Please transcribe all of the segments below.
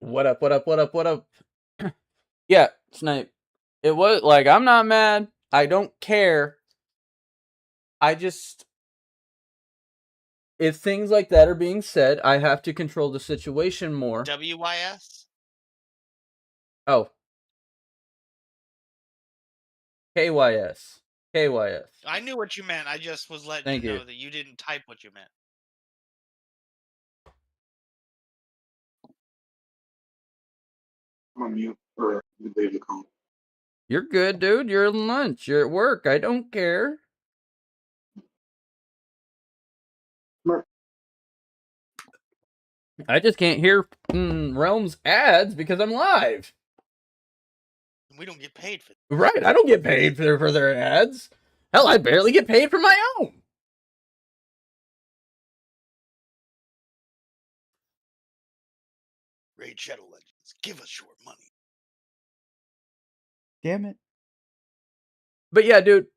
What up? What up? What up? What up? Yeah, Snipe. It was like I'm not mad. I don't care. I just if things like that are being said, I have to control the situation more. WYS? Oh. KYS. KYS. I knew what you meant. I just was letting Thank you you. know that you didn't type what you meant. I'm on mute for the day to come. You're good, dude. You're at lunch. You're at work. I don't care. I just can't hear Realms ads because I'm live. We don't get paid for this. Right. I don't get paid for their ads. Hell, I barely get paid for my own. Raid Shadow Legends. Give us your money. Damn it. But yeah, dude.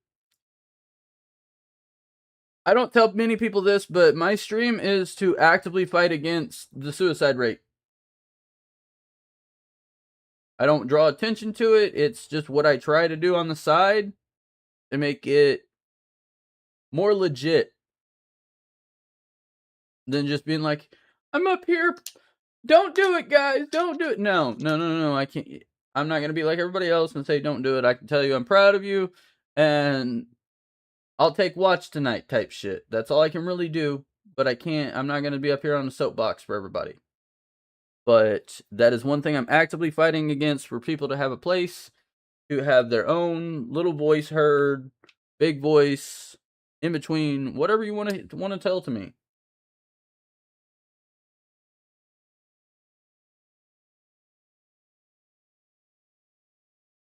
I don't tell many people this, but my stream is to actively fight against the suicide rate. I don't draw attention to it. It's just what I try to do on the side to make it more legit than just being like, I'm up here. Don't do it, guys. Don't do it. No. I can't. I'm not going to be like everybody else and say don't do it. I can tell you I'm proud of you and I'll take watch tonight type shit. That's all I can really do. But I'm not going to be up here on the soapbox for everybody. But that is one thing I'm actively fighting against, for people to have a place, to have their own little voice heard, big voice, in between, whatever you want to tell to me.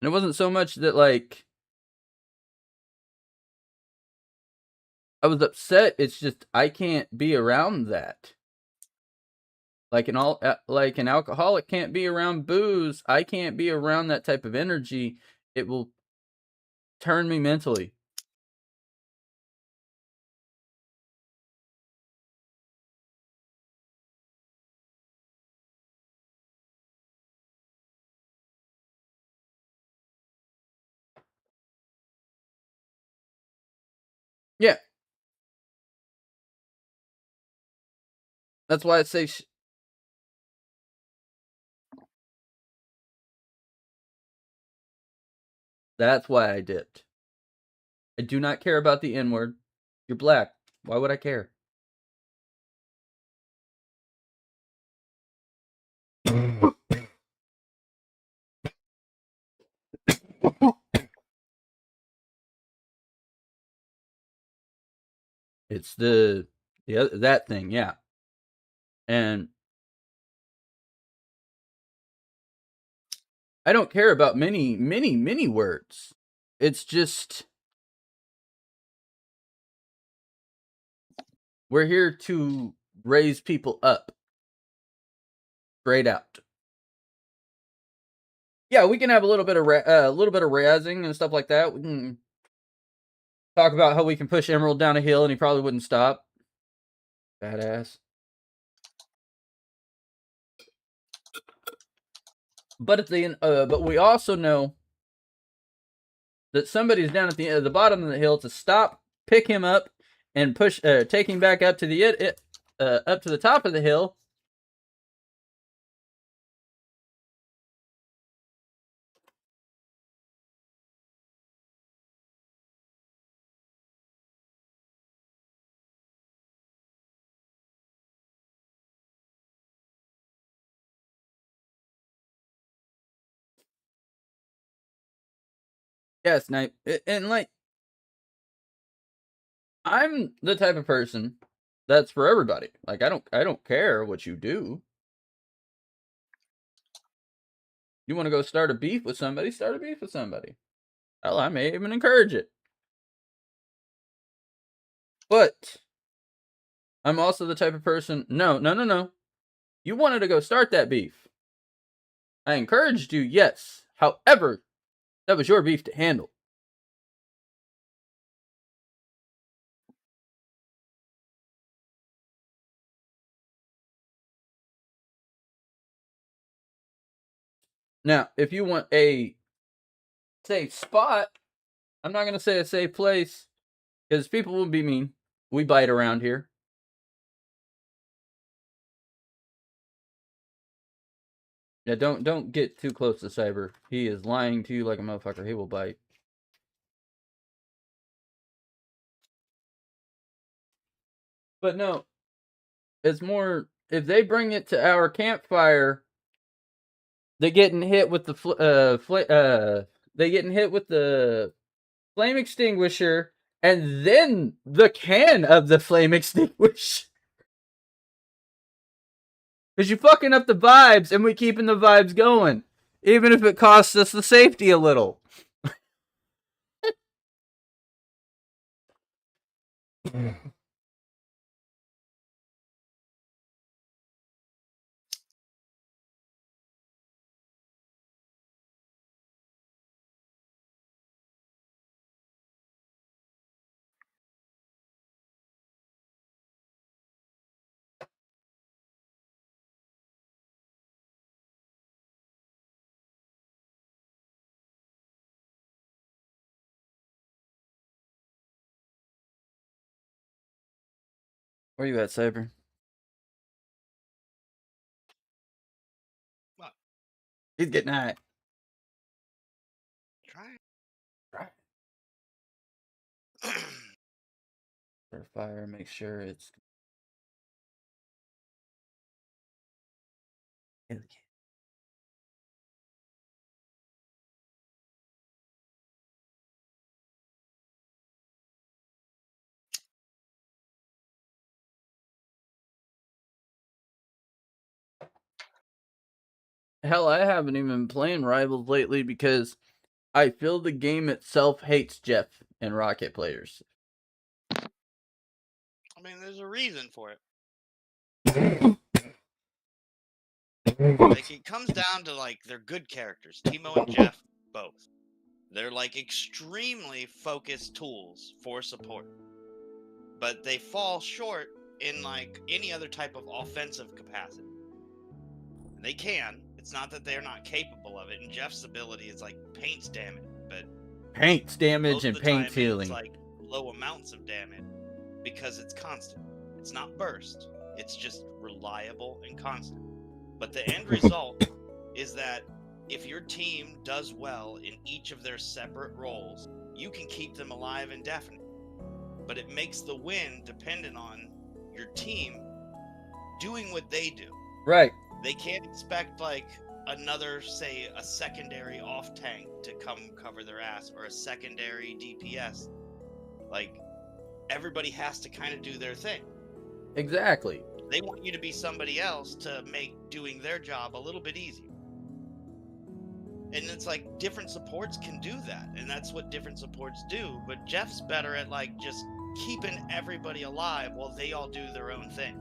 And it wasn't so much that, like, I was upset. It's just I can't be around that. Like an alcoholic can't be around booze. I can't be around that type of energy. It will turn me mentally. Yeah. That's why I say that's why I dipped. I do not care about the N-word. You're black. Why would I care? It's the other, that thing, yeah. And I don't care about many words. It's just we're here to raise people up. Straight out. Yeah, we can have a little bit of razzing and stuff like that. We can talk about how we can push Emerald down a hill and he probably wouldn't stop. Badass. But at the end, but we also know that somebody's down at the bottom of the hill to stop, pick him up, and push, take him back up to the top of the hill. Yeah, Snipe, and like, I'm the type of person that's for everybody. Like, I don't care what you do. You want to go start a beef with somebody, start a beef with somebody. Hell, I may even encourage it. But I'm also the type of person, no. You wanted to go start that beef. I encouraged you, yes. However, that was your beef to handle. Now, if you want a safe spot, I'm not going to say a safe place because people will be mean. We bite around here. Yeah, don't get too close to Cyber. He is lying to you like a motherfucker. He will bite. But no, it's more if they bring it to our campfire, they getting hit with the they getting hit with the flame extinguisher and then the can of the flame extinguisher. Because you fucking up the vibes and we keeping the vibes going. Even if it costs us the safety a little. Where you at, Cyber? What? He's getting high. Try. Right. For fire, make sure it's. Hell, I haven't even been playing Rivals lately because I feel the game itself hates Jeff and Rocket players. I mean, there's a reason for it. Like, it comes down to, like, they're good characters. Teemo and Jeff, both. They're, like, extremely focused tools for support. But they fall short in, like, any other type of offensive capacity. And they can. It's not that they're not capable of it. And Jeff's ability is, like, paints damage. But Paints damage most and of the time paints healing. it's, like, low amounts of damage. Because it's constant. It's not burst. It's just reliable and constant. But the end result is that if your team does well in each of their separate roles, you can keep them alive indefinitely. But it makes the win dependent on your team doing what they do. Right. They can't expect, like, another, say, a secondary off tank to come cover their ass, or a secondary DPS. Like, everybody has to kind of do their thing. Exactly. They want you to be somebody else to make doing their job a little bit easier. And it's like different supports can do that, and that's what different supports do. But Jeff's better at, like, just keeping everybody alive while they all do their own thing.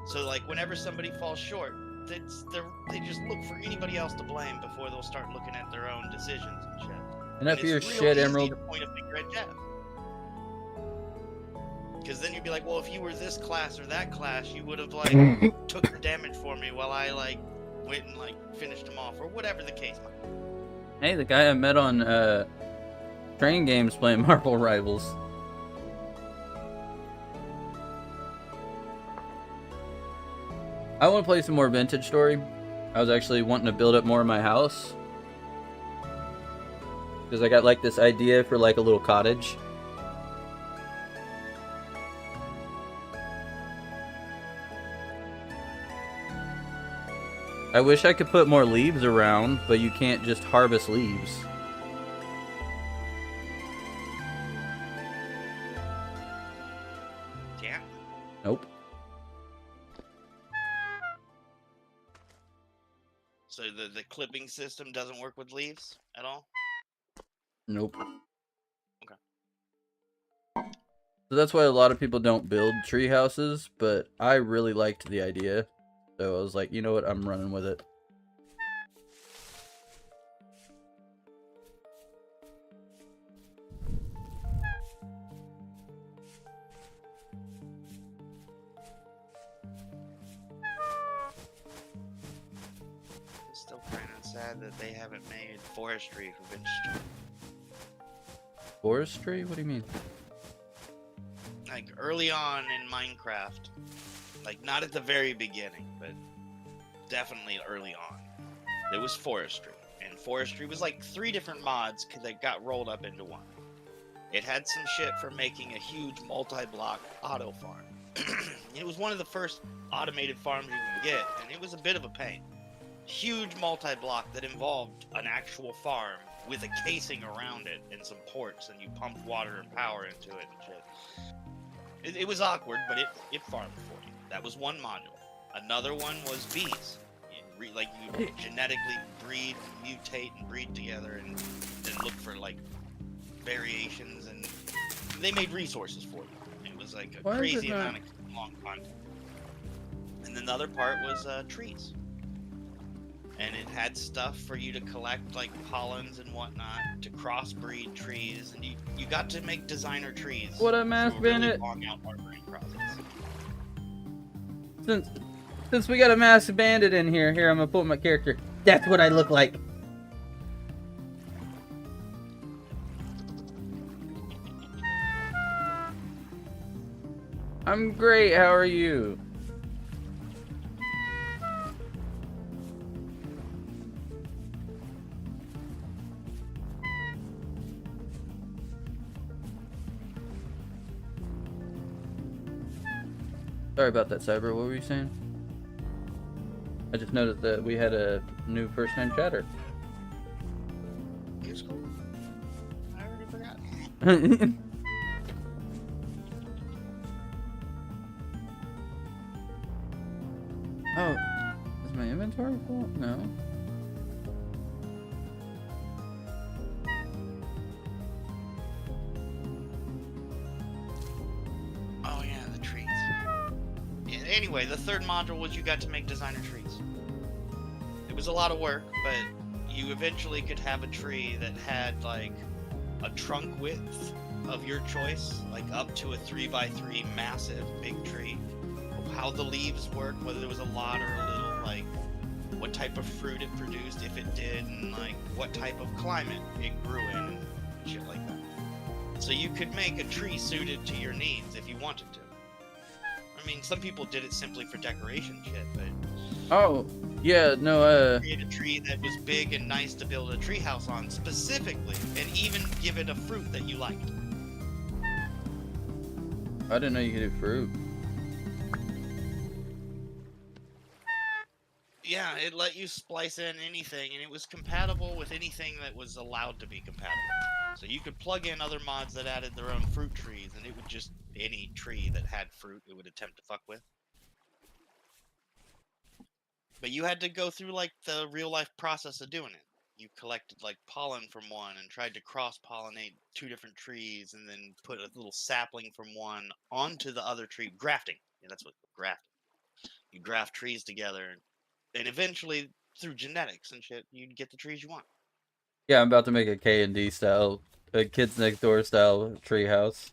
So, like, whenever somebody falls short, they just look for anybody else to blame before they'll start looking at their own decisions and shit. Enough of your it's real shit, easy Emerald. to point a finger at Jeff. Because then you'd be like, well, if you were this class or that class, you would have, like, took the damage for me while I, like, went and, like, finished him off, or whatever the case might be. Hey, the guy I met on Train Games playing Marvel Rivals. I want to play some more Vintage Story. I was actually wanting to build up more of my house. Because I got, like, this idea for, like, a little cottage. I wish I could put more leaves around, but you can't just harvest leaves. Yeah. Nope. So the clipping system doesn't work with leaves at all? Nope. Okay. So that's why a lot of people don't build tree houses, but I really liked the idea. So I was like, you know what, I'm running with it. It's still kind of sad that they haven't made forestry for Vintage. Forestry? What do you mean? Like early on in Minecraft, like not at the very beginning, but definitely early on, there was forestry, and forestry was like 3 different mods that got rolled up into one. It had some shit for making a huge multi-block auto farm. It was one of the first automated farms you can get, and it was a bit of a pain. Huge multi-block that involved an actual farm with a casing around it and some ports, and you pumped water and power into it and shit. It was awkward, but it farmed for you. That was one module. Another one was bees. You genetically breed, mutate, and breed together, and then look for like variations, and they made resources for you. It was like a crazy amount of long content. And then the other part was trees. And it had stuff for you to collect like pollens and whatnot to crossbreed trees, and you got to make designer trees. What a mass bandit! Long out arbouring process. Since we got a mass bandit in here, I'm gonna put my character. That's what I look like. I'm great. How are you? Sorry about that, Cyber. What were you saying? I just noticed that we had a new first-time chatter. It's cool. I already forgot. Oh, is my inventory full? No. Oh yeah, the trees. Yeah, anyway, the third module was you got to make designer trees. It was a lot of work, but you eventually could have a tree that had like a trunk width of your choice, like up to a 3x3 massive big tree. How the leaves worked, whether there was a lot or a little, like what type of fruit it produced, if it did, and like what type of climate it grew in, and shit like that. So you could make a tree suited to your needs if you wanted to. I mean, some people did it simply for decoration shit, but Oh, yeah, no, create a tree that was big and nice to build a tree house on specifically, and even give it a fruit that you liked. I didn't know you could do fruit. Yeah, it let you splice in anything, and it was compatible with anything that was allowed to be compatible. So you could plug in other mods that added their own fruit trees, and it would just, any tree that had fruit, it would attempt to fuck with. But you had to go through, like, the real-life process of doing it. You collected, like, pollen from one and tried to cross-pollinate 2 different trees, and then put a little sapling from one onto the other tree. Grafting. Yeah, that's what grafting. You graft trees together, and eventually, through genetics and shit, you'd get the trees you want. Yeah, I'm about to make a K&D style, a Kids Next Door style treehouse.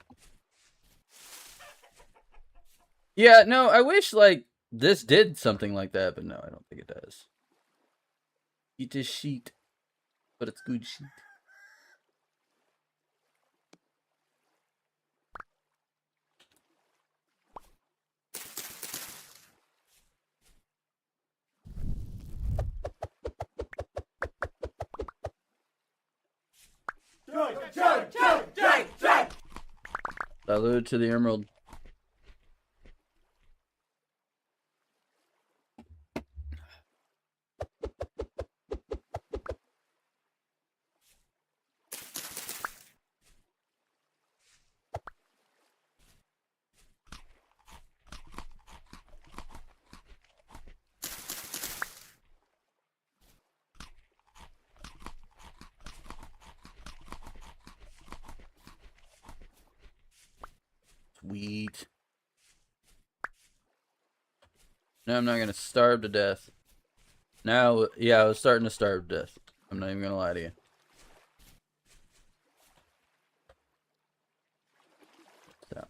Yeah, no, I wish, like, this did something like that, but no, I don't think it does. Eat this sheet, but it's good sheet. Salute to the Emerald. Sweet. No, I'm not gonna starve to death. Now, yeah, I was starting to starve to death. I'm not even gonna lie to you. So.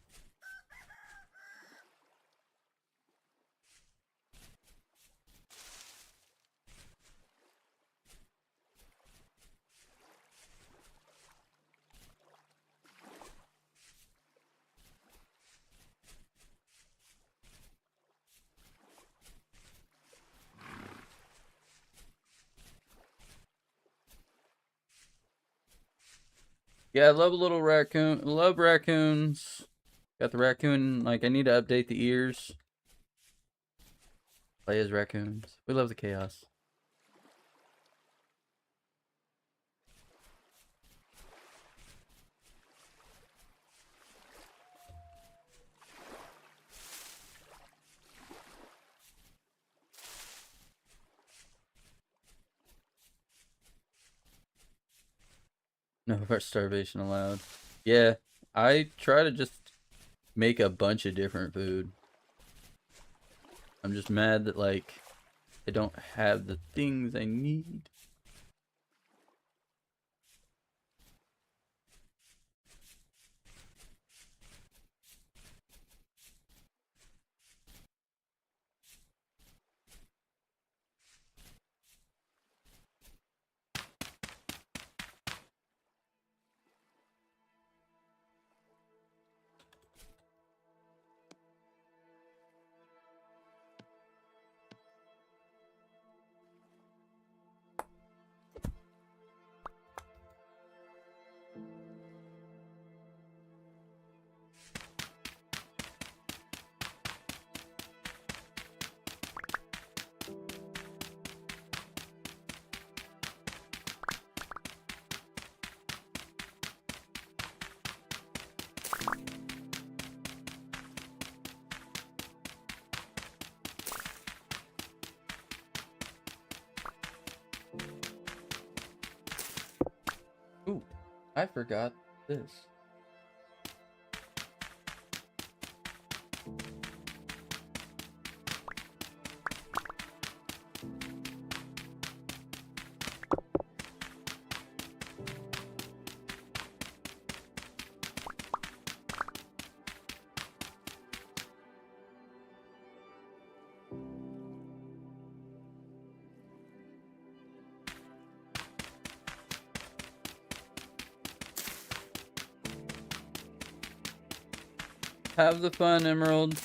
Yeah, I love a little raccoon. I love raccoons. Got the raccoon. Like, I need to update the ears. Play as raccoons. We love the chaos. No more starvation allowed. Yeah, I try to just make a bunch of different food. I'm just mad that, like, I don't have the things I need. Ooh, I forgot this. Have the fun, Emerald.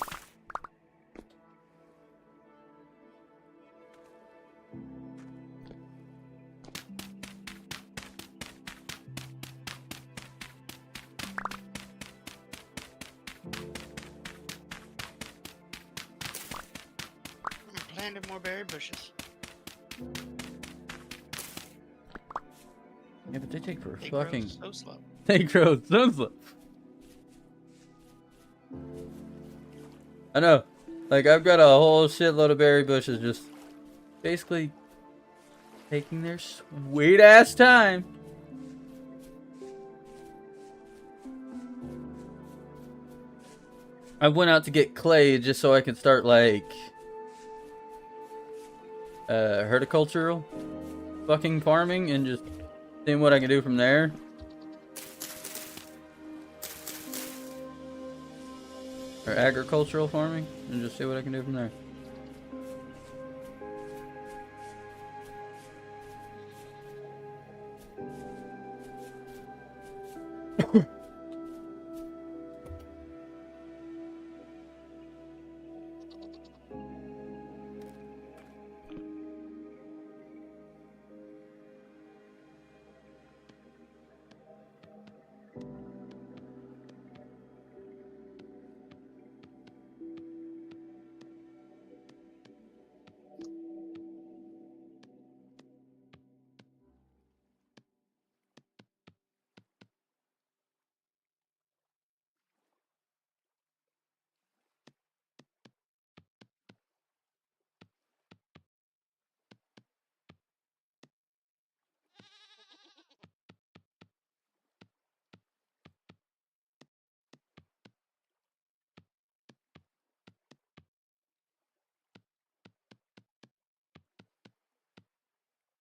Planted more berry bushes. Yeah, but they take for They fucking. grow so slow. They grow so slow. I know. Like, I've got a whole shitload of berry bushes just basically taking their sweet ass time. I went out to get clay just so I could start, like, horticultural fucking farming and just seeing what I can do from there. Or agricultural farming and just see what I can do from there.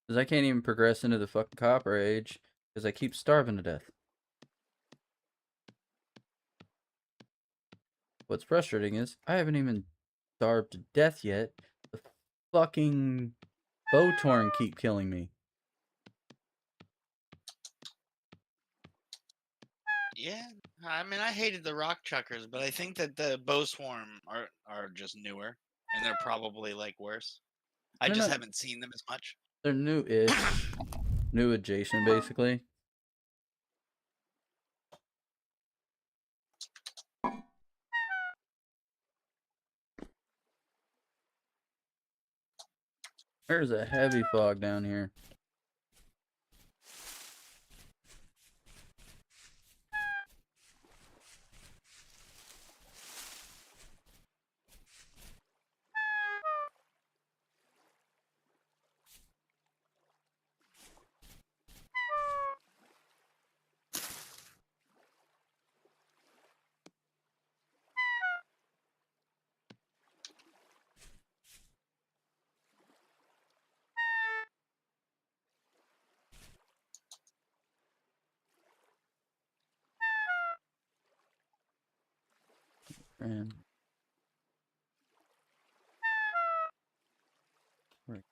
Because I can't even progress into the fucking copper age because I keep starving to death. What's frustrating is I haven't even starved to death yet. The fucking Bowtorn keep killing me. Yeah, I mean, I hated the rock chuckers, but I think that the bow swarm are just newer, and they're probably like worse. I They're just not- haven't seen them as much. They're new-ish. New adjacent, basically. There's a heavy fog down here. And right.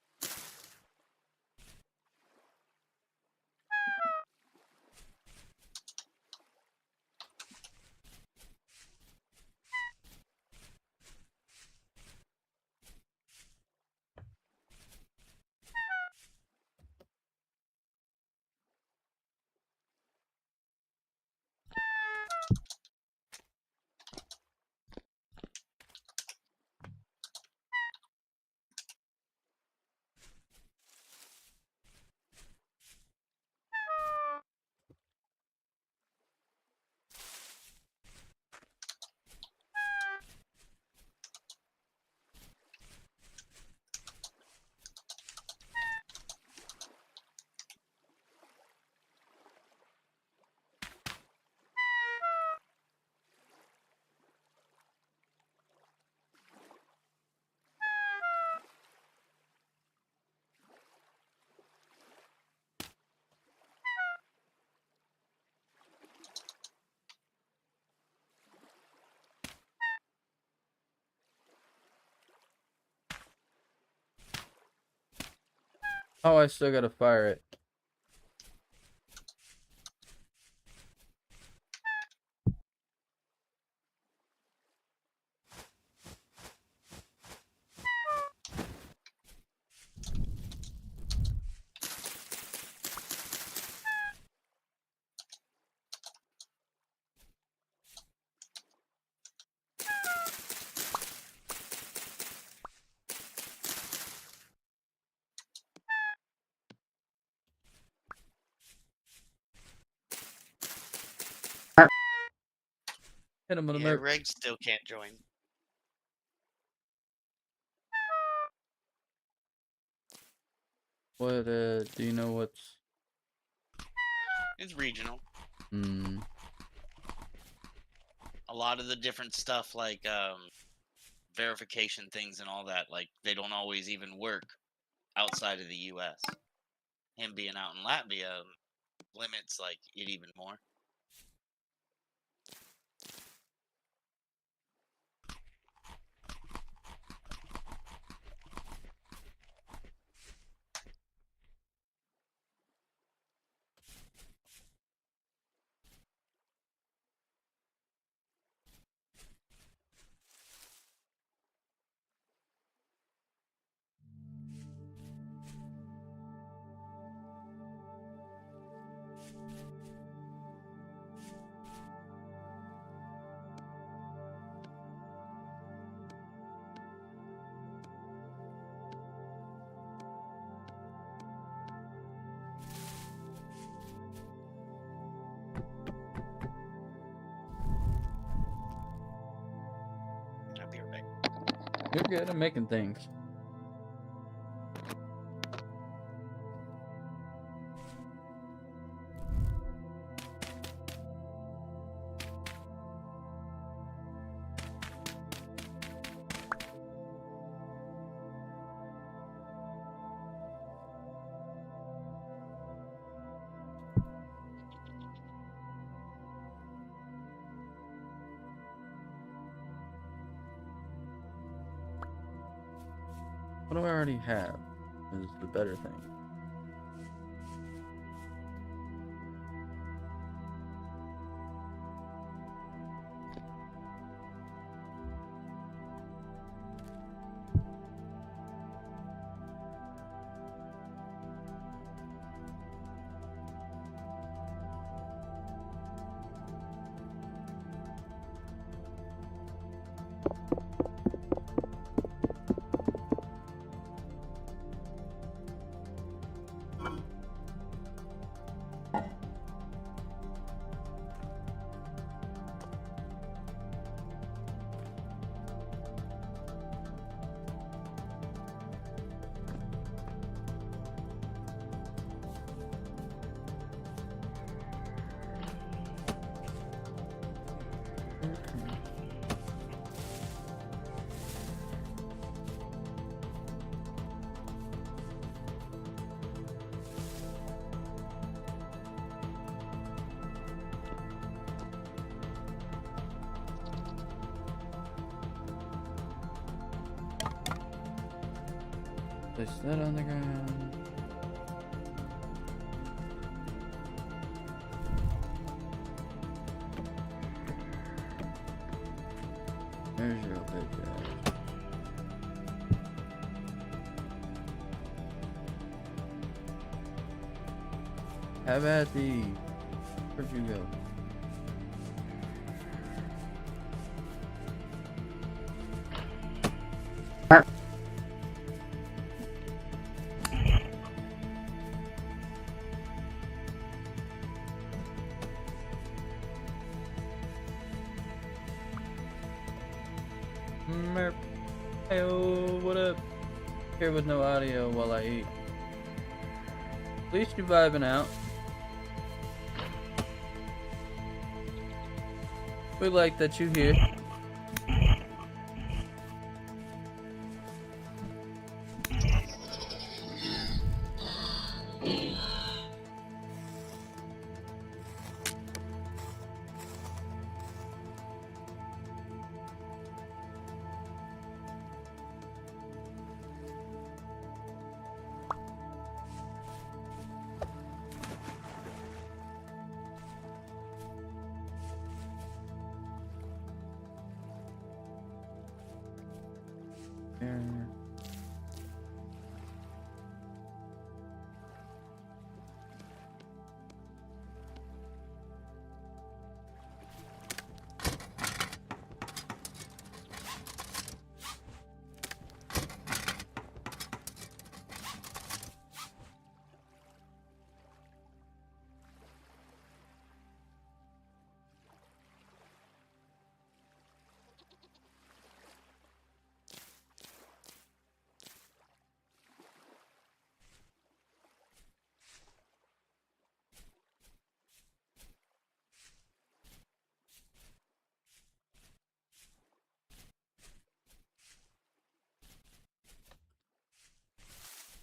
Oh, I still gotta fire it. Hit him with a Yeah, merc. Reg still can't join. What, do you know what's... It's regional. Hmm. A lot of the different stuff like verification things and all that, like they don't always even work outside of the US. Him being out in Latvia limits like it even more. I'll be right back. You're good at making things. What do I already have? Is the better thing. Place that on the ground. There's your big guy. Have at thee. Where'd you go? Merp. Heyo, what up? Here with no audio while I eat. At least you vibing out. We like that you here. There.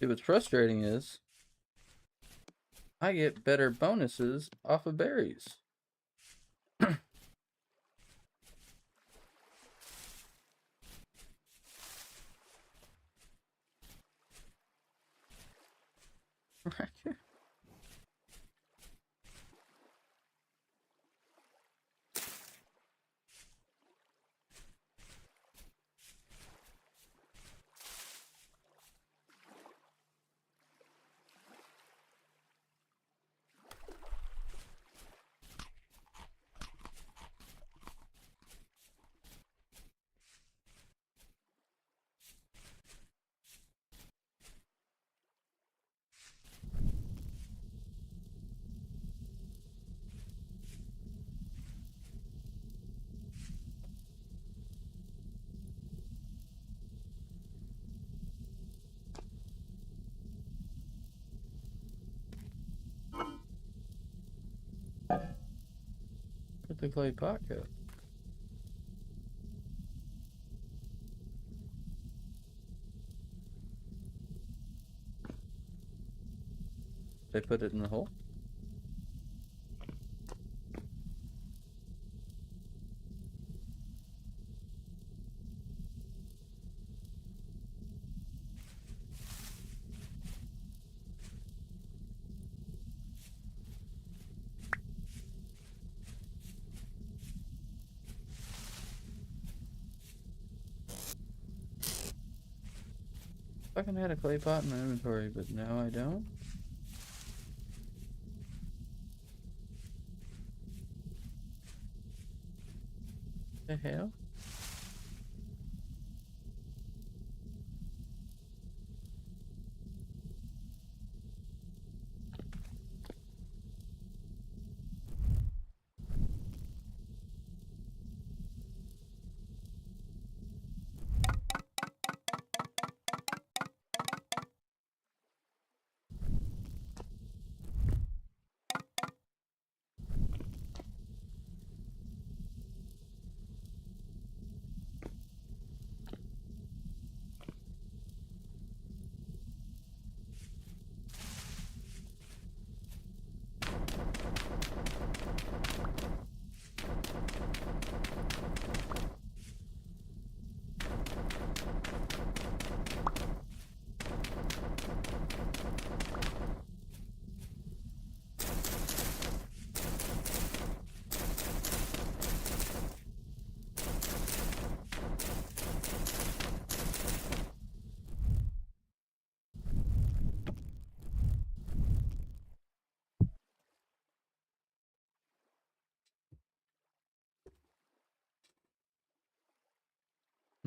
See, what's frustrating is I get better bonuses off of berries. Right here. Where'd the clay pot go? They put it in the hole? I fucking had a clay pot in my inventory, but now I don't. The hell?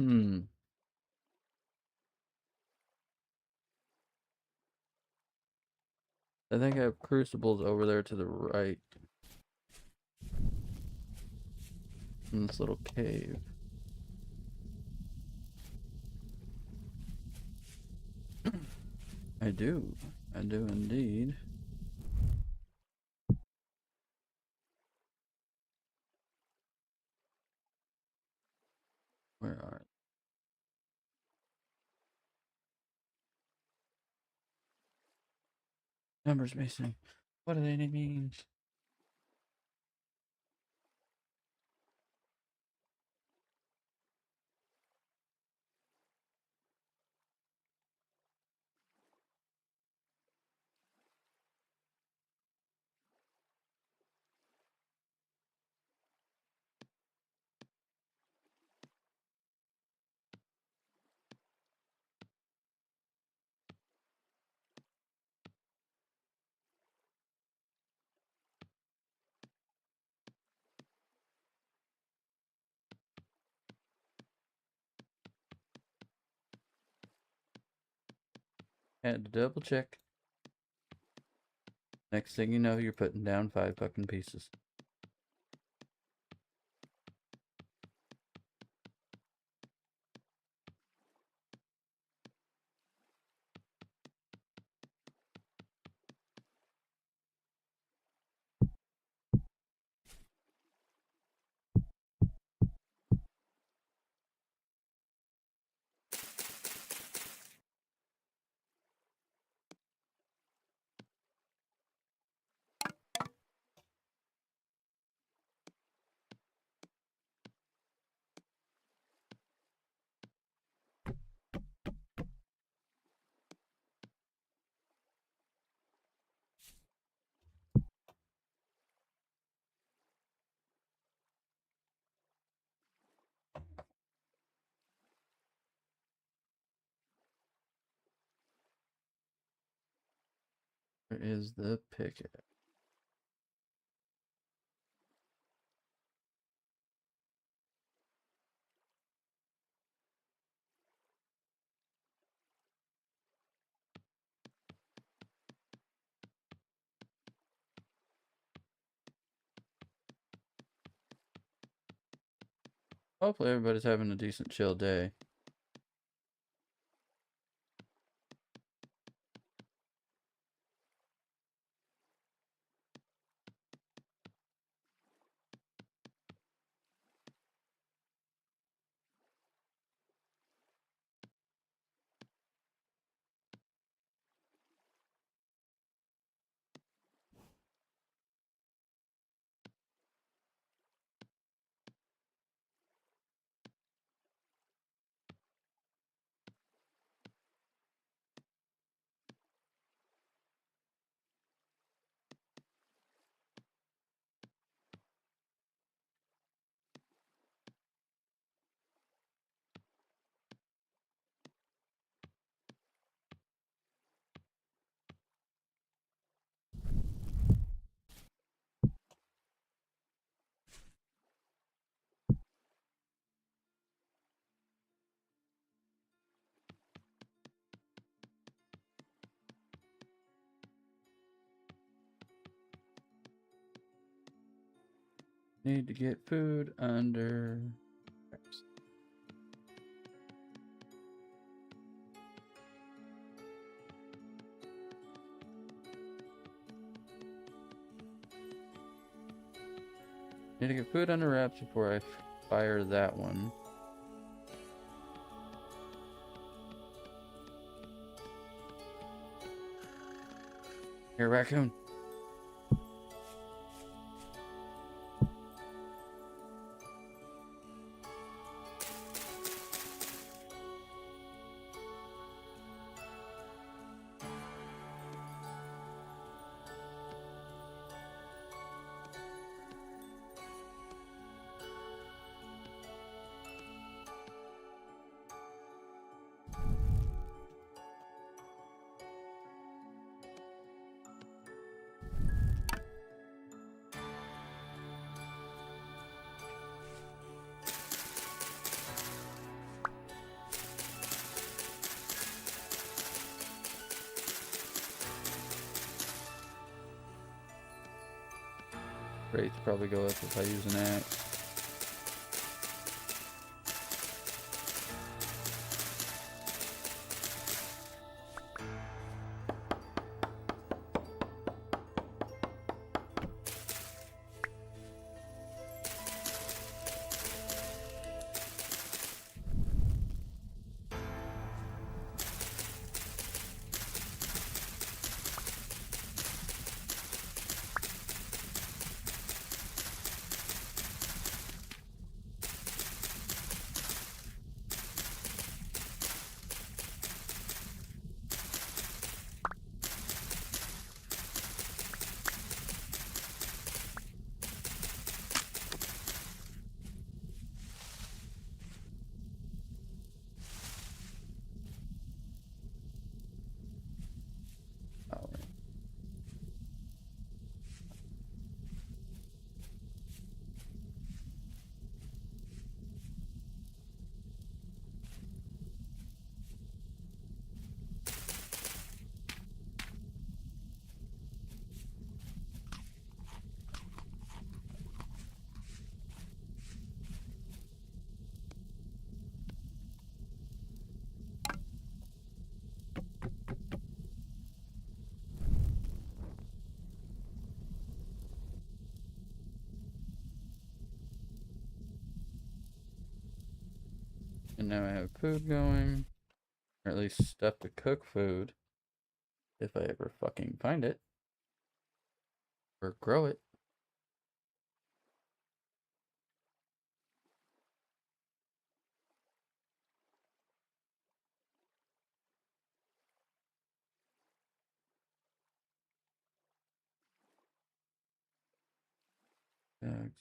Hmm. I think I have crucibles over there to the right. In this little cave. I do. I do indeed. Where are numbers missing? What do they mean? Had to double check. Next thing you know, you're putting down 5 fucking pieces. Where is the pickaxe? Hopefully everybody's having a decent chill day. Need to get food under wraps. Need to get food under wraps before I fire that one. Here, raccoon. Rates probably go up if I use an axe. Alright. And now I have food going. Or at least stuff to cook food. If I ever fucking find it. Or grow it. Eggs.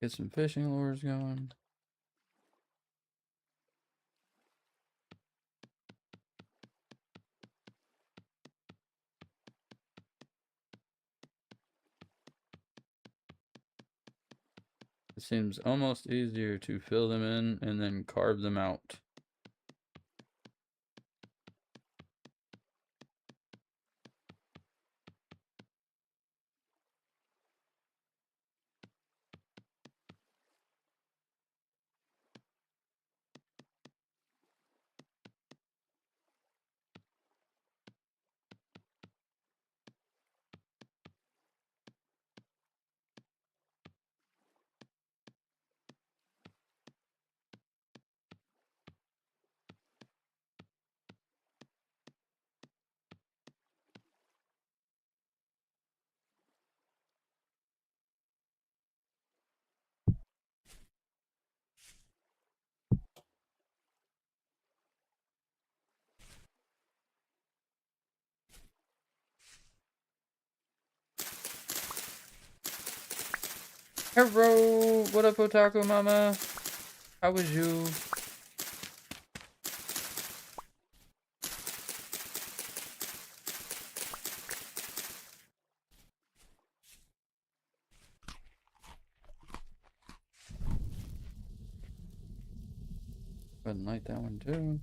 Get some fishing lures going. It seems almost easier to fill them in and then carve them out. Hello, what up, Otaku Mama? How was you? Go ahead and light that one too.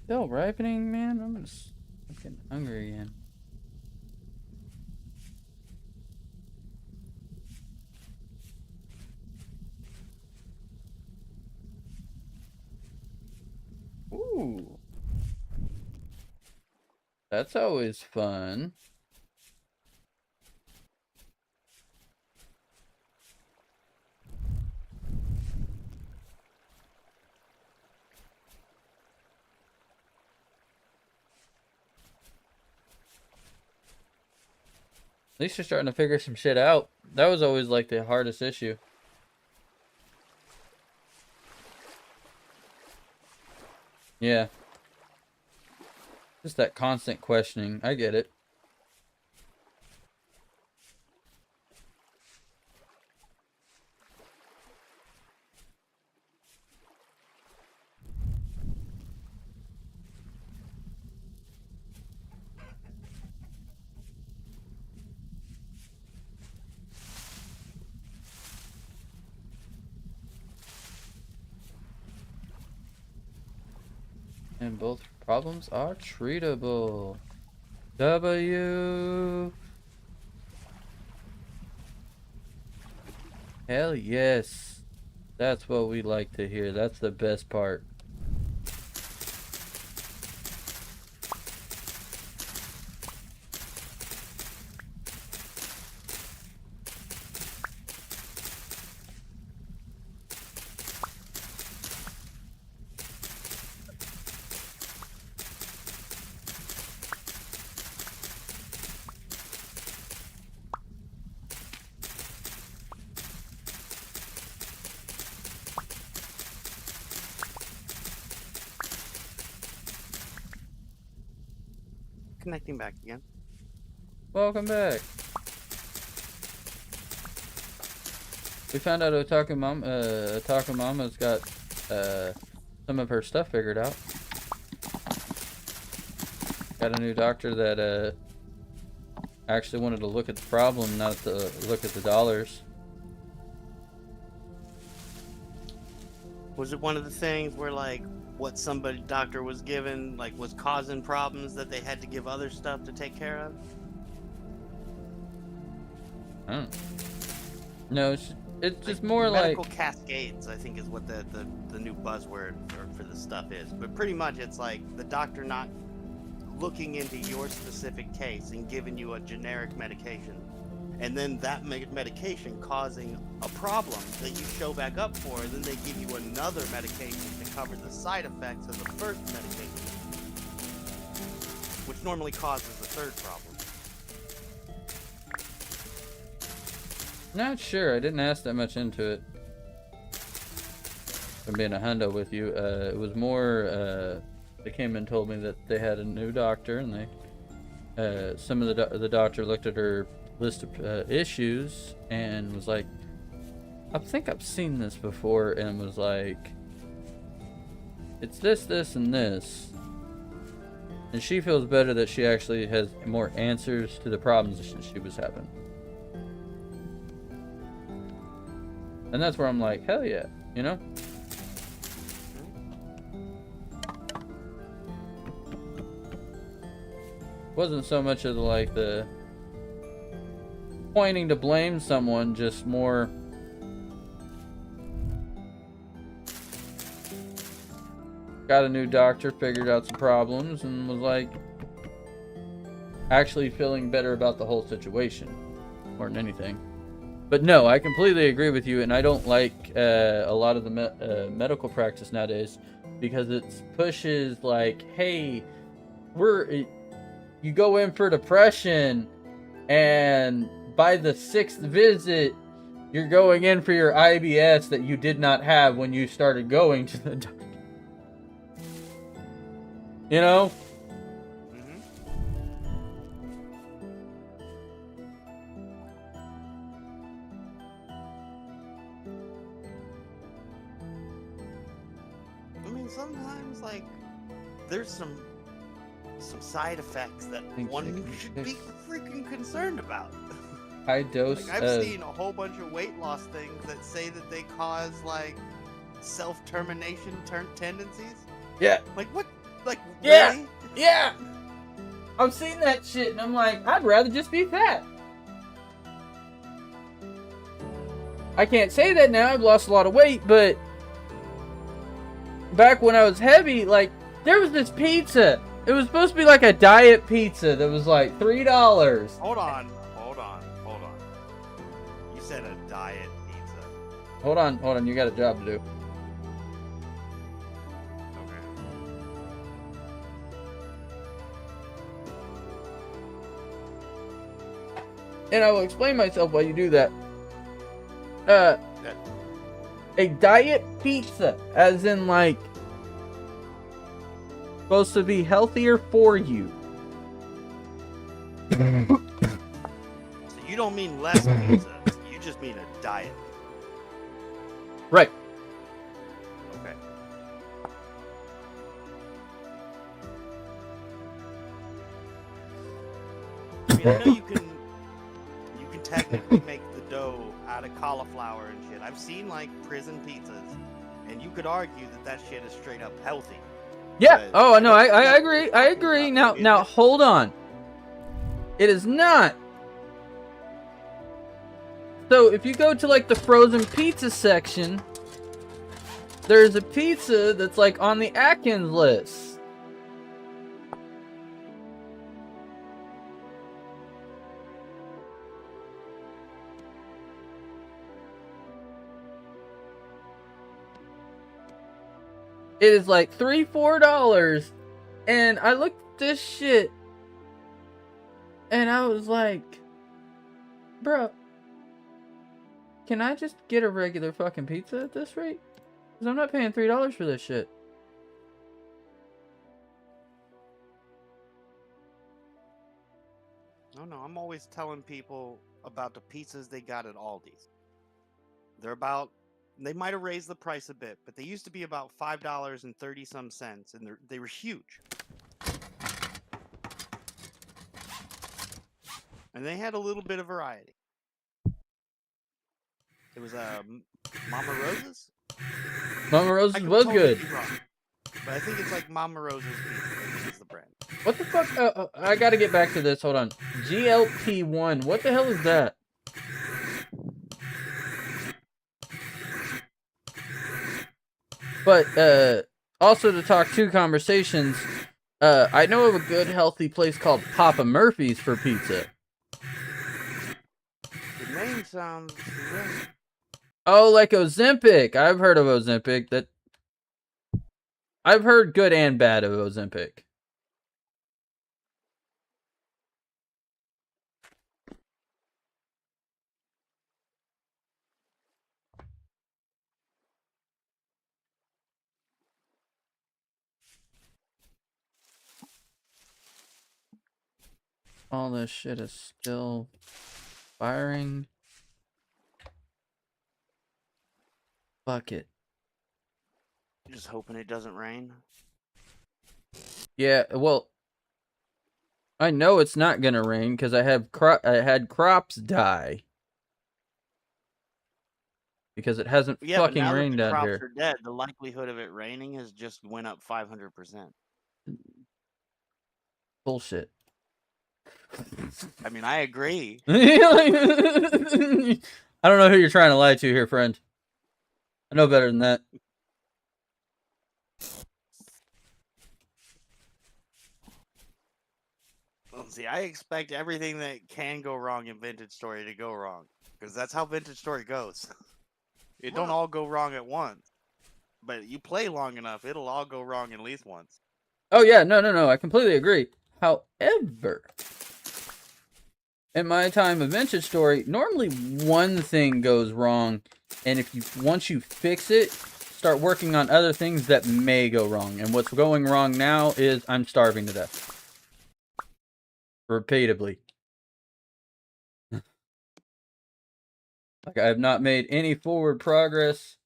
Still ripening, man. I'm getting hungry again. Ooh. That's always fun. least you're starting to figure some shit out. That was always like the hardest issue. Yeah. Just that constant questioning. I get it. And both problems are treatable. W. Hell yes. That's what we like to hear. That's the best part. Connecting back again. Welcome back. We found out Otaku Mama's got some of her stuff figured out. Got a new doctor that actually wanted to look at the problem, not to look at the dollars. Was it one of the things where like what somebody doctor was given like was causing problems that they had to give other stuff to take care of? I don't know. No, it's just more medical like cascades, I think is what the new buzzword for this stuff is. But pretty much it's like the doctor not looking into your specific case and giving you a generic medication, and then that medication causing a problem that you show back up for, and then they give you another medication to cover the side effects of the first medication, which normally causes a third problem. not sure. I didn't ask that much into it. From being a hundo with you, it was more. They came and told me that they had a new doctor, and they some of the doctor looked at her list of issues and was like, I think I've seen this before, and was like, it's this, this, and this. And she feels better that she actually has more answers to the problems that she was having. And that's where I'm like, hell yeah, you know? Wasn't so much of the pointing to blame someone, just more got a new doctor, figured out some problems, and was like actually feeling better about the whole situation more than anything. But no, I completely agree with you, and I don't like a lot of the medical practice nowadays, because it pushes like, hey, you go in for depression, and by the 6th visit, you're going in for your IBS that you did not have when you started going to the doctor. You know? I mean, sometimes, like, there's some side effects that one should be freaking concerned about. High dose. Like, I've seen a whole bunch of weight loss things that say that they cause, like, self-termination tendencies. Yeah. Like, what? Like, yeah. Really? Yeah. I've seen that shit, and I'm like, I'd rather just be fat. I can't say that now. I've lost a lot of weight, but back when I was heavy, like, there was this pizza. It was supposed to be like a diet pizza that was like $3. Hold on. You said a diet pizza. Hold on. You got a job to do. Okay. and I will explain myself while you do that. That- A diet pizza, as in like supposed to be healthier for you. So you don't mean less pizza. You just mean a diet. Right. Okay. I mean, I know you can technically make the dough out of cauliflower and shit. I've seen like prison pizzas, and you could argue that that shit is straight up healthy. Yeah. But Oh no, I that's agree. what I I'm talking agree. about. Now hold on. It is not. So if you go to like the frozen pizza section, there's a pizza that's like on the Atkins list. It is like $3-4, and I looked at this shit, and I was like, bro, can I just get a regular fucking pizza at this rate? Because I'm not paying $3 for this shit. No, I'm always telling people about the pizzas they got at Aldi's. They might have raised the price a bit, but they used to be about $5.30 some cents, and they were huge. And they had a little bit of variety. It was Mama Rosa's. Mama I Rosa's could was totally good. be wrong, but I think it's like Mama Rosa's pizza is the brand. What the fuck? I gotta get back to this. Hold on. GLP-1. What the hell is that? But, also to talk two conversations, I know of a good healthy place called Papa Murphy's for pizza. The name sounds familiar. Oh, like Ozempic. I've heard of Ozempic. I've heard good and bad of Ozempic. All this shit is still firing. Fuck it. Just hoping it doesn't rain. Yeah, well, I know it's not gonna rain because I had crops die because it hasn't Yeah, but fucking now that rained the out crops here. are dead, the likelihood of it raining has just went up 500%. Bullshit. I mean, I agree. I don't know who you're trying to lie to here, friend. I know better than that. Well, see, I expect everything that can go wrong in Vintage Story to go wrong, because that's how Vintage Story goes. It don't all go wrong at once, but you play long enough, it'll all go wrong at least once. Oh yeah, no, I completely agree. However, in my time of Vintage Story, normally one thing goes wrong, and once you fix it, start working on other things that may go wrong. And what's going wrong now is I'm starving to death. Repeatedly. Like I have not made any forward progress.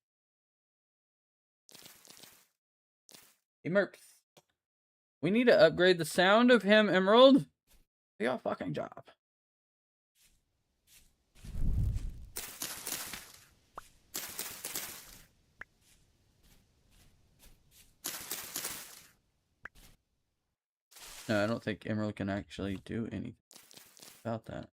Hey Merps. We need to upgrade the sound of him, Emerald. Do your fucking job. No, I don't think Emerald can actually do anything about that.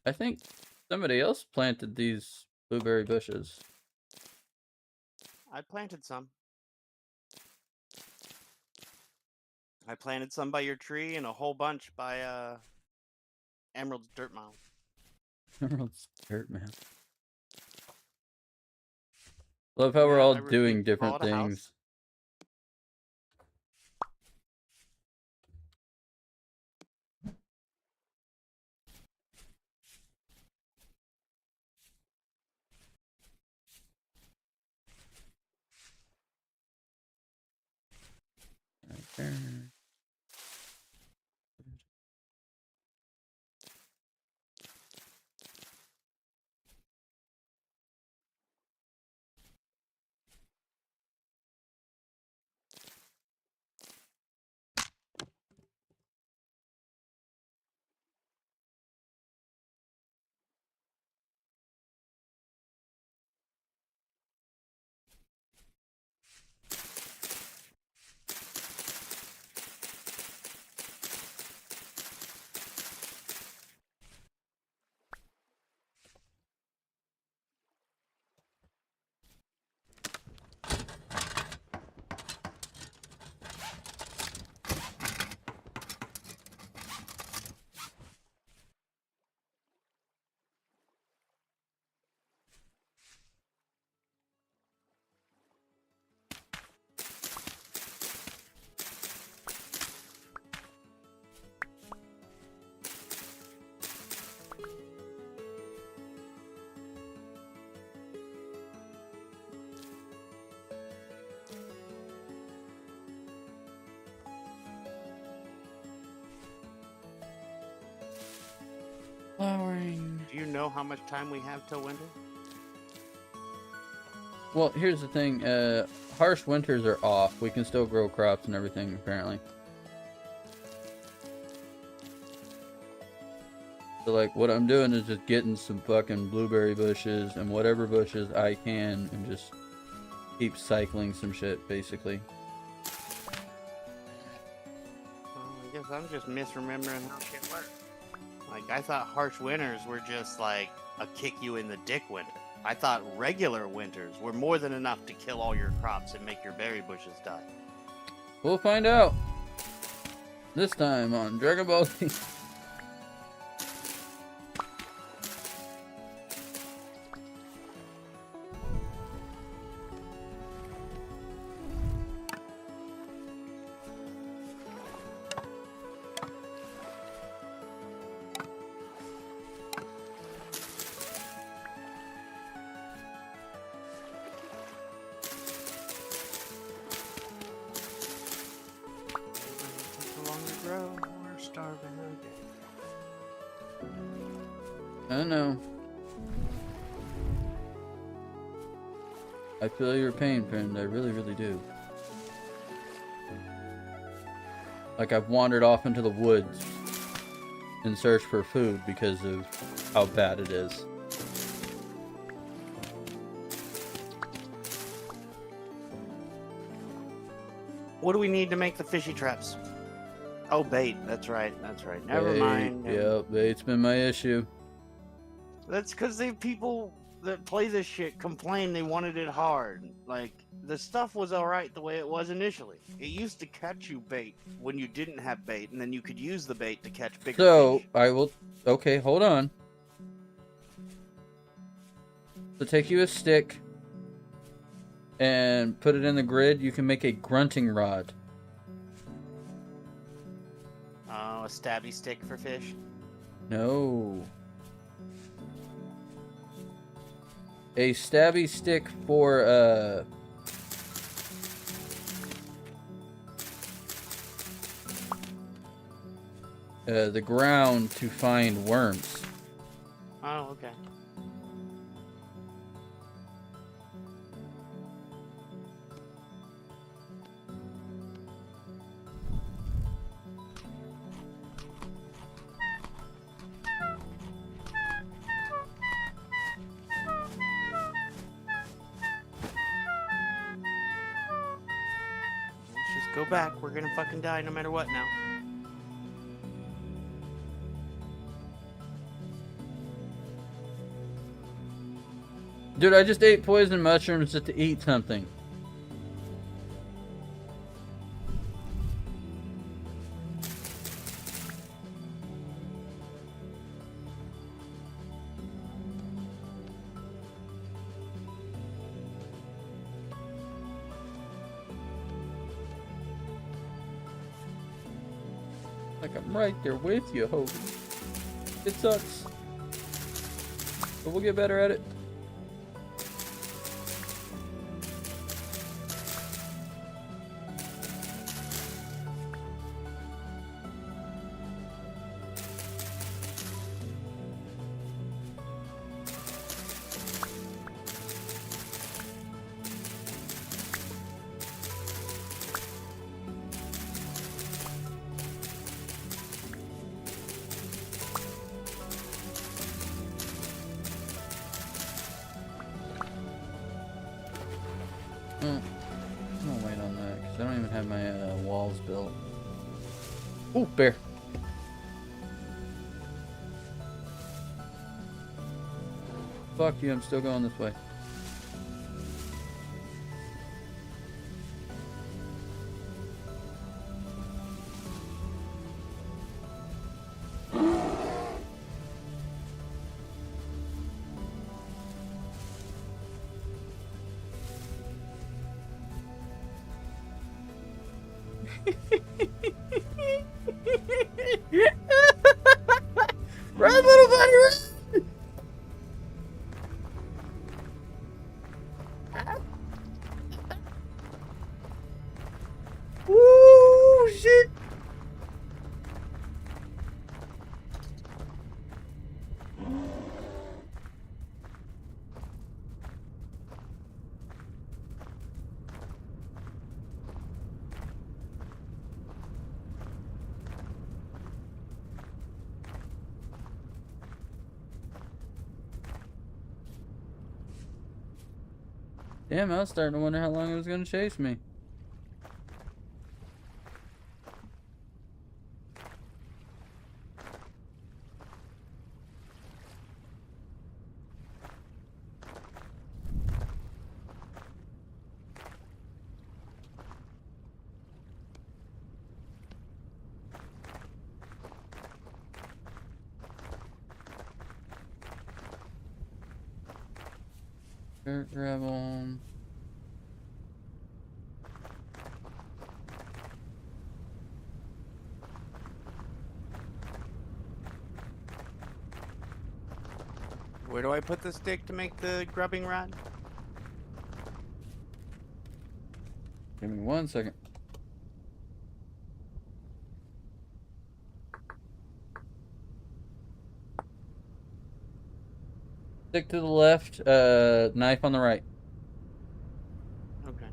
I think somebody else planted these blueberry bushes. I planted some. I planted some by your tree and a whole bunch by Emerald's dirt mound. Emerald's dirt, man. Love how we're Yeah, all I refuse doing to different call it a house. things. Right there. Flowering. Do you know how much time we have till winter? Well, here's the thing. Harsh winters are off. We can still grow crops and everything, apparently. So, like, what I'm doing is just getting some fucking blueberry bushes and whatever bushes I can and just keep cycling some shit, basically. Well, I guess I'm just misremembering how shit works. Like, I thought harsh winters were just like a kick you in the dick winter. I thought regular winters were more than enough to kill all your crops and make your berry bushes die. We'll find out. This time on Dragon Ball Z. No longer grow, we're starving again. I know. I feel your pain, friend. I really, really do. Like, I've wandered off into the woods in search for food because of how bad it is. What do we need to make the fishy traps? Oh, bait. That's right. That's right. Never mind. Yep, bait's been my issue. That's because they people that play this shit complain they wanted it hard. Like, the stuff was alright the way it was initially. It used to catch you bait when you didn't have bait, and then you could use the bait to catch bigger So, fish. I will... Okay, hold on. So take you a stick and put it in the grid. You can make a grunting rod. Oh, a stabby stick for fish? No. A stabby stick for, the ground to find worms. Oh, okay. Let's just go back. We're gonna fucking die no matter what now. Dude, I just ate poison mushrooms just to eat something. Like I'm right there with you, Hogan. It sucks. But we'll get better at it. I'm gonna wait on that because I don't even have my walls built. Ooh, bear. Fuck you, I'm still going this way. Run, little buddy, run! Woo, shit! Damn, I was starting to wonder how long it was gonna chase me. Dirt gravel. Where do I put the stick to make the grubbing rod? Give me 1 second. Stick to the left, knife on the right. Okay.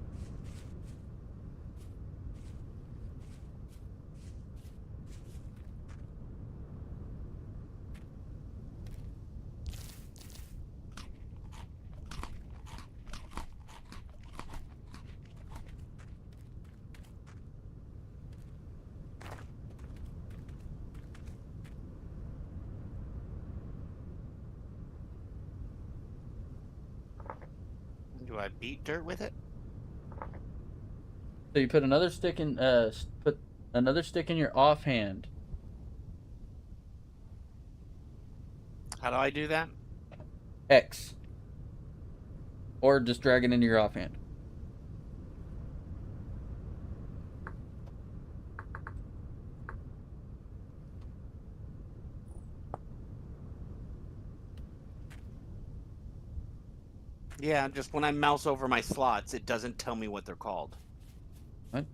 Do I beat dirt with it? So you put another stick in, put another stick in your offhand. How do I do that? X. Or just drag it into your offhand. Yeah, just when I mouse over my slots, it doesn't tell me what they're called. What?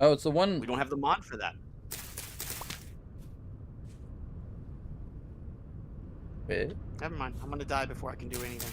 Oh, it's the one. We don't have the mod for that. Wait. Never mind. I'm gonna die before I can do anything.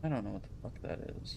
I don't know what the fuck that is.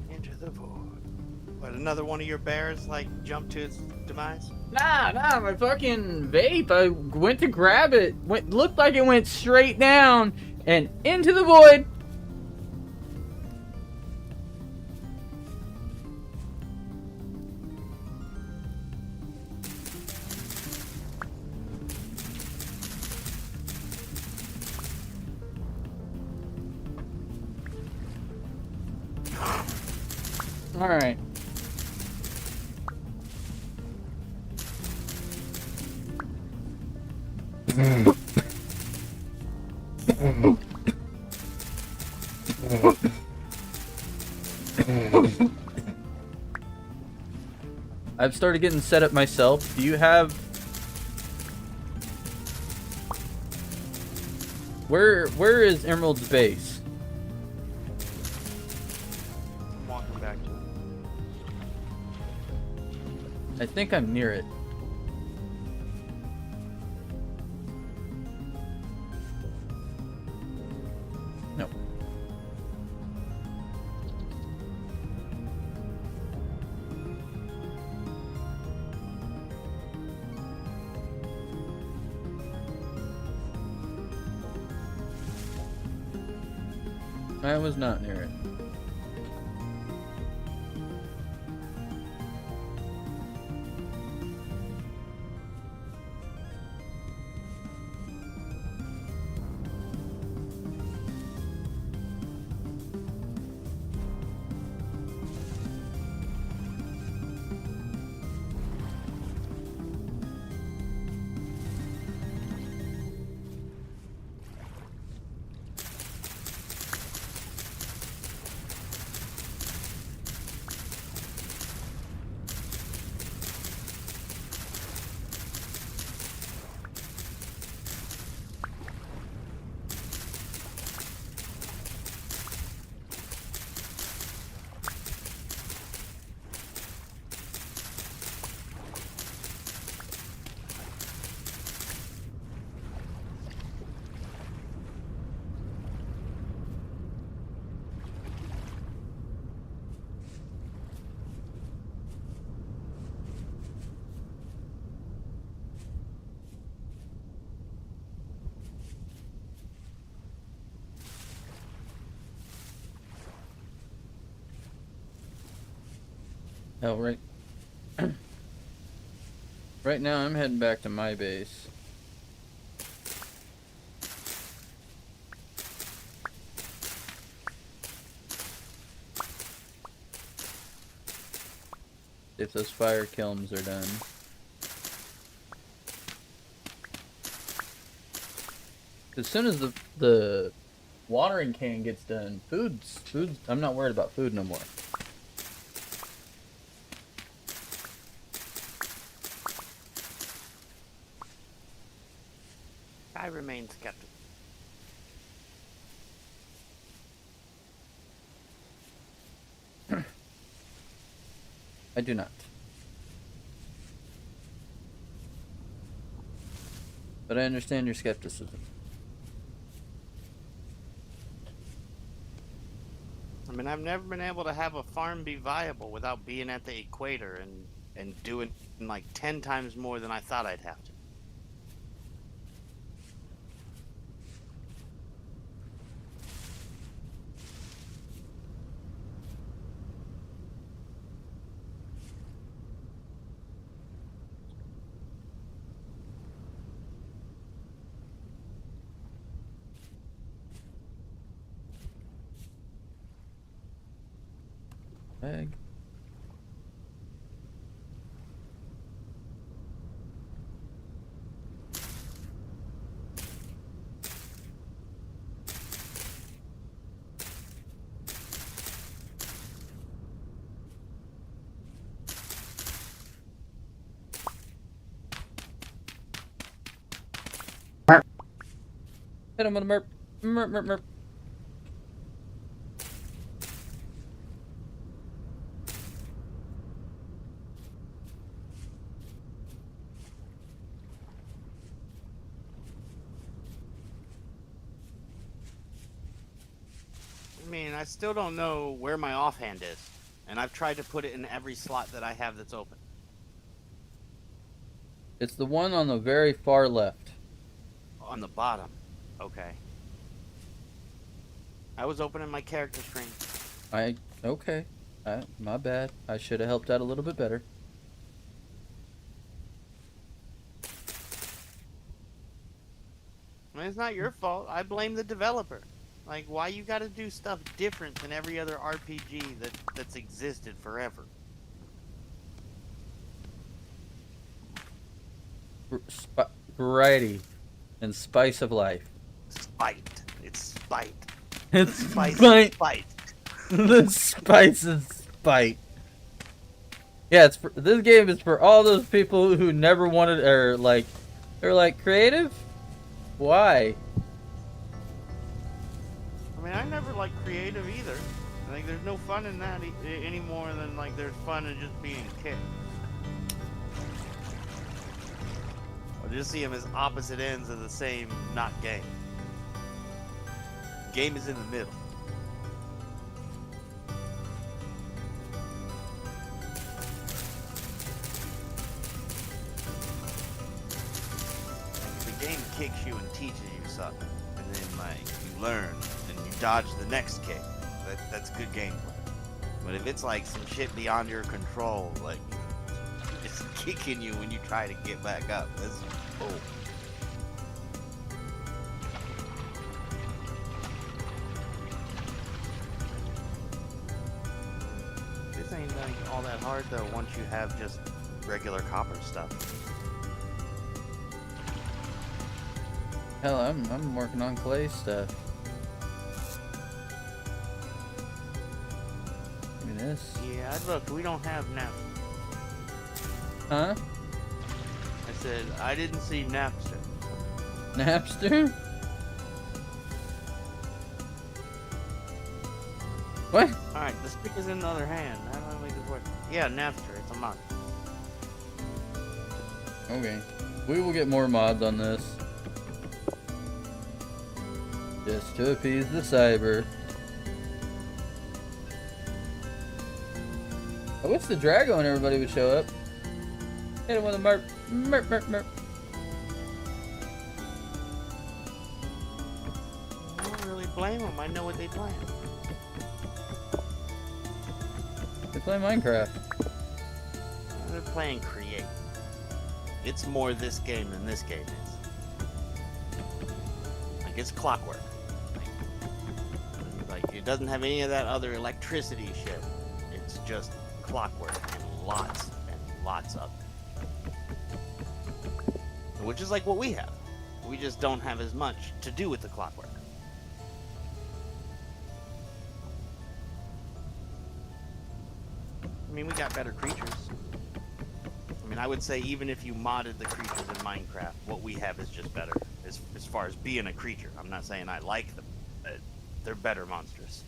Into the void. What, another one of your bears, like, jumped to its demise? Nah, my fucking vape. I went to grab it. Looked like it went straight down and into the void. All right. I've started getting set up myself. Do you have... Where is Emerald's base? I'm walking back to it. I think I'm near it. No. I was not near it. Oh, right. Right now, I'm heading back to my base. If those fire kilns are done. As soon as the watering can gets done, food's I'm not worried about food no more. I remain skeptical. I do not. But I understand your skepticism. I mean, I've never been able to have a farm be viable without being at the equator and doing like 10 times more than I thought I'd have to. Egg. Hit him with a merp. Merp, merp, merp. I mean, I still don't know where my offhand is, and I've tried to put it in every slot that I have that's open. It's the one on the very far left. On the bottom. Okay. I was opening my character screen. Okay. My bad. I should have helped out a little bit better. I mean, it's not your fault. I blame the developer. Like, why you gotta do stuff different than every other RPG that's existed forever? Variety and spice of life. Spite. It's spite. It's Spice. spite. Spite. The spice is spite. Yeah, this game is for all those people who never wanted, or like, they're like, creative? Why? I mean, I never liked creative either. Like, there's no fun in that any more than like there's fun in just being kicked. I just see them as opposite ends of the same not game. Game is in the middle. The game kicks you and teaches you something, and then like you learn and you dodge the next kick. That's good gameplay. But if it's like some shit beyond your control, like it's kicking you when you try to get back up, that's bull. This ain't like all that hard though once you have just regular copper stuff. Hell, I'm working on clay stuff. Give me this. Yeah, I looked. We don't have Napster. Huh? I said I didn't see Napster. Napster? What? All right, the stick is in the other hand. How do I make this work? Yeah, Napster. It's a mod. Okay. We will get more mods on this. Just to appease the cyber. I wish the Drago and everybody would show up. Hit him with a merp. Merp, merp, merp. I don't really blame them. I know what they plan. They play Minecraft. They're playing Create. It's more this game than this game is. Like, it's clockwork. Like, it doesn't have any of that other electricity shit. It's just clockwork and lots of it. Which is like what we have. We just don't have as much to do with the clockwork. I mean, we got better creatures. I mean, I would say even if you modded the creatures in Minecraft, what we have is just better. As far as being a creature. I'm not saying I like them, but they're better monsters.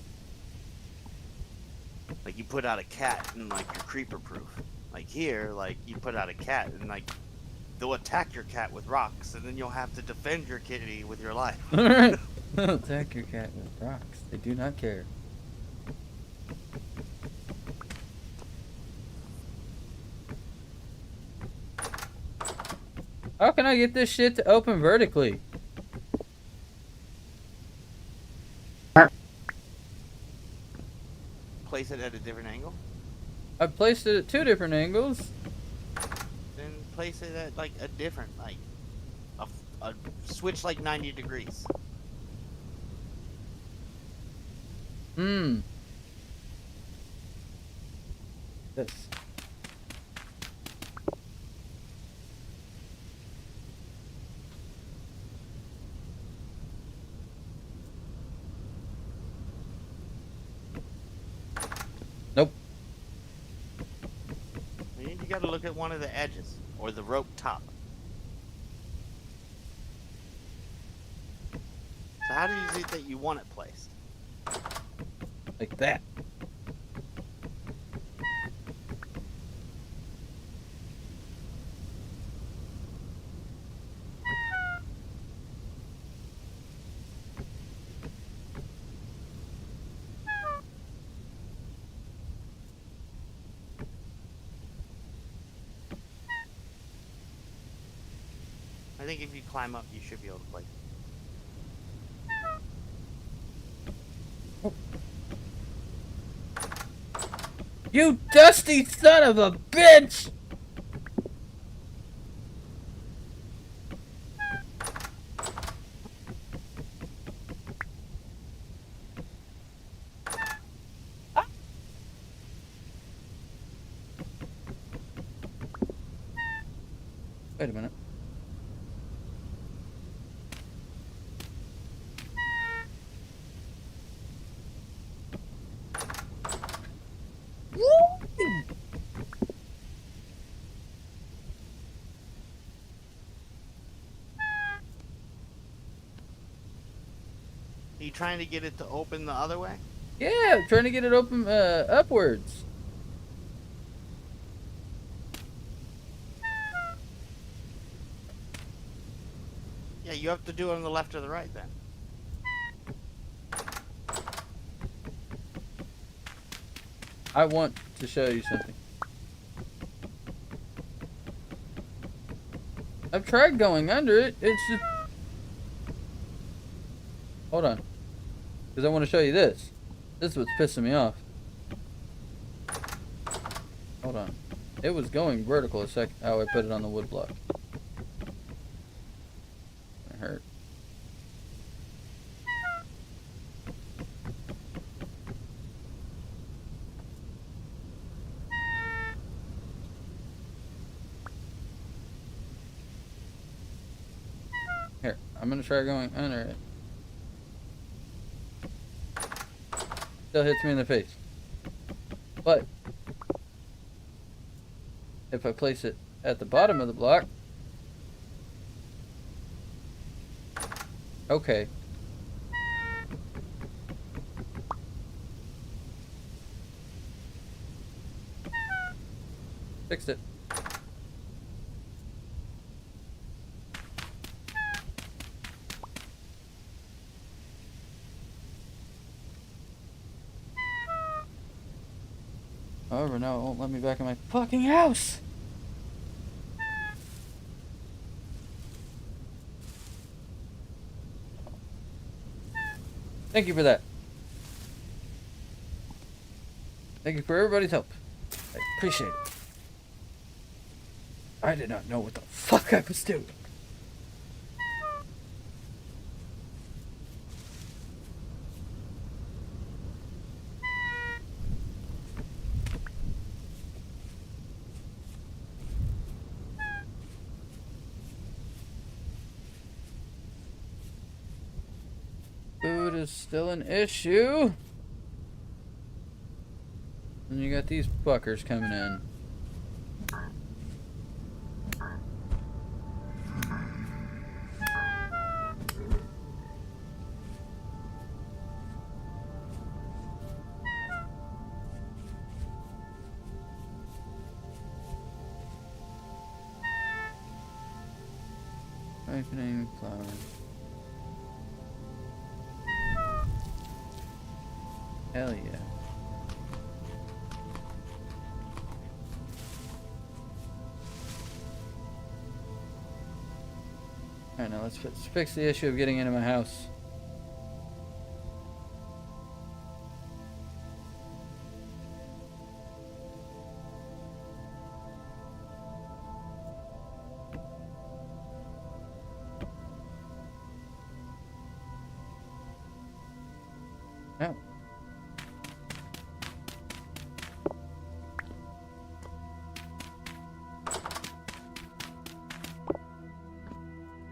Like you put out a cat and like you're creeper proof. Like here, like you put out a cat and like they'll attack your cat with rocks, and then you'll have to defend your kitty with your life. Attack your cat with rocks. They do not care. How can I get this shit to open vertically? Place it at a different angle. I placed it at 2 different angles. Then place it at like a different, like a switch like 90 degrees. This. Nope. You got to look at one of the edges or the rope top. So how do you see that you want it placed? Like that. I think if you climb up, you should be able to place it. You dusty son of a bitch! Wait a minute. Are you trying to get it to open the other way? Yeah, trying to get it open upwards. Yeah, you have to do it on the left or the right then. I want to show you something. I've tried going under it. It's just... Hold on. Because I want to show you this. This is what's pissing me off. Hold on. It was going vertical a second. Oh, I put it on the wood block. It hurt. Here, I'm gonna try going under it. Still hits me in the face. But if I place it at the bottom of the block, okay. Fixed it. However, now it won't let me back in my fucking house. Thank you for that. Thank you for everybody's help. I appreciate it. I did not know what the fuck I was doing. Food is still an issue. And you got these fuckers coming in. Ripening flower. Hell yeah. Alright, now let's fix the issue of getting into my house. Oh.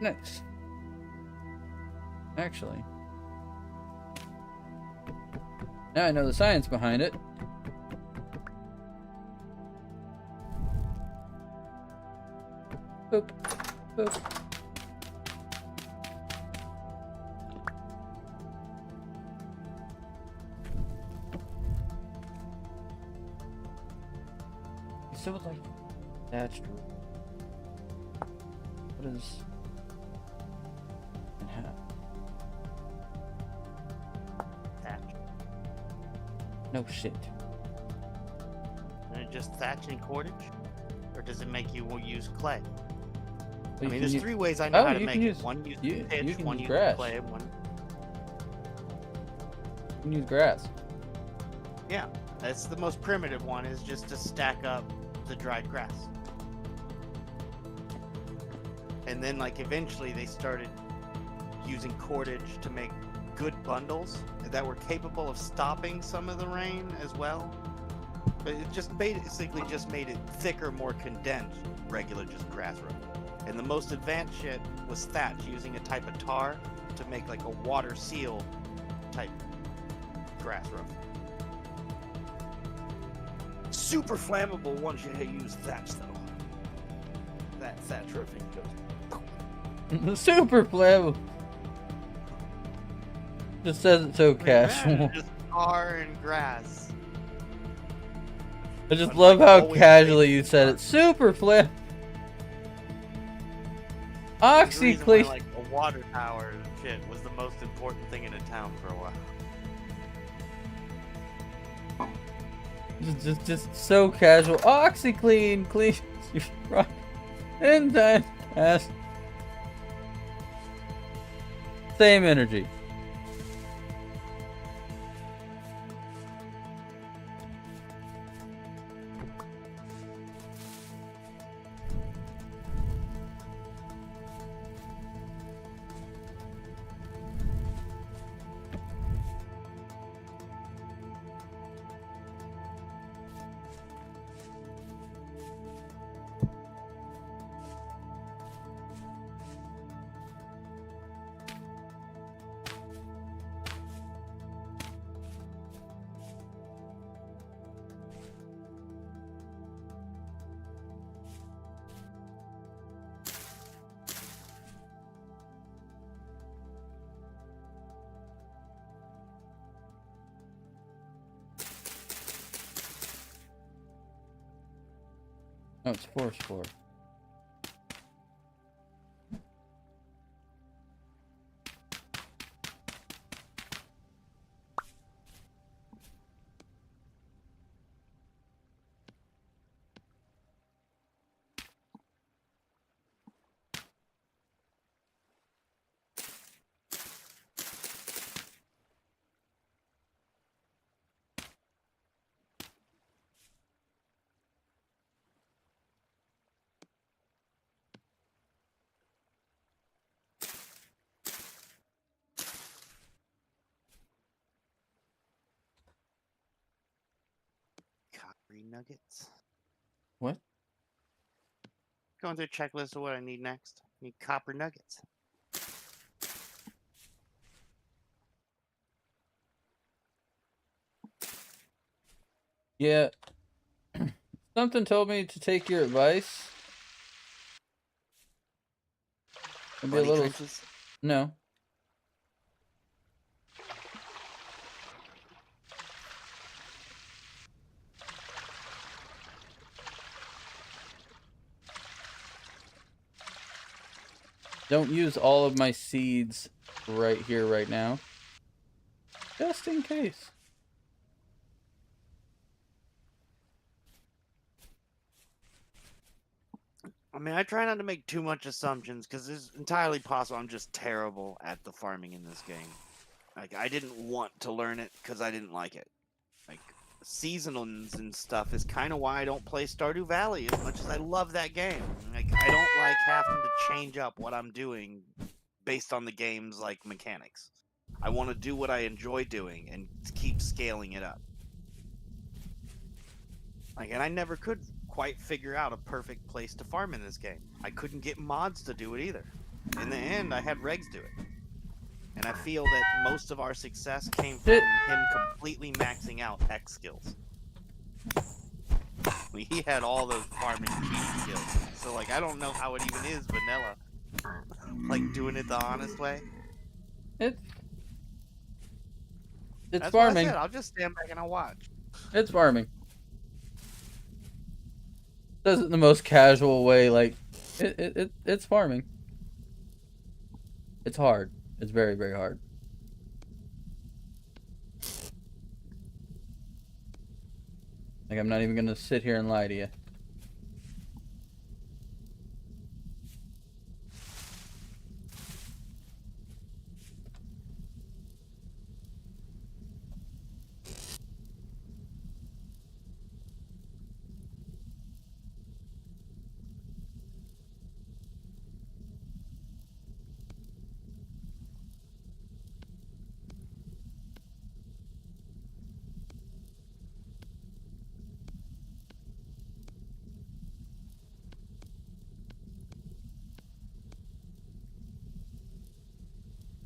Nice. Actually, now I know the science behind it. Boop, boop. So it's like thatched roof. What is and how? Thatch. No shit. And it just thatch and cordage? Or does it make you use clay? Well, I you mean, can there's use- 3 ways I know Oh, how to you make can it. use- One uses you pitch, can one use uses grass. clay, and one... You can use grass. Yeah, that's the most primitive one, is just to stack up the dried grass. And then, like, eventually they started using cordage to make good bundles that were capable of stopping some of the rain as well. But it just basically just made it thicker, more condensed, regular just grass roof. And the most advanced shit was thatch, using a type of tar to make like a water seal type grass roof. Super flammable once you use thatch though. That thatch roofing goes. Super flammable. Just says it so casual. Imagine just tar and grass. I just I'd love like how always casually make you it said tar. it. Super flam. There's a reason why, OxyClean. like a water tower and shit was the most important thing in a town for a while. Just so casual. OxyClean, clean. You right. And then ass. Same energy. Oh, it's force 4. Coppery nuggets. What? Going through a checklist of what I need next. I need copper nuggets. Yeah. Something told me to take your advice. And be a Bloody little. trenches. No. Don't use all of my seeds right here, right now. Just in case. I mean, I try not to make too much assumptions because it's entirely possible I'm just terrible at the farming in this game. Like, I didn't want to learn it because I didn't like it. Like, seasonals and stuff is kind of why I don't play Stardew Valley as much as I love that game. Like, I don't like having to change up what I'm doing based on the game's, like, mechanics. I want to do what I enjoy doing and keep scaling it up. Like, and I never could quite figure out a perfect place to farm in this game. I couldn't get mods to do it either. In the end, I had Regs do it. And I feel that most of our success came from him completely maxing out X skills. He had all those farming cheat skills. So, like, I don't know how it even is vanilla. Like, doing it the honest way. It's That's farming. what I said. I'll just stand back and I'll watch. It's farming. Does it in the most casual way, like it's farming. It's hard. It's very, very hard. Like, I'm not even gonna sit here and lie to you.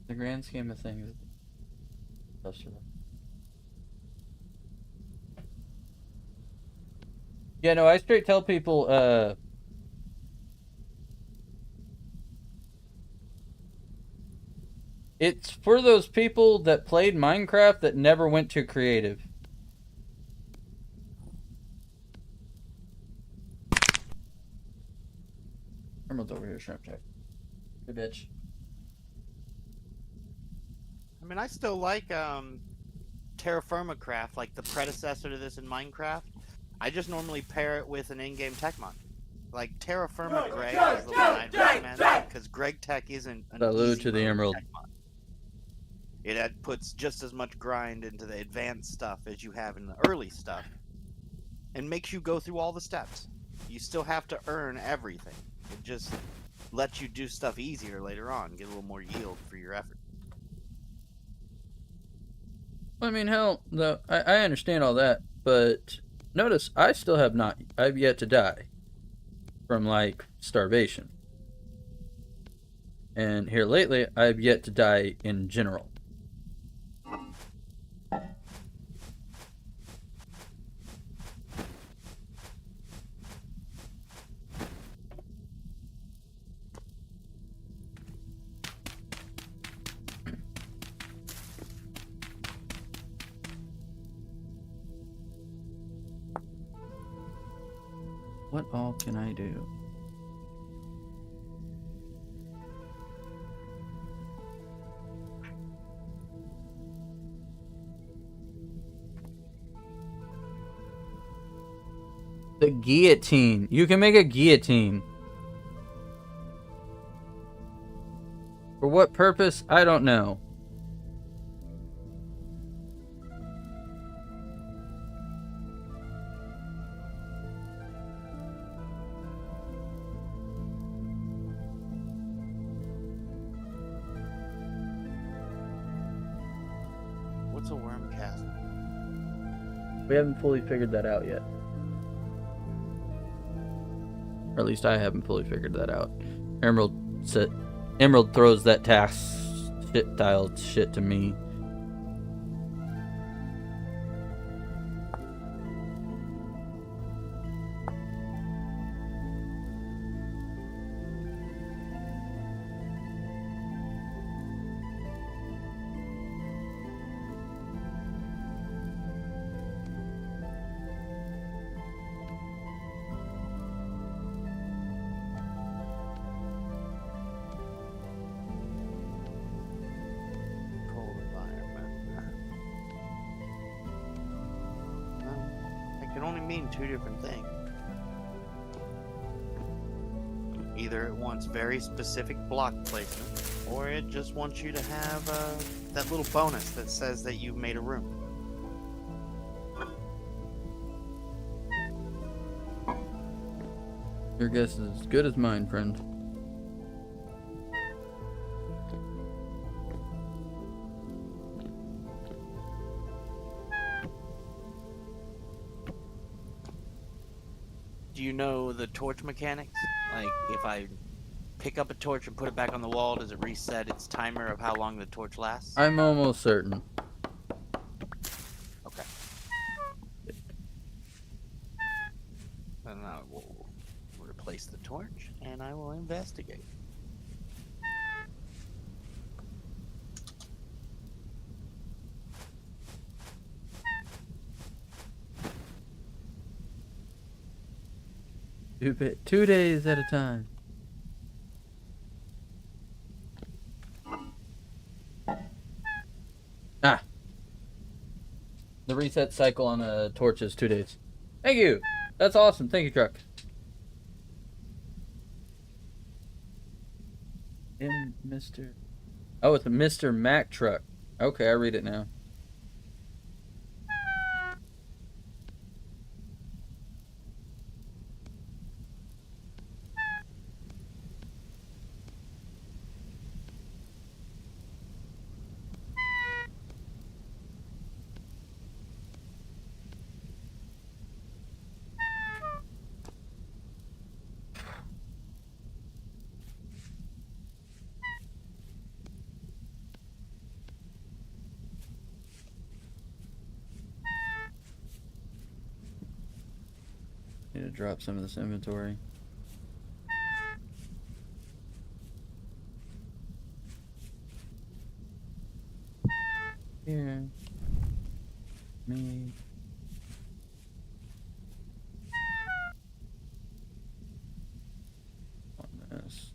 The grand scheme of things, yeah, no, I straight tell people, it's for those people that played Minecraft that never went to creative. Emerald's over here, shrimp check. Good bitch. I mean, I still like Terra Firma Craft, like the predecessor to this in Minecraft. I just normally pair it with an in-game tech mod. Like Terra Firma Greg is the one I'd recommend because Greg Tech isn't an Salute easy to the mode Emerald. tech mod. It puts just as much grind into the advanced stuff as you have in the early stuff, and makes you go through all the steps. You still have to earn everything. It just lets you do stuff easier later on, get a little more yield for your effort. I mean, hell, though, I understand all that, but notice I've yet to die from, like, starvation. And here lately, I've yet to die in general. What all can I do? The guillotine. You can make a guillotine. For what purpose? I don't know. What's a worm cast? We haven't fully figured that out yet. Or at least I haven't fully figured that out. Emerald throws that task shit to me. mean two different things. Either it wants very specific block placement, or it just wants you to have that little bonus that says that you've made a room. Your guess is as good as mine, friend. Do you know the torch mechanics? Like, if I pick up a torch and put it back on the wall, does it reset its timer of how long the torch lasts? I'm almost certain. Okay. Then I will replace the torch, and I will investigate. Two days at a time. Ah. The reset cycle on a torch is 2 days. Thank you. That's awesome. Thank you, truck. Mr. Oh, it's a Mr. Mac truck. Okay, I read it now. Need to drop some of this inventory. Here. Me. On this.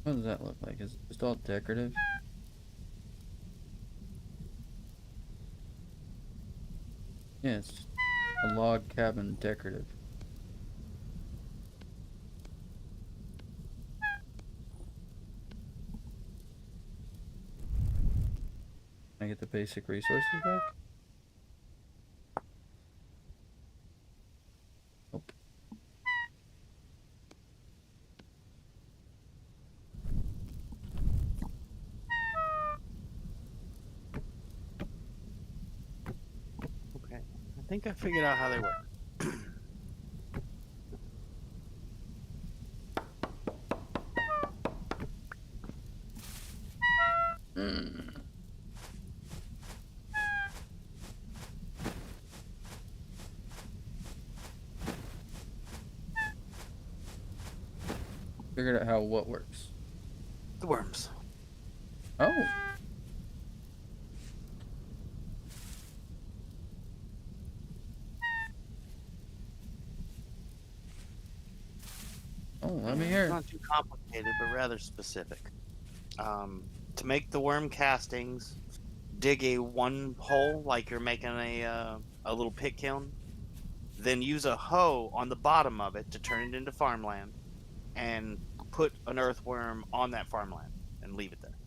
What does that look like? Is it just all decorative? Yeah, it's a log cabin decorative. Can I get the basic resources back? Nope. Okay. I think I figured out how they work. Figured out how what works. The worms. Oh. Oh, let me hear It's it. not too complicated, but rather specific. To make the worm castings, dig a one hole like you're making a little pit kiln. Then use a hoe on the bottom of it to turn it into farmland, and put an earthworm on that farmland and leave it there.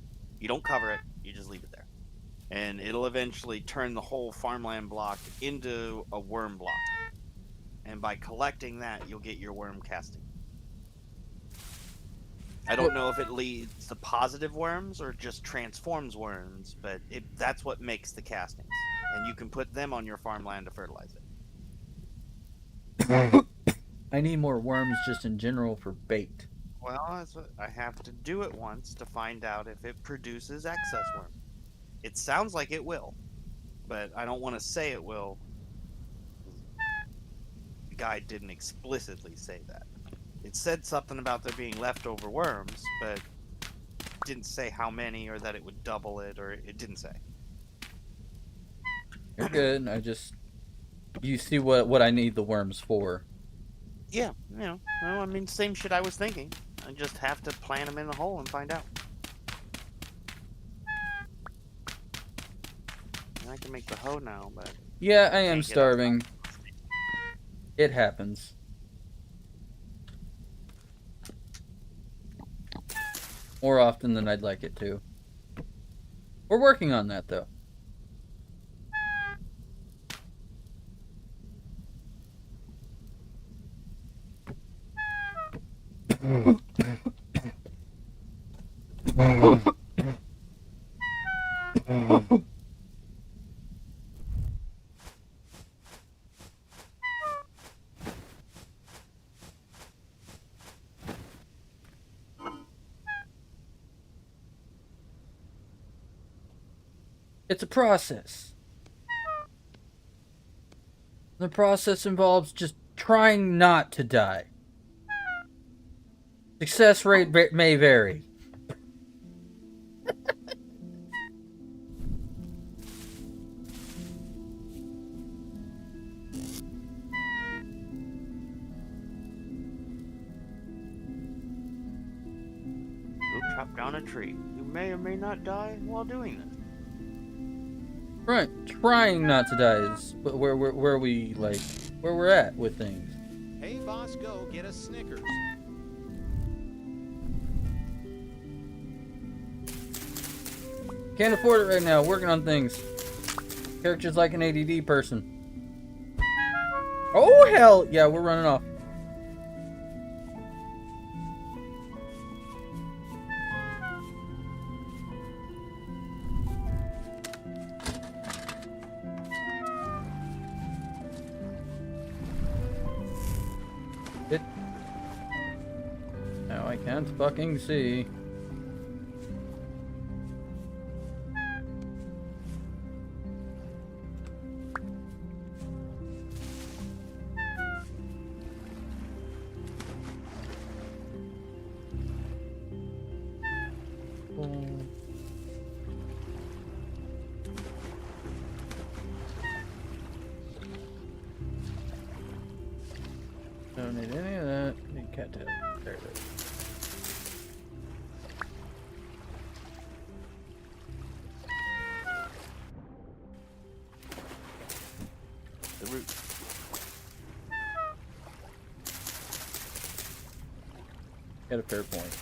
You don't cover it; you just leave it there, and it'll eventually turn the whole farmland block into a worm block. And by collecting that, you'll get your worm casting. I don't know if it leads to positive worms or just transforms worms, but that's what makes the castings. And you can put them on your farmland to fertilize it. I need more worms just in general for bait. Well, that's what I have to do it once to find out if it produces excess worm. It sounds like it will, but I don't want to say it will. The guide didn't explicitly say that. It said something about there being leftover worms, but didn't say how many or that it would double it, or it didn't say. You're good. You see what I need the worms for. Yeah, well, I mean, same shit I was thinking. I just have to plant them in the hole and find out. I can make the hoe now, but Yeah, I am can't get starving. It happens. More often than I'd like it to. We're working on that, though. It's a process. The process involves just trying not to die. Success rate may vary. go chop down a tree. You may or may not die while doing this. Right, trying not to die is where we're at with things. Hey, boss, go get us Snickers. Can't afford it right now. Working on things. Character's like an ADD person. Oh hell yeah, we're running off. Now I can't fucking see. Don't need any of that. Need cattail. There it is. The root. Got a fair point.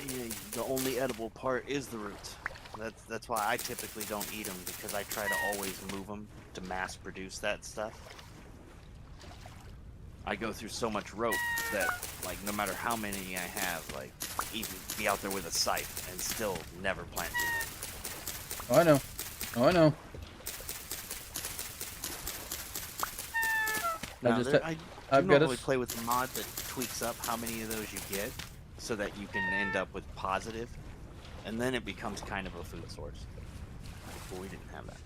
Yeah, the only edible part is the roots. That's why I typically don't eat them, because I try to always move them to mass produce that stuff. I go through so much rope that, like, no matter how many I have, like, even be out there with a scythe and still never plant too many. Oh, I know. Oh, I know. Now, I I've got normally play with a mod that tweaks up how many of those you get, so that you can end up with positive, and then it becomes kind of a food source. But we didn't have that.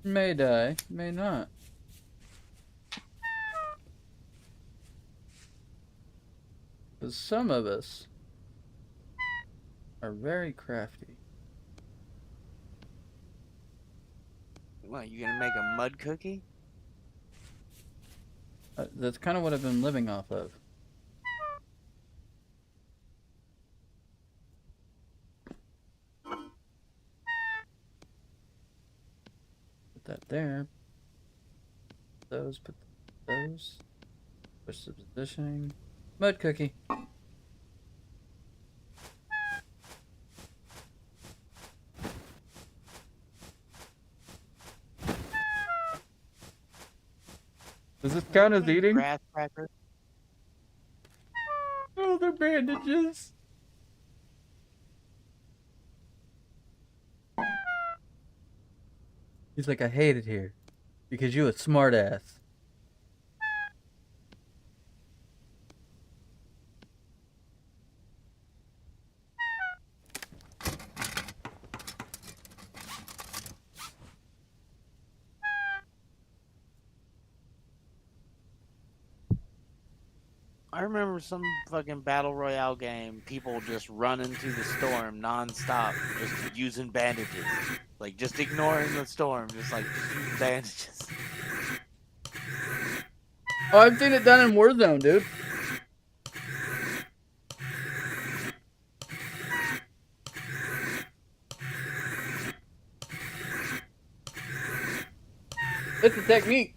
May die, may not. But some of us are very crafty. What, you gonna make a mud cookie? That's kind of what I've been living off of. Put that there. Those, put those. Push the positioning. Mud cookie. Does this count as eating? Grass cracker. Oh, they're bandages. He's like, I hate it here because you a smart ass. I remember some fucking battle royale game, people just running through the storm nonstop, just using bandages. Like, just ignoring the storm, just use bandages. Oh, I've seen it done in Warzone, dude. It's a technique.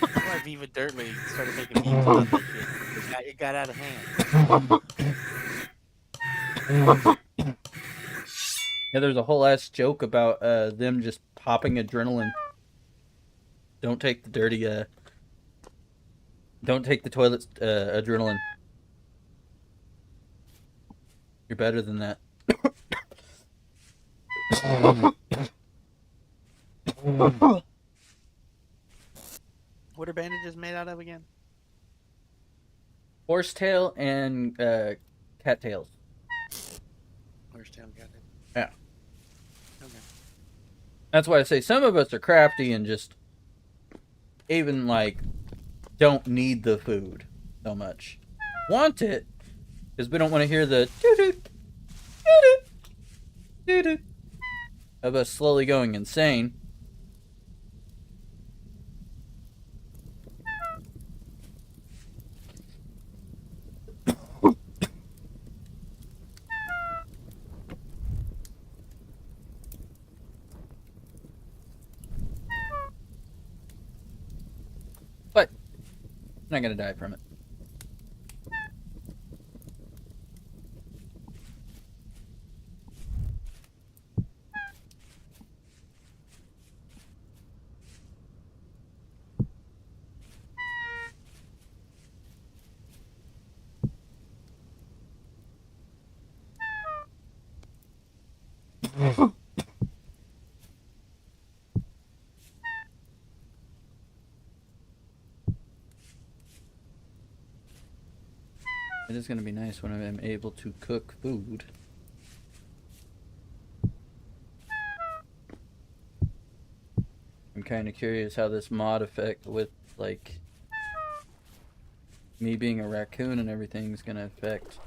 That's why Viva Dirt League started making memes about that shit. It got out of hand. Yeah, there's a whole ass joke about them just popping adrenaline. Don't take the dirty don't take the toilet adrenaline. You're better than that. What are bandages made out of again? Horsetail and cattails. Horsetail got it. Yeah. Okay. That's why I say some of us are crafty and just even like don't need the food so much. Want it because we don't want to hear the doo-doo, doo-doo, doo-doo of us slowly going insane. But I'm not gonna die from it. It is going to be nice when I'm able to cook food. I'm kind of curious how this mod effect with, like, me being a raccoon and everything is going to affect.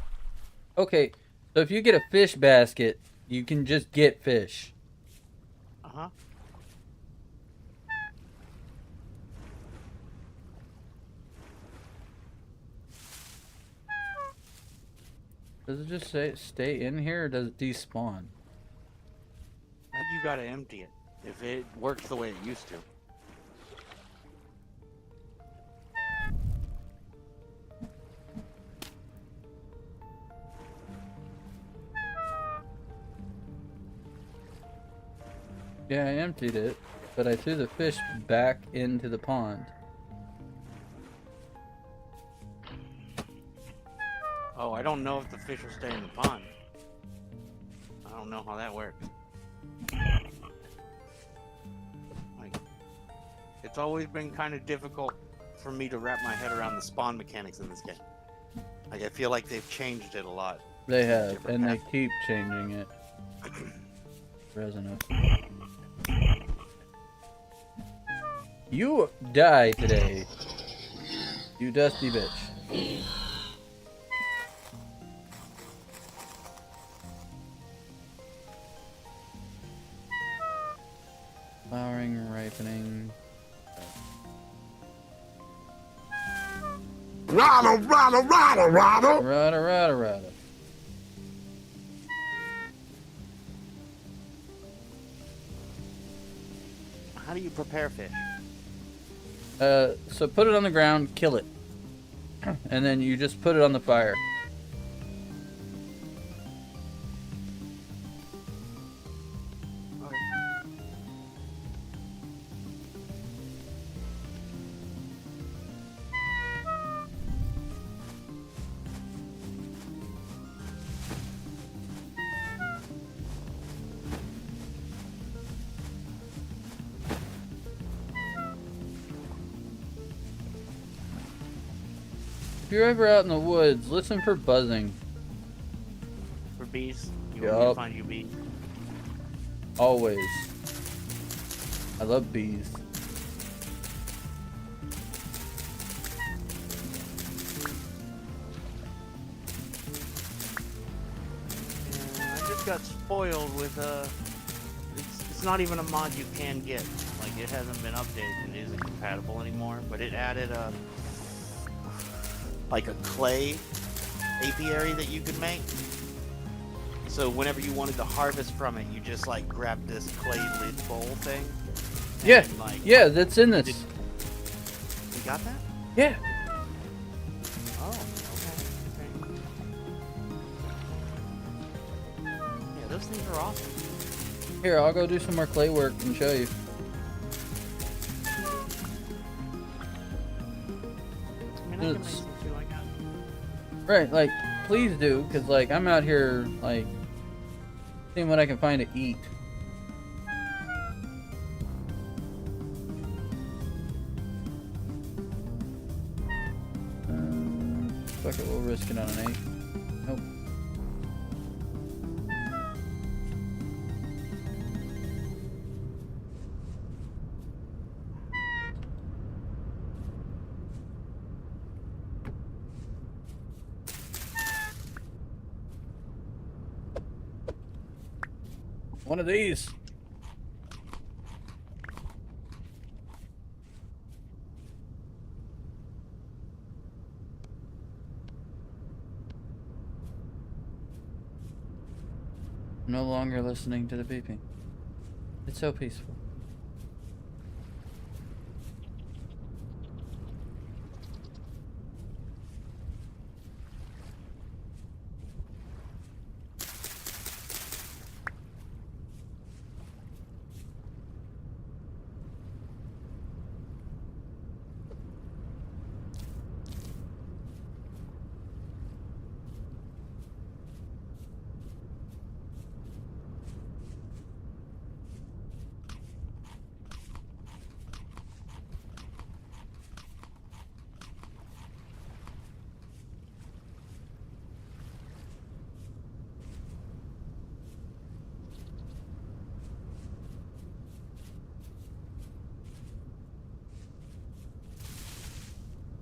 Okay, so if you get a fish basket, you can just get fish. Uh-huh. Does it just say stay in here or does it despawn? You gotta empty it if it works the way it used to. Yeah, I emptied it, but I threw the fish back into the pond. Oh, I don't know if the fish will stay in the pond. I don't know how that works. Like, it's always been kind of difficult for me to wrap my head around the spawn mechanics in this game. Like, I feel like they've changed it a lot. They have, Different and they path. keep changing it. Resonance. You die today, you dusty bitch. Flowering, ripening. Rada, rada, rada, rada. Rada, rada, rada. How do you prepare fish? So put it on the ground, kill it. And then you just put it on the fire. you're ever out in the woods, listen for buzzing. For bees? You want me to Yup. find you bees? Always. I love bees. Yeah, I just got spoiled with it's not even a mod you can get. Like, it hasn't been updated and it isn't compatible anymore, but it added a like a clay apiary that you could make. So whenever you wanted to harvest from it, you just like grab this clay lid bowl thing. Yeah, and, like, yeah, that's in this. You got that? Yeah. Oh, okay. Yeah, those things are awesome. Here, I'll go do some more clay work and show you. I mean, I can make some too, I got. Right, like, please do, because, like, I'm out here, like, seeing what I can find to eat. Fuck it, we'll risk it on an 8. Nope. One of these. No longer listening to the beeping. It's so peaceful.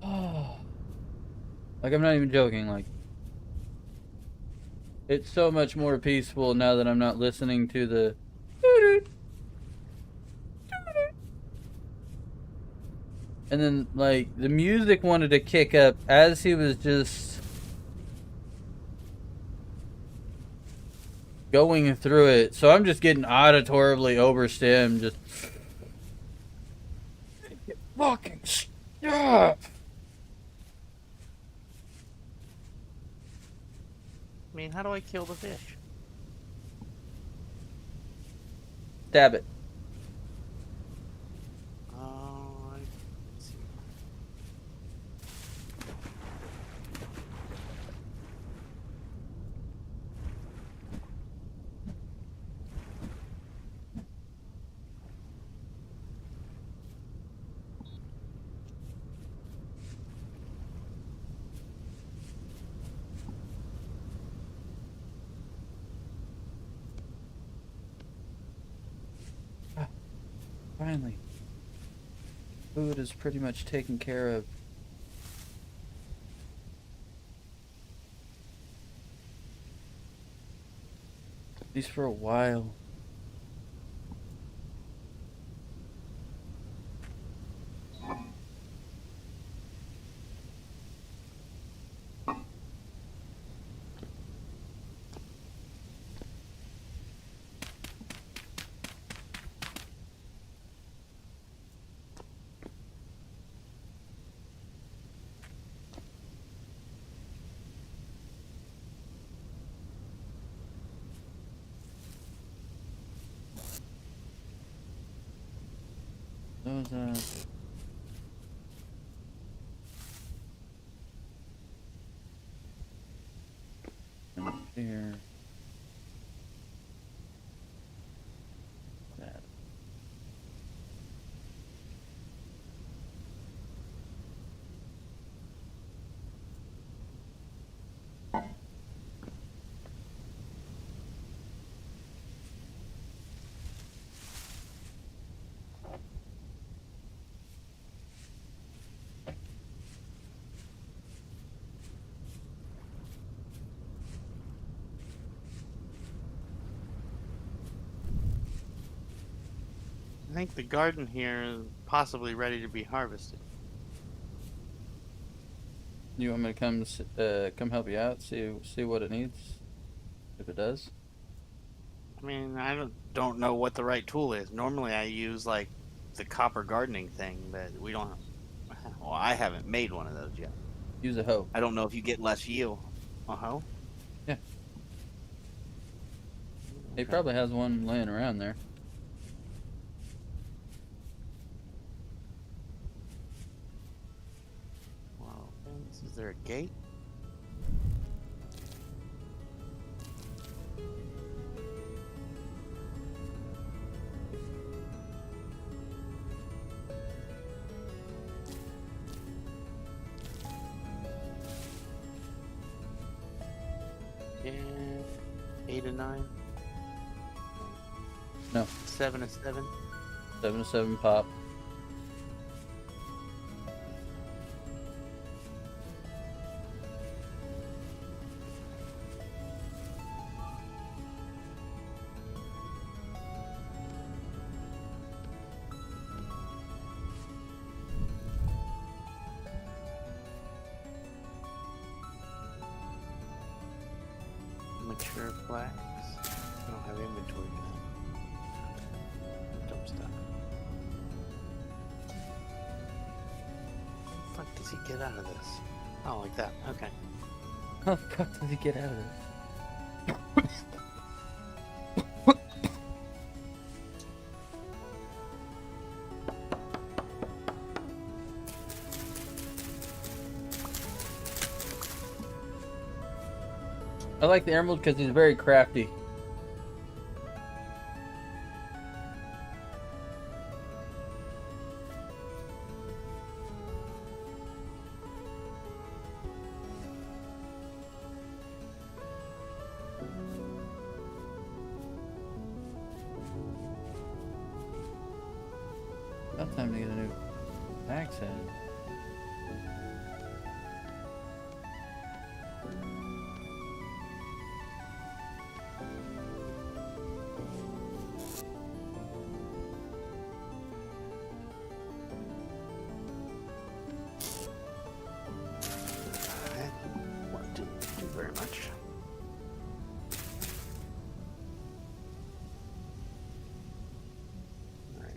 Oh. Like, I'm not even joking, like, it's so much more peaceful now that I'm not listening to the and then, like, the music wanted to kick up as he was just going through it. So I'm just getting auditorily overstimmed, just fucking stop. I mean, how do I kill the fish? Stab it. Let's see. Finally. Food is pretty much taken care of. At least for a while. Those, here. That. think the garden here is possibly ready to be harvested. You want me to come help you out? See what it needs, if it does. I mean, I don't know what the right tool is. Normally, I use like the copper gardening thing, but we don't. Well, I haven't made one of those yet. Use a hoe. I don't know if you get less yield. A hoe? Yeah. He Okay. probably has one laying around there. Well, is there a gate? Yeah, 8 and 9. No. 7 and 7. 7 to 7 pop. Mature flags. I don't have inventory now. Dump stuff. How the fuck does he get out of this? Oh, like that. Okay. How the fuck does he get out of this? I like the emerald because he's very crafty. About time to get a new axe head. What didn't do very much. Alright.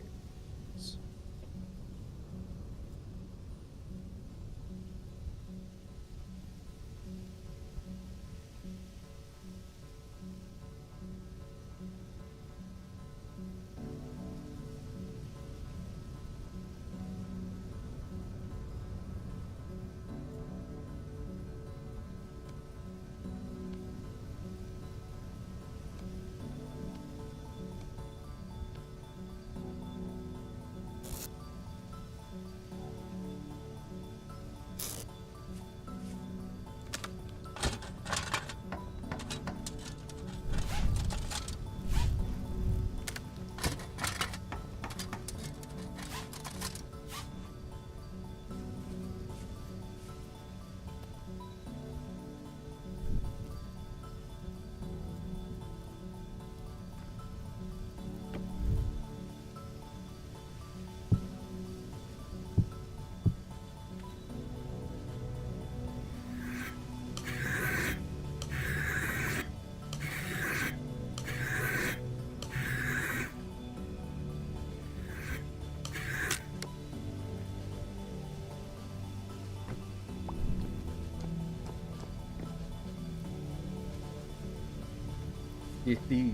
You see.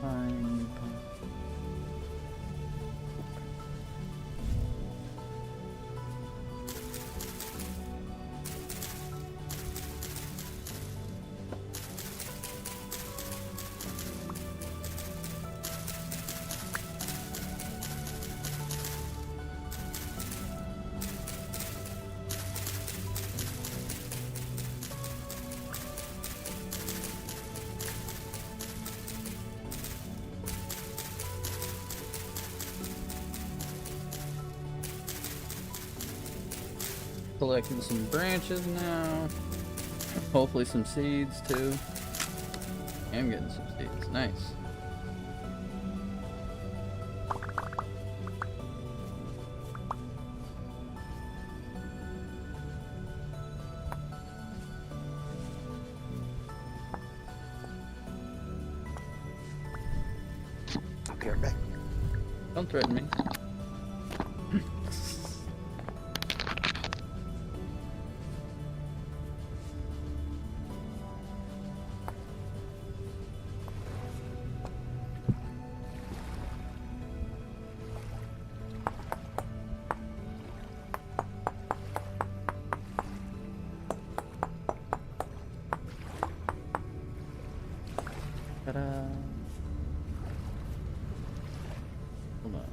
Fine. Collecting some branches now. Hopefully some seeds too. I'm getting some seeds. Nice. Okay, I'm back. Don't threaten me. Ta-da. Hold on.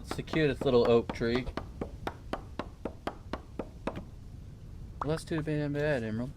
It's the cutest little oak tree. Well, that's too bad, Emerald.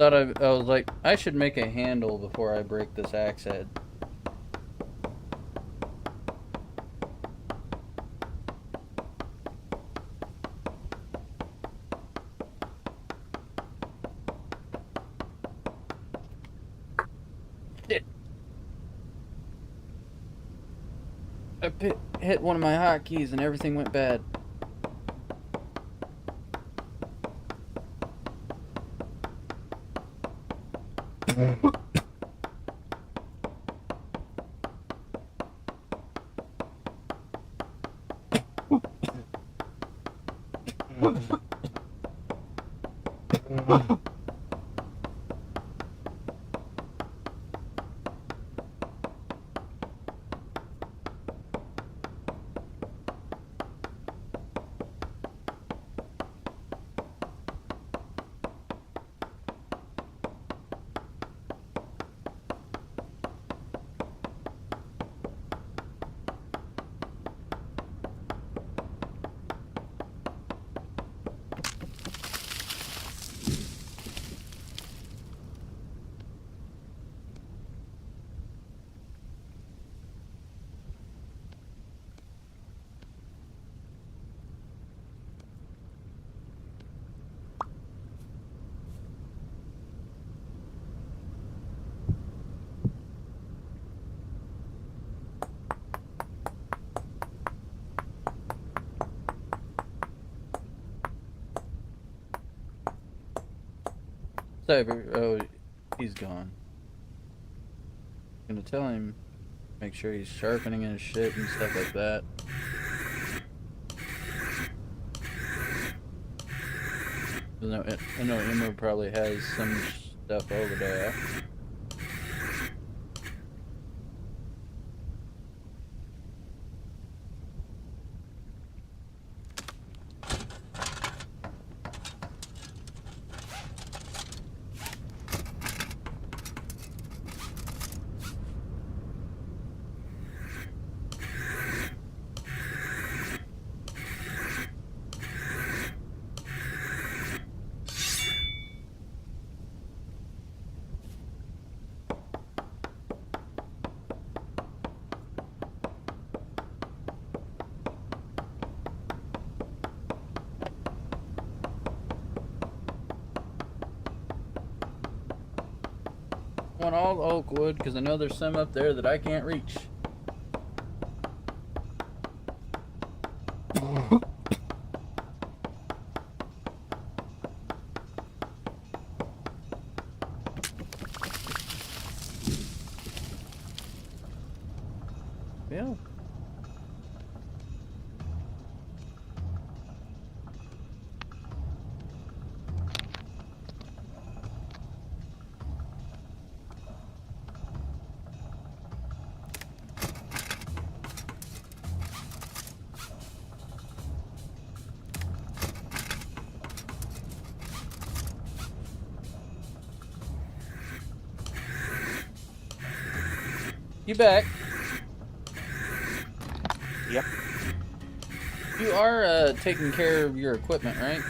I was like, I should make a handle before I break this axe head. Shit. I hit one of my hotkeys and everything went bad. Cyber, oh, he's gone. I'm gonna tell him, make sure he's sharpening his shit and stuff like that. I know Emo probably has some stuff over there. want all the oak wood because I know there's some up there that I can't reach. Yeah. You back? Yep. You are taking care of your equipment, right?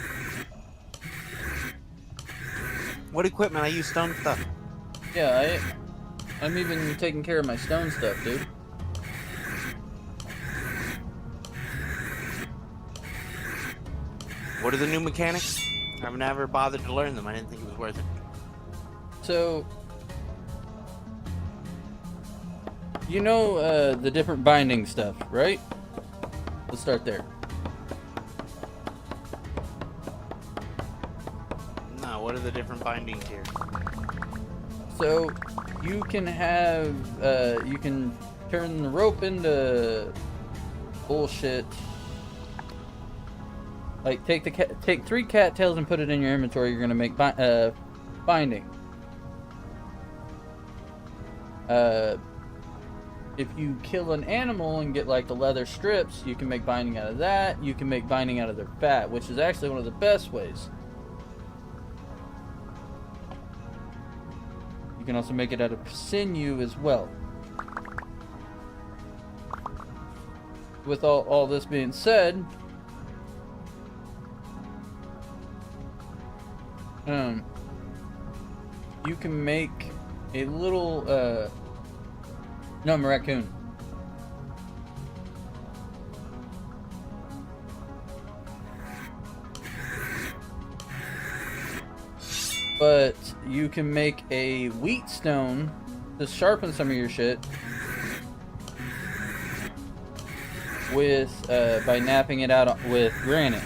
What equipment? I use stone stuff. Yeah, I'm even taking care of my stone stuff, dude. What are the new mechanics? I've never bothered to learn them. I didn't think it was worth it. So, you know the different binding stuff, right? Let's start there. No, what are the different bindings here? So, you can have, you can turn the rope into bullshit. Like, take 3 cattails and put it in your inventory. You're gonna make binding. If you kill an animal and get like the leather strips, you can make binding out of that. You can make binding out of their fat, which is actually one of the best ways. You can also make it out of sinew as well. With all this being said, you can make a little no, I'm a raccoon. But you can make a wheat stone to sharpen some of your shit with by napping it out with granite.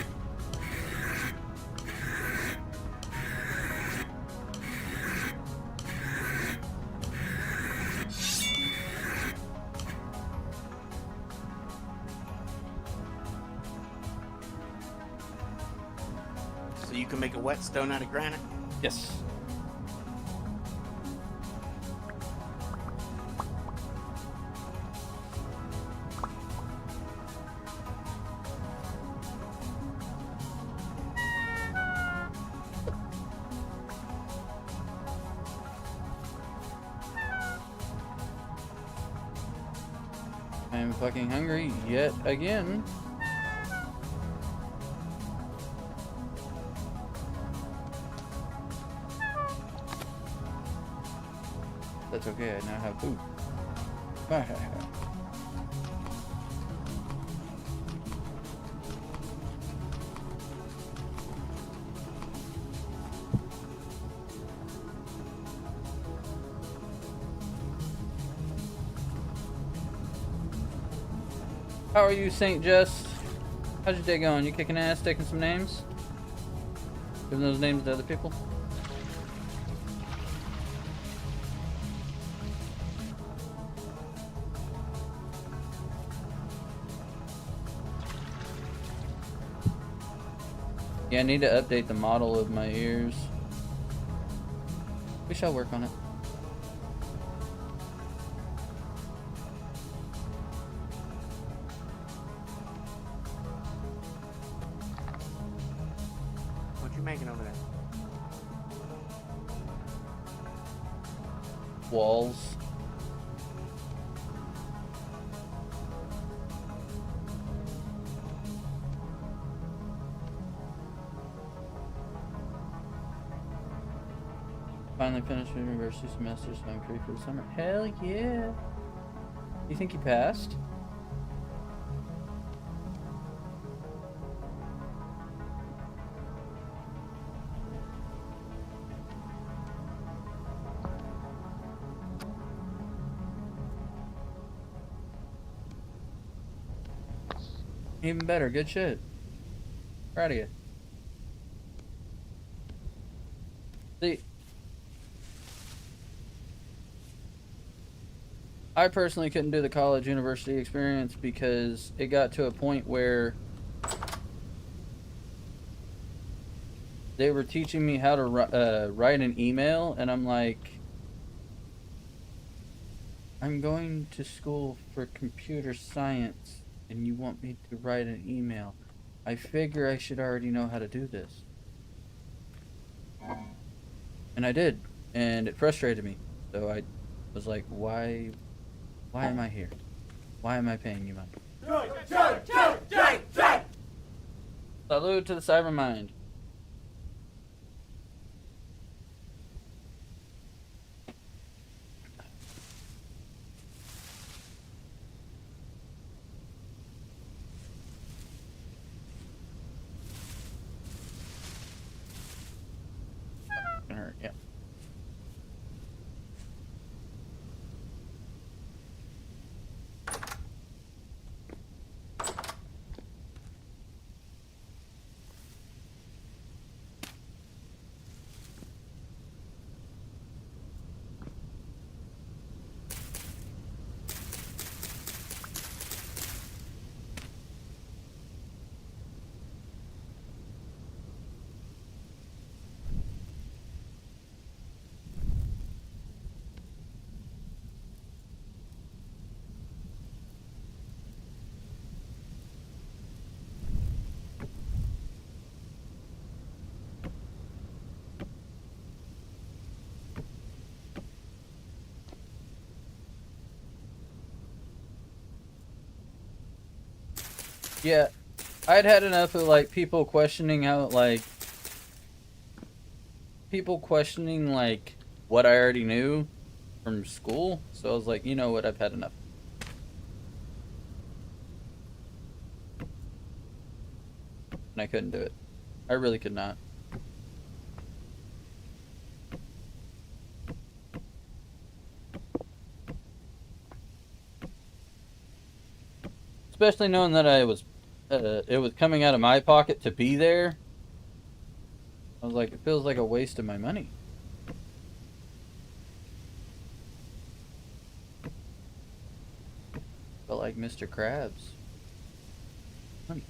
So you can make a whetstone out of granite? Yes. I'm fucking hungry yet again. That's okay, I now have food. How are you, St. Just? How's your day going? You kicking ass, taking some names? Giving those names to other people? Yeah, I need to update the model of my ears. We shall work on it. What you making over there? Walls. Finally finished university semester, so I'm free for the summer. Hell yeah! You think you passed? Even better. Good shit. Proud of you. See, I personally couldn't do the college university experience because it got to a point where they were teaching me how to write an email, and I'm like, I'm going to school for computer science, and you want me to write an email. I figure I should already know how to do this. And I did, and it frustrated me. So I was like, why am I here? Why am I paying you money? Salute to the Cybermind. Gonna hurt, yeah. Yeah, I'd had enough of like people questioning what I already knew from school. So I was like, you know what, I've had enough. And I couldn't do it. I really could not. Especially knowing that it was coming out of my pocket to be there. I was like, it feels like a waste of my money. Felt like Mr. Krabs. Money.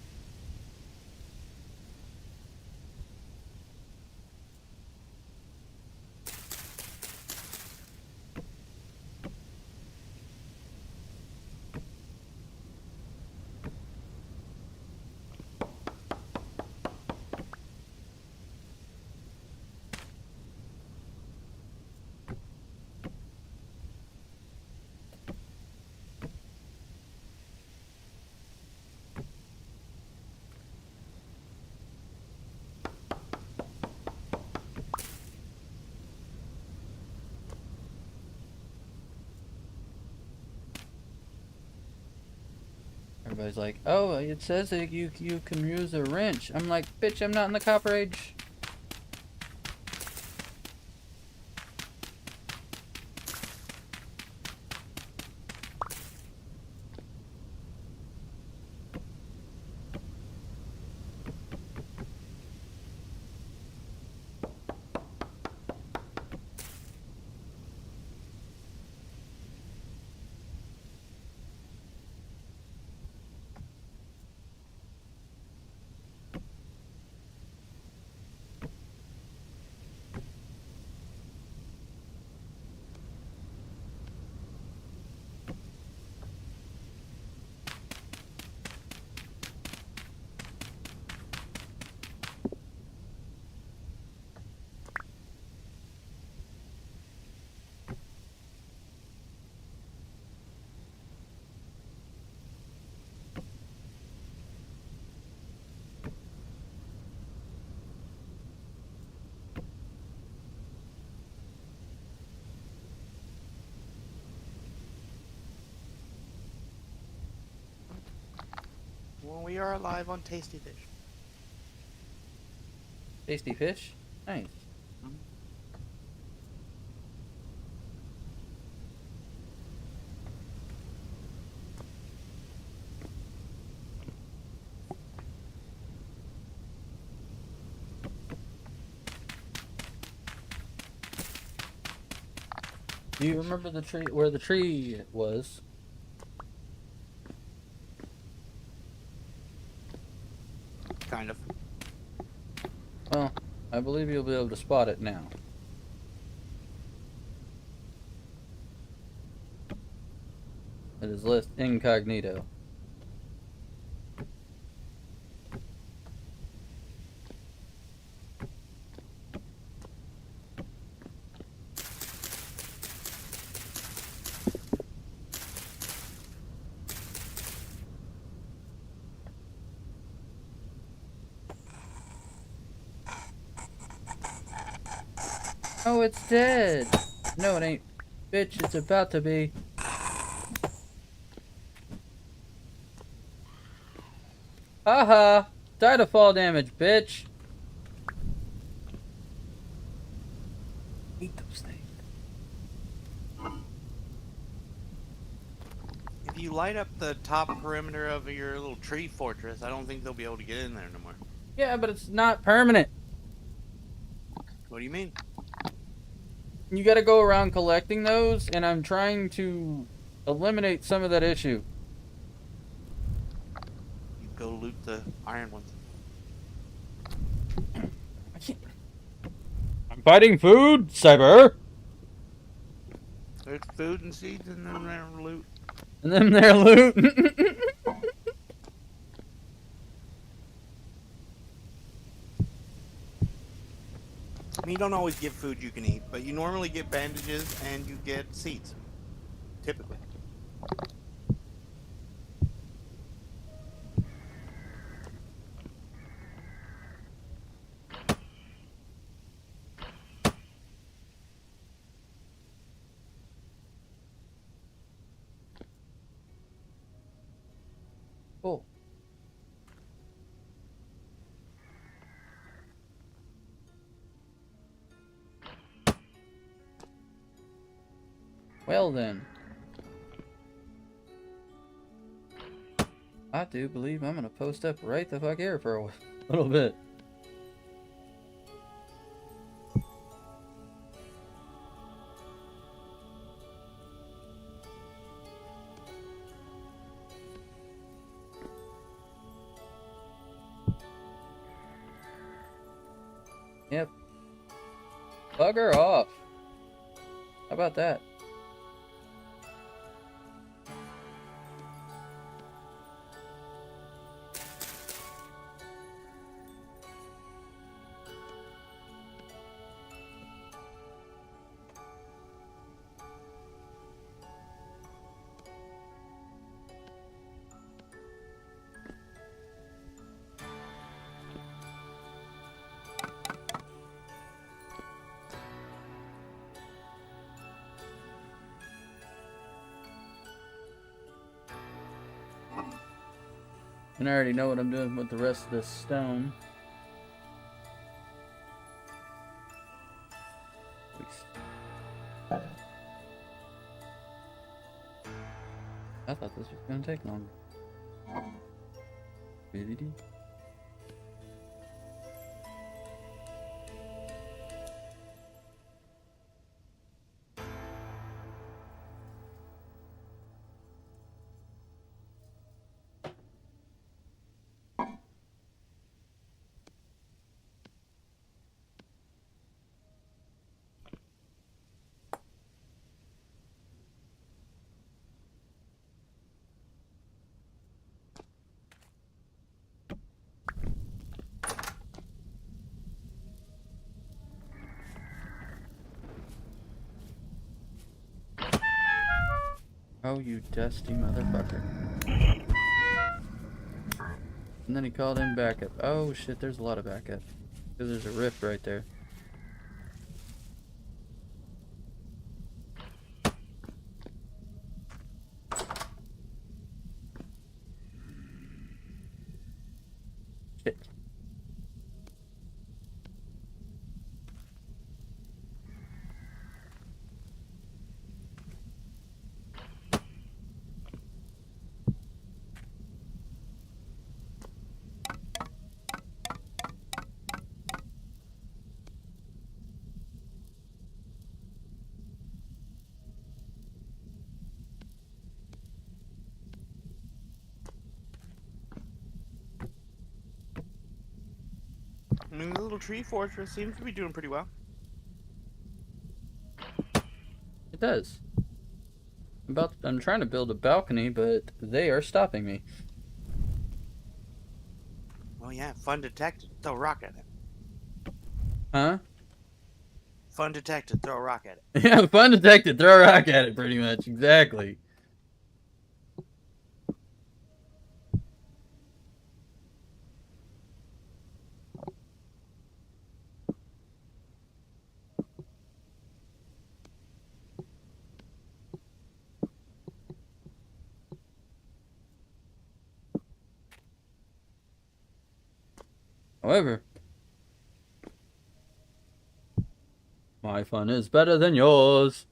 Everybody's like, oh, it says that you can use a wrench. I'm like, bitch, I'm not in the copper age. Well, we are live on Tasty Fish. Tasty fish? Nice. Do you remember the tree where the tree was? Kind of. Well, I believe you'll be able to spot it now. It is list incognito. Oh, it's dead. No, it ain't. Bitch, it's about to be. Haha. Died of fall damage, bitch. Eat those things. If you light up the top perimeter of your little tree fortress, I don't think they'll be able to get in there no more. Yeah, but it's not permanent. What do you mean? You gotta go around collecting those, and I'm trying to eliminate some of that issue. You go loot the iron ones. I can't. I'm fighting food, Cyber! There's food and seeds in them there loot. And then they're loot. I mean, you don't always get food you can eat, but you normally get bandages and you get seeds. Typically. Cool. Well then. I do believe I'm gonna post up right the fuck here for a little bit. Yep. Bugger off. How about that? And I already know what I'm doing with the rest of this stone. I thought this was gonna take longer. Really? Oh, you dusty motherfucker. And then he called in backup. Oh shit, there's a lot of backup. Because there's a rift right there. Shit. I mean, the little tree fortress seems to be doing pretty well. It does. I'm trying to build a balcony, but they are stopping me. Oh yeah, fun detected. Throw a rock at it. Huh? Fun detected. Throw a rock at it. Yeah, fun detected. Throw a rock at it, pretty much. Exactly. However, my fun is better than yours.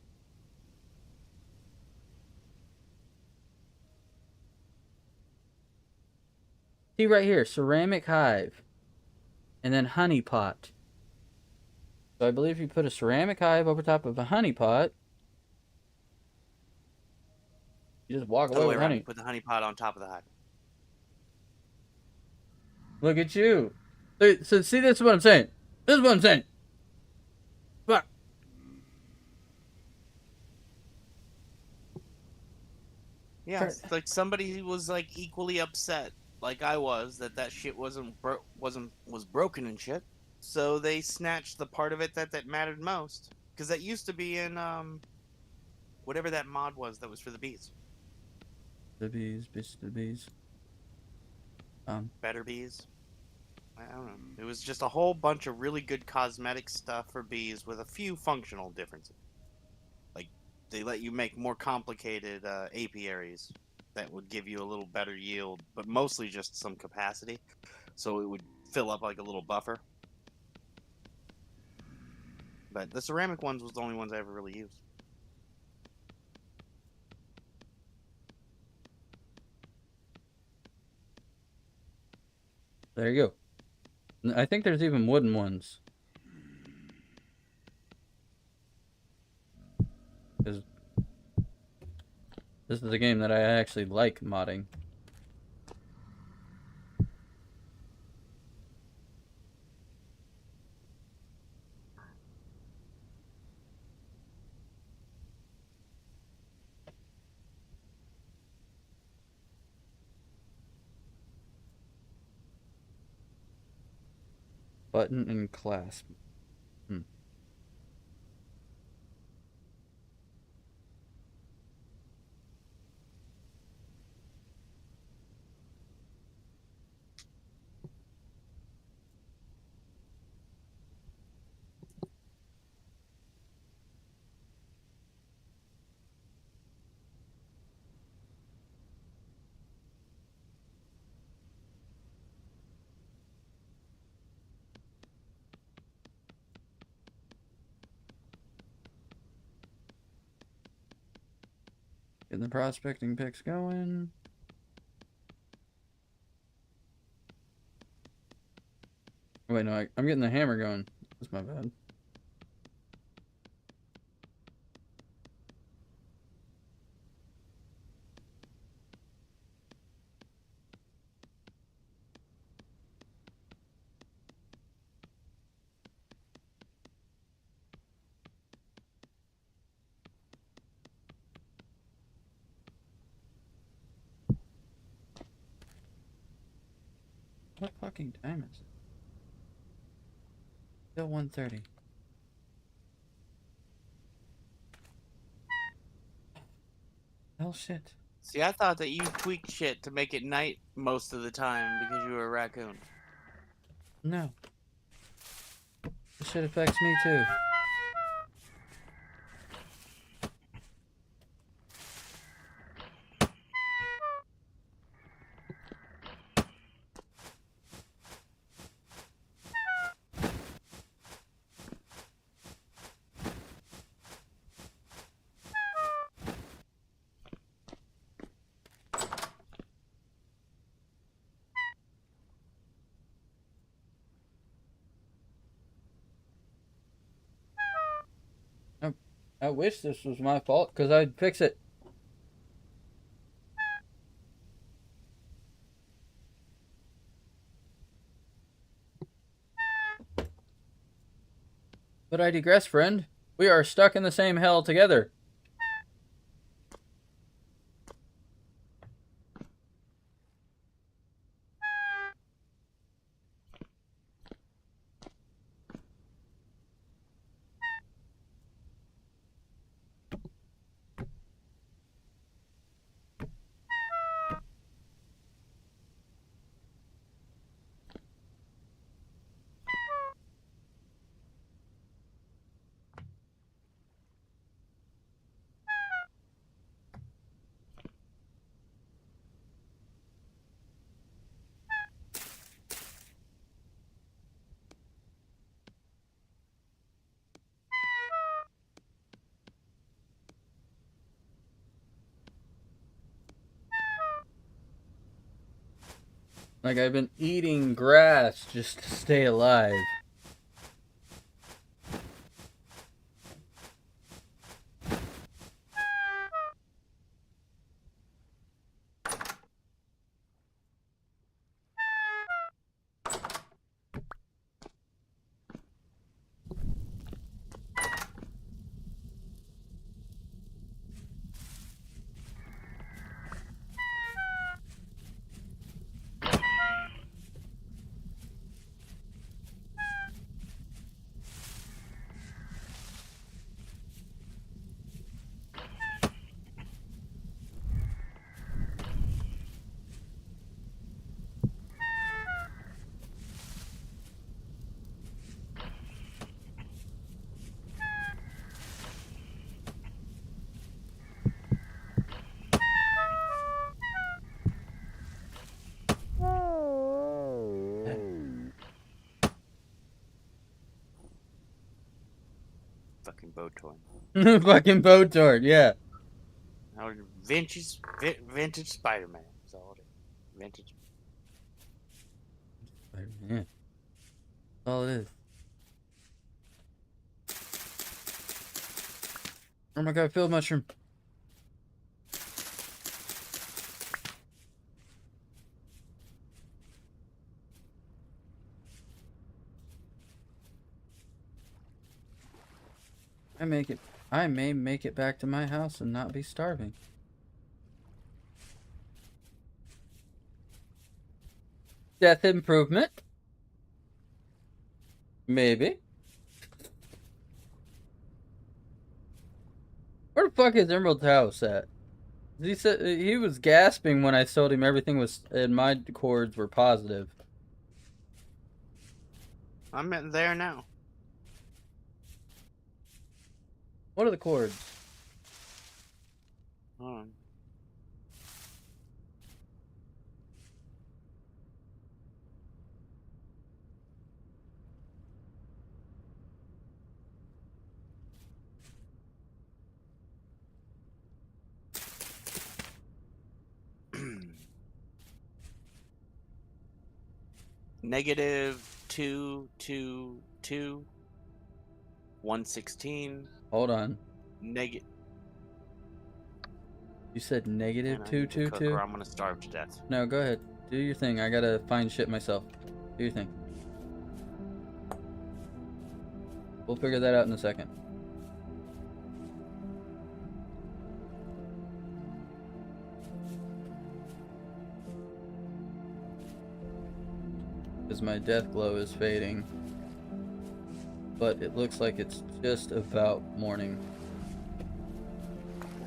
See right here, ceramic hive. And then honey pot. So I believe you put a ceramic hive over top of a honey pot. You just walk away Other way with around. honey. You put the honey pot on top of the hive. Look at you. So see, this is what I'm saying. This is what I'm saying. Fuck. Yeah, it's like somebody was like equally upset, like I was, that shit was broken and shit. So they snatched the part of it that mattered most, because that used to be in whatever that mod was that was for the bees. The bees, bitch, the bees. Better bees. I don't know. It was just a whole bunch of really good cosmetic stuff for bees with a few functional differences. Like they let you make more complicated apiaries that would give you a little better yield, but mostly just some capacity, so it would fill up like a little buffer. But the ceramic ones was the only ones I ever really used. There you go. I think there's even wooden ones. Because this is a game that I actually like modding. Button and clasp. Getting the prospecting picks going. Wait, no, I'm getting the hammer going. That's my bad. What fucking time is it? Still 1:30. Hell shit. See, I thought that you tweaked shit to make it night most of the time because you were a raccoon. No. This shit affects me too. I wish this was my fault, because I'd fix it. But I digress, friend. We are stuck in the same hell together. Like I've been eating grass just to stay alive. Fucking Botor. Fucking Botard, yeah. Vintage Spider-Man. That's all it is. Vintage. Yeah. That's all it is. Oh my god, field mushroom. I may make it back to my house and not be starving. Death improvement? Maybe. Where the fuck is Emerald's house at? He said he was gasping when I told him everything was and my chords were positive. I'm there now. What are the chords? Hold on. -222 116. Hold on. Negative. You said negative 222? Or I'm gonna starve to death. No, go ahead. Do your thing. I gotta find shit myself. Do your thing. We'll figure that out in a second. Because my death glow is fading. But it looks like it's just about morning.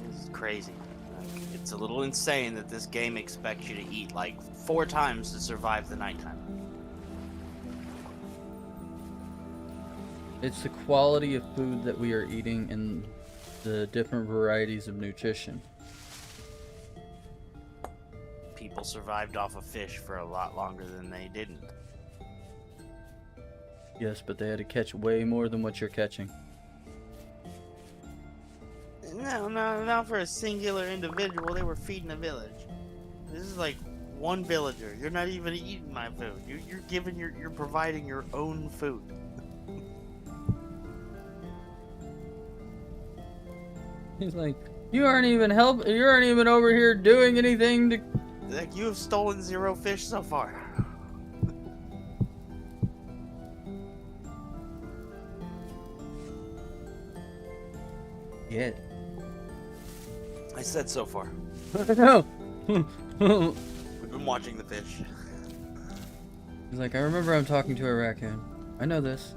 This is crazy. It's a little insane that this game expects you to eat like 4 times to survive the nighttime. It's the quality of food that we are eating and the different varieties of nutrition. People survived off of fish for a lot longer than they didn't. Yes, but they had to catch way more than what you're catching. No, not for a singular individual. They were feeding a village. This is like one villager. You're not even eating my food. You're providing your own food. He's like, you aren't even over here doing anything to. Like, you have stolen 0 fish so far. forget. I said so far. No. We've been watching the fish. He's like, I remember I'm talking to a raccoon. I know this.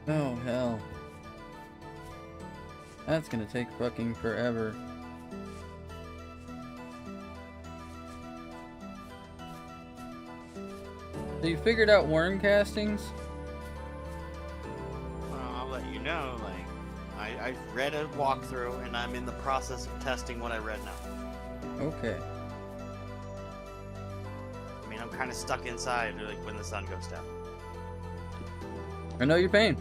Oh, hell. That's gonna take fucking forever. So you figured out worm castings? Well, I'll let you know. Like, I read a walkthrough, and I'm in the process of testing what I read now. Okay. I mean, I'm kind of stuck inside, like when the sun goes down. I know your pain.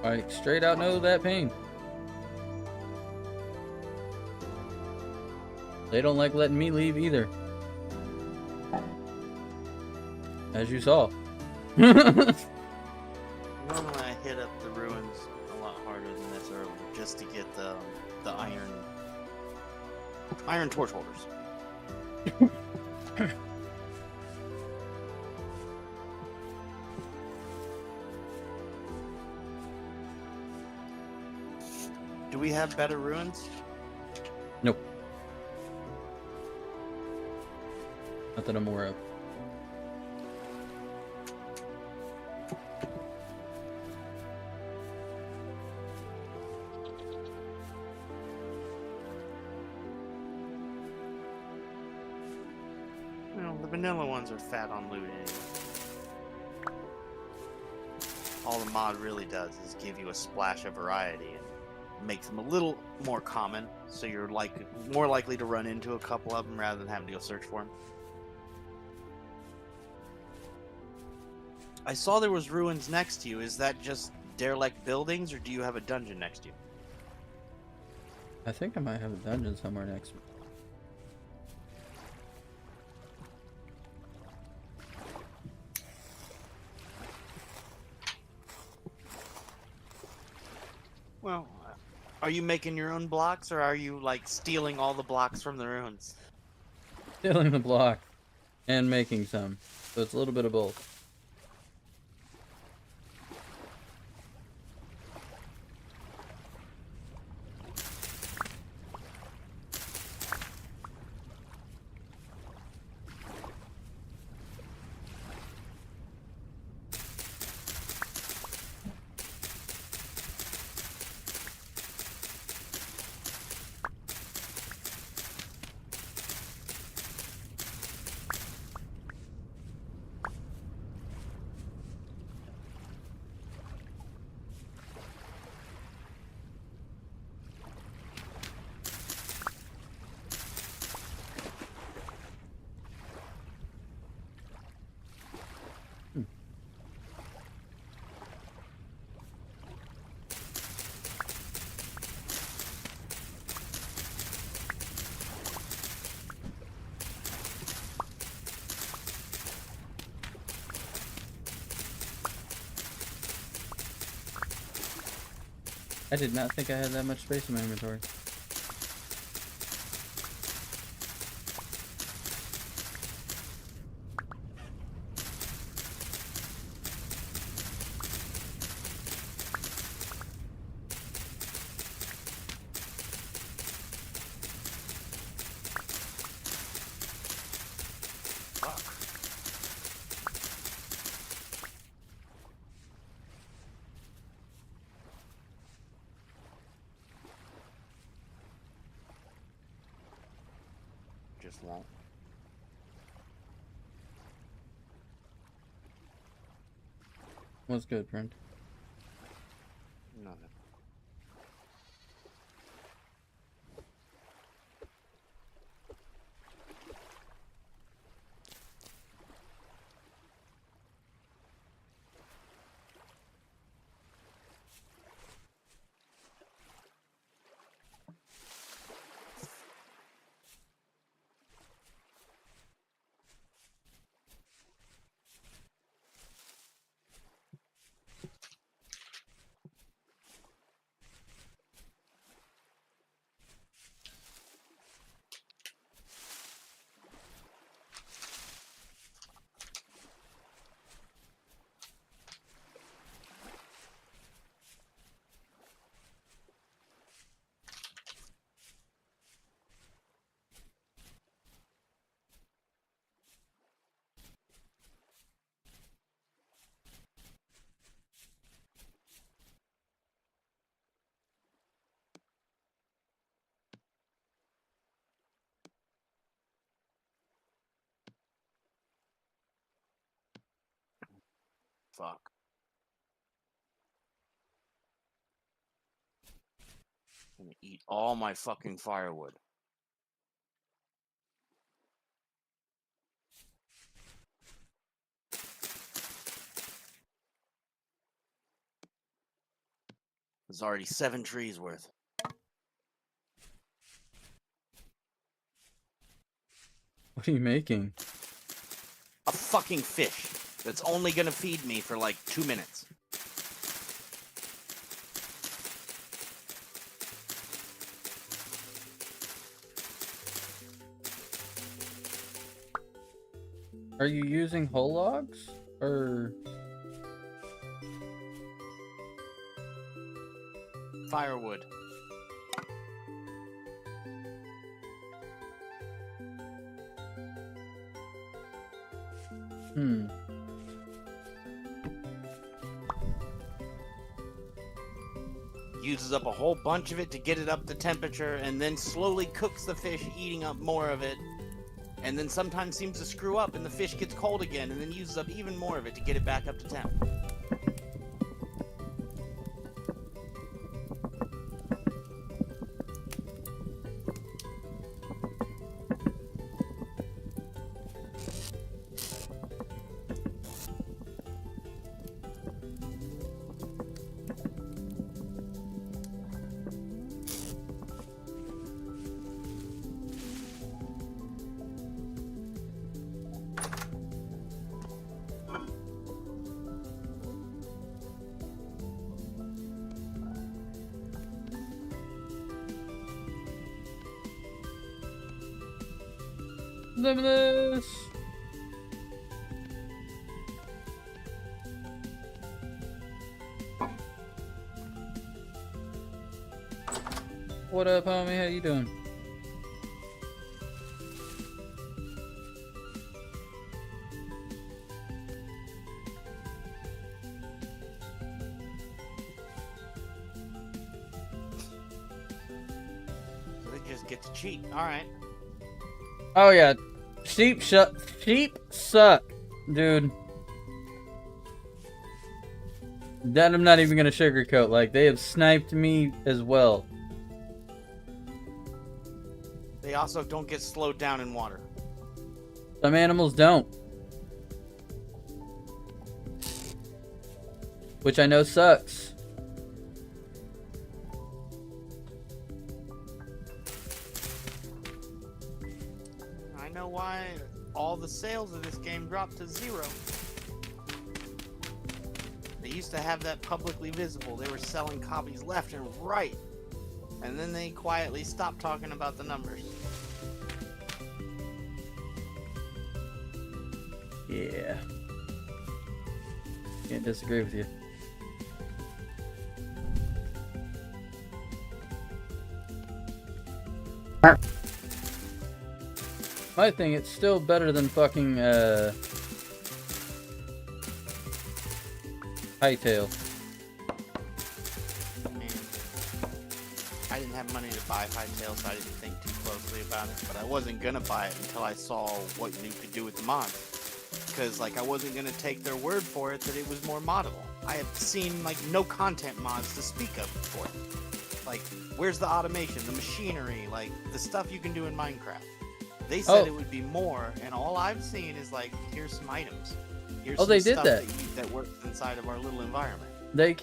I straight out know that pain. They don't like letting me leave either. As you saw. Normally I hit up the ruins a lot harder than this earlier, just to get the iron torch holders. Do we have better ruins? Nope. Not that I'm aware of. Well, the vanilla ones are fat on loot anyway. All the mod really does is give you a splash of variety and makes them a little more common, so you're more likely to run into a couple of them rather than having to go search for them. I saw there was ruins next to you. Is that just derelict buildings, or do you have a dungeon next to you? I think I might have a dungeon somewhere next. Well, are you making your own blocks, or are you like stealing all the blocks from the ruins? Stealing the block and making some. So it's a little bit of both. I did not think I had that much space in my inventory. Jeff won't. What's good, friend? Nothing. Fuck. I'm gonna eat all my fucking firewood. There's already 7 trees worth. What are you making? A fucking fish that's only gonna feed me for like 2 minutes. Are you using whole logs? Or... Firewood. Uses up a whole bunch of it to get it up to temperature, and then slowly cooks the fish, eating up more of it. And then sometimes seems to screw up and the fish gets cold again, and then uses up even more of it to get it back up to temp. Limitless! What up, homie? How you doing? So they just get to cheat. Alright. Oh yeah, sheep suck, dude. That I'm not even gonna sugarcoat. Like, they have sniped me as well. They also don't get slowed down in water. Some animals don't, which I know sucks. I know why all the sales of this game dropped to 0. They used to have that publicly visible. They were selling copies left and right. And then they quietly stopped talking about the numbers. Yeah. Can't disagree with you. My thing, it's still better than fucking, Hightail. I mean, I didn't have money to buy Hightail, so I didn't think too much. closely about it, but I wasn't gonna buy it until I saw what you could do with the mods. Because like I wasn't gonna take their word for it that it was more moddable. I have seen like no content mods to speak of for it. Like, where's the automation, the machinery, like the stuff you can do in Minecraft? They said it would be more, and all I've seen is like, here's some items. Here's some they did stuff that. that works inside of our little environment. They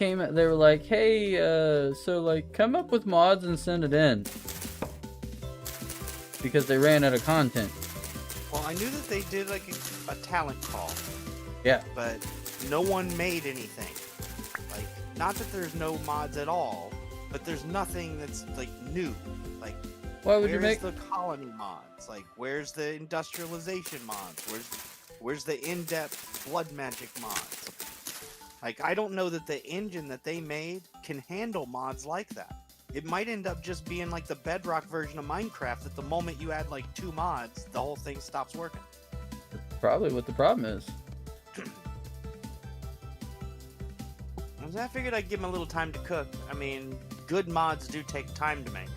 were like, hey, so like come up with mods and send it in. Because they ran out of content. Well, I knew that they did like a talent call. Yeah. But no one made anything. Like, not that there's no mods at all, but there's nothing that's like new. Like, Why would you make the colony mods? Like, where's the industrialization mods? Where's the in-depth blood magic mods? Like, I don't know that the engine that they made can handle mods like that. It might end up just being like the Bedrock version of Minecraft that the moment you add like 2 mods, the whole thing stops working. Probably what the problem is. I figured I'd give them a little time to cook. I mean, good mods do take time to make.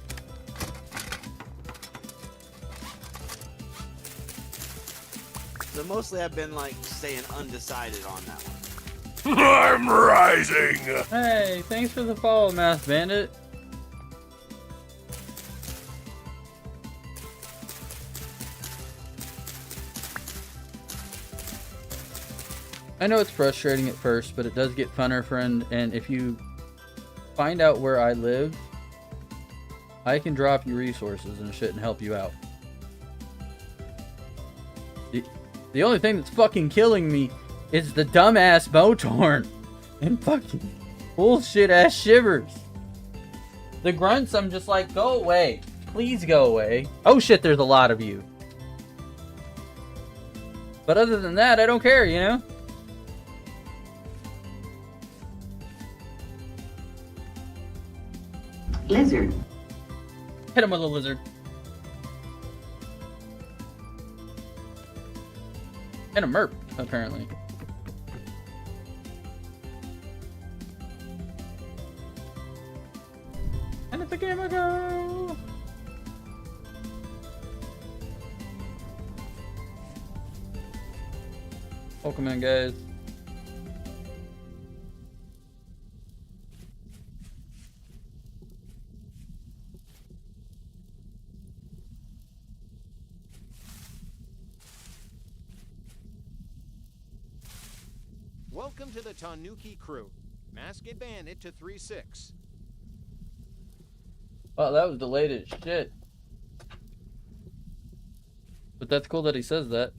So mostly I've been like staying undecided on that one. I'm rising! Hey, thanks for the follow, Math Bandit. I know it's frustrating at first, but it does get funner, friend, and if you find out where I live, I can drop you resources and shit and help you out. The only thing that's fucking killing me is the dumbass Motorn and fucking bullshit ass Shivers. The grunts, I'm just like, go away. Please go away. Oh shit, there's a lot of you. But other than that, I don't care, you know? Lizard. Hit him with a lizard. And a merp, apparently. And it's a game ago. Welcome in, guys. Welcome to the Tanuki crew. Mask a bandit to 3-6. Wow, that was delayed as shit. But that's cool that he says that.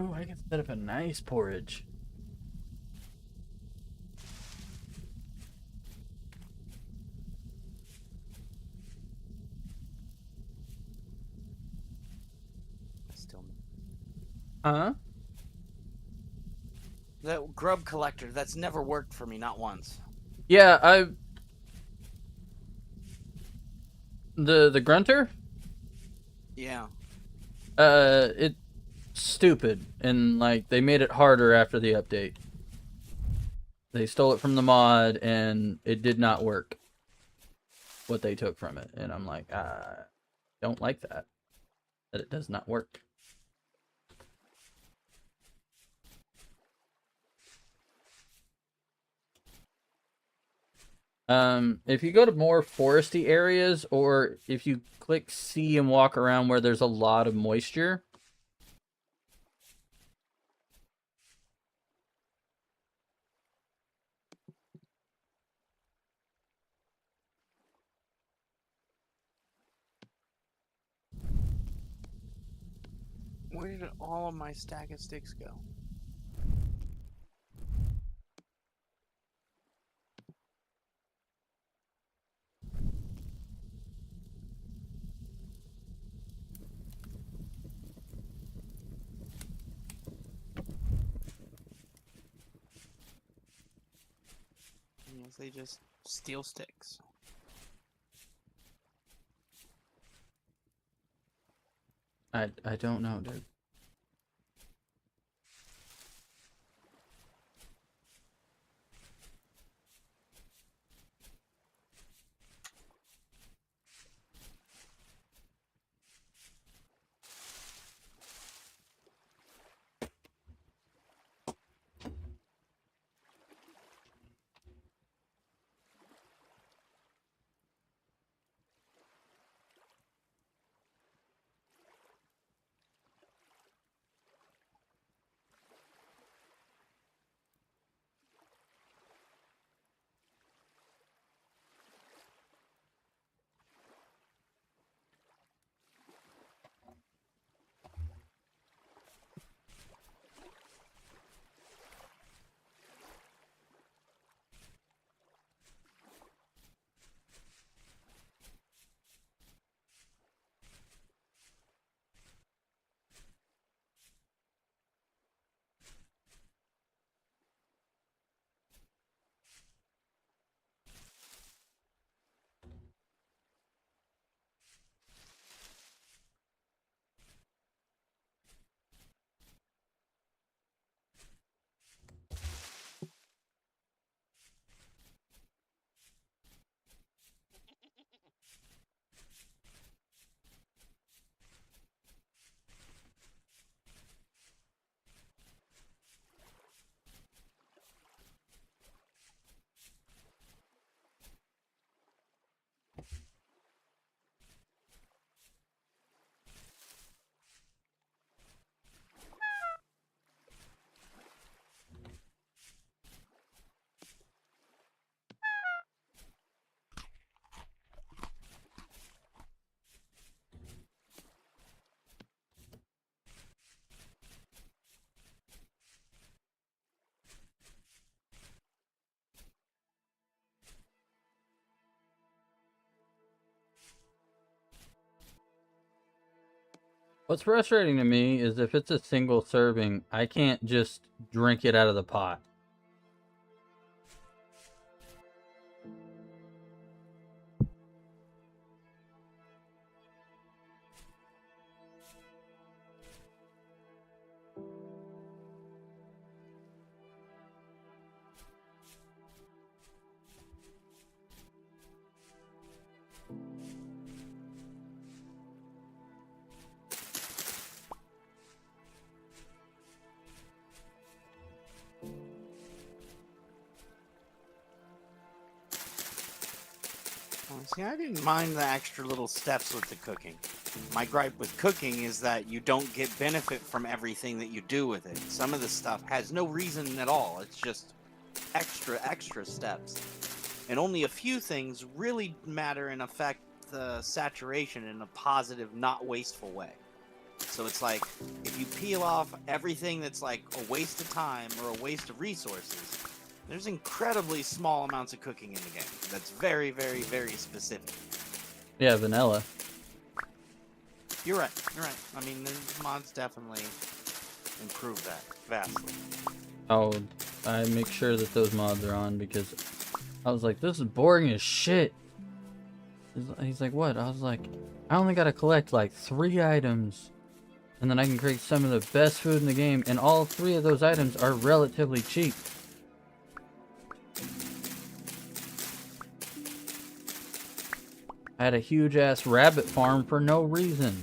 Oh, I can set up a nice porridge. Still. Huh? That grub collector, that's never worked for me, not once. Yeah, the grunter? Yeah. It's stupid, and like they made it harder after the update. They stole it from the mod, and it did not work. What they took from it, and I'm like, I don't like that. That it does not work. If you go to more foresty areas, or if you click C and walk around where there's a lot of moisture, Where did all of my stack of sticks go? Yes, they just steal sticks. I don't know, dude. What's frustrating to me is if it's a single serving, I can't just drink it out of the pot. See, I didn't mind the extra little steps with the cooking. My gripe with cooking is that you don't get benefit from everything that you do with it. Some of the stuff has no reason at all. It's just extra steps. And only a few things really matter and affect the saturation in a positive, not wasteful way. So it's like, if you peel off everything that's like a waste of time or a waste of resources, there's incredibly small amounts of cooking in the game. That's very, very, very specific. Yeah, vanilla. You're right. You're right. I mean, the mods definitely improve that vastly. I make sure that those mods are on because I was like, this is boring as shit. He's like, what? I was like, I only gotta collect like 3 items and then I can create some of the best food in the game, and all 3 of those items are relatively cheap. I had a huge ass rabbit farm for no reason.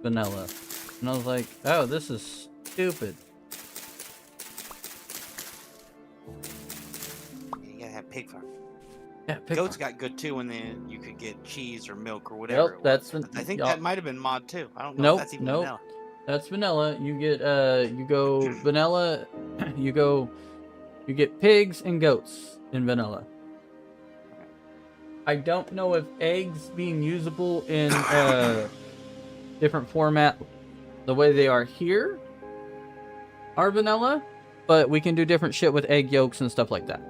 Vanilla. And I was like, oh, this is stupid. You gotta have pig farm. Yeah, Goats got good too, and then you could get cheese or milk or whatever. Yep, that's I think that might have been mod too. I don't know Nope, if that's even nope. vanilla. That's vanilla. You get you go vanilla, you get pigs and goats in vanilla. I don't know if eggs being usable in different format the way they are here are vanilla, but we can do different shit with egg yolks and stuff like that.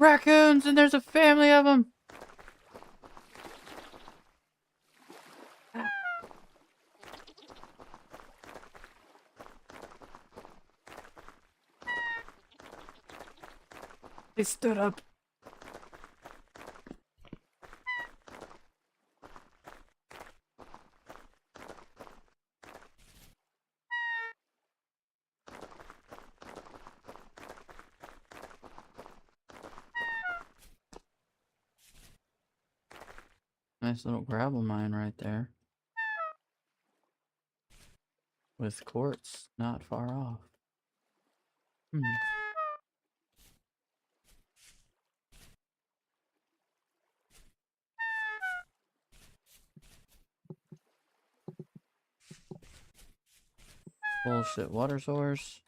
Raccoons, and there's a family of them. They stood up. Nice little gravel mine right there. With quartz not far off. Bullshit water source.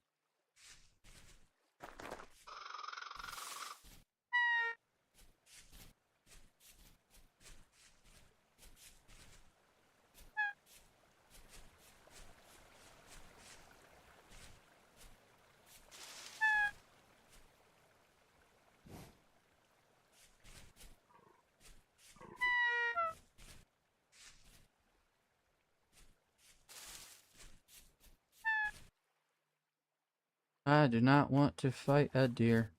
I do not want to fight a deer.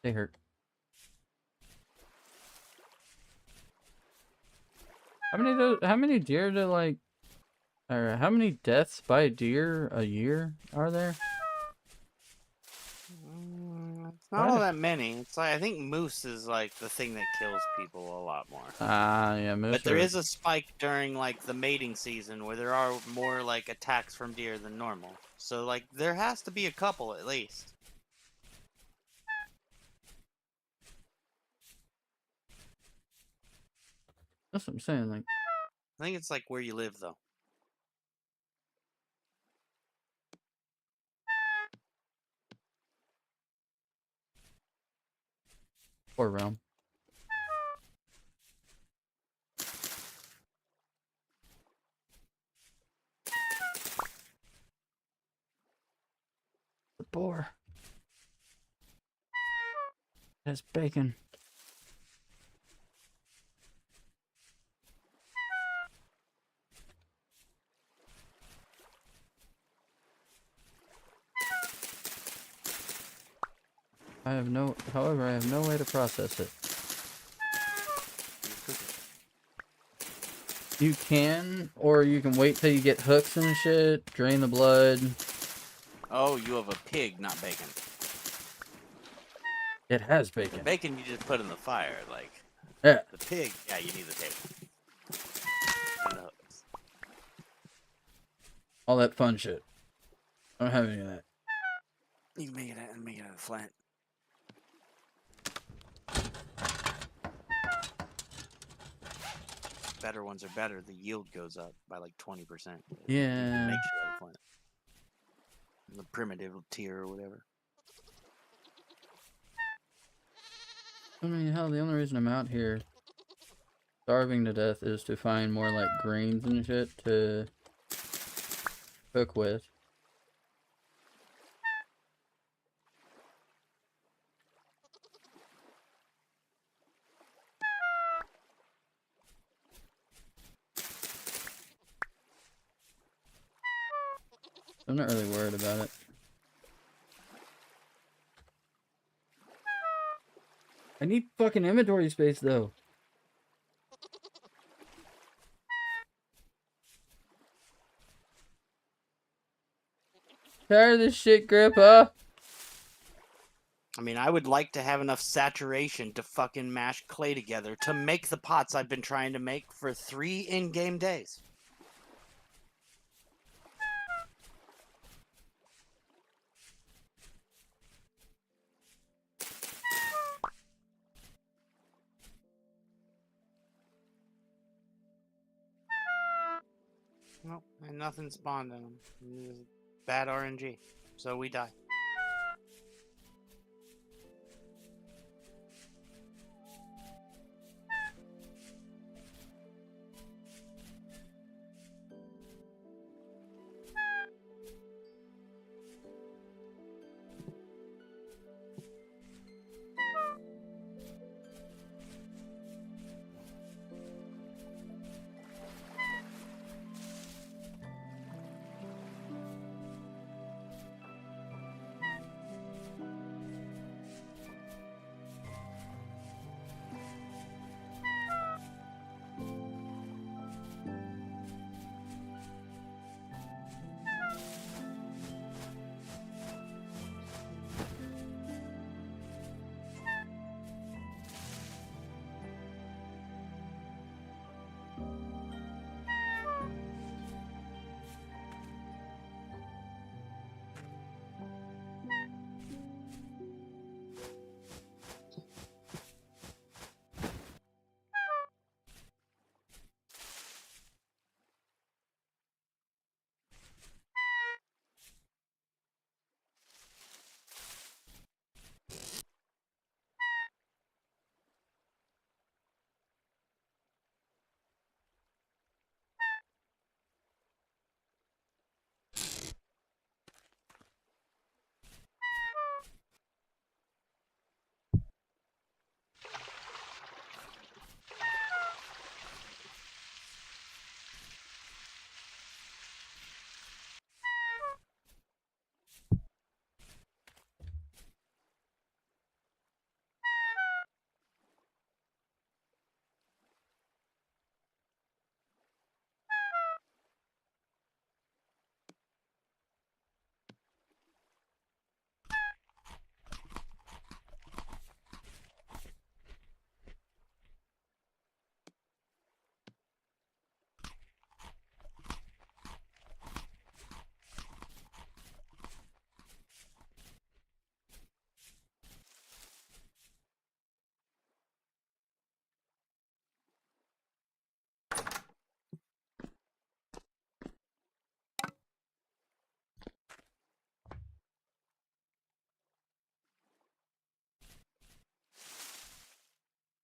They hurt. How many deer do like, or how many deaths by deer a year are there? It's not all that many. It's like I think moose is like the thing that kills people a lot more. Ah, yeah, moose. But there is a spike during like the mating season where there are more like attacks from deer than normal. So like there has to be a couple at least. That's what I'm saying. Like, I think it's like where you live though. poor realm. The boar. That's bacon. However, I have no way to process it. You can, or you can wait till you get hooks and shit, drain the blood. Oh, you have a pig, not bacon. It has bacon. The bacon you just put in the fire, like. Yeah. The pig, yeah, you need the pig. And the hooks. All that fun shit. I don't have any of that. You can make it out of flint. Better ones are better. The yield goes up by like 20%. Yeah. Make sure out of flint. The primitive tier or whatever. I mean, hell, the only reason I'm out here starving to death is to find more like grains and shit to cook with. I'm not really worried about it. I need fucking inventory space though. Tired of this shit, Grandpa. I mean, I would like to have enough saturation to fucking mash clay together to make the pots I've been trying to make for 3 in-game days. Nope, and nothing spawned in them. It was bad RNG, so we die.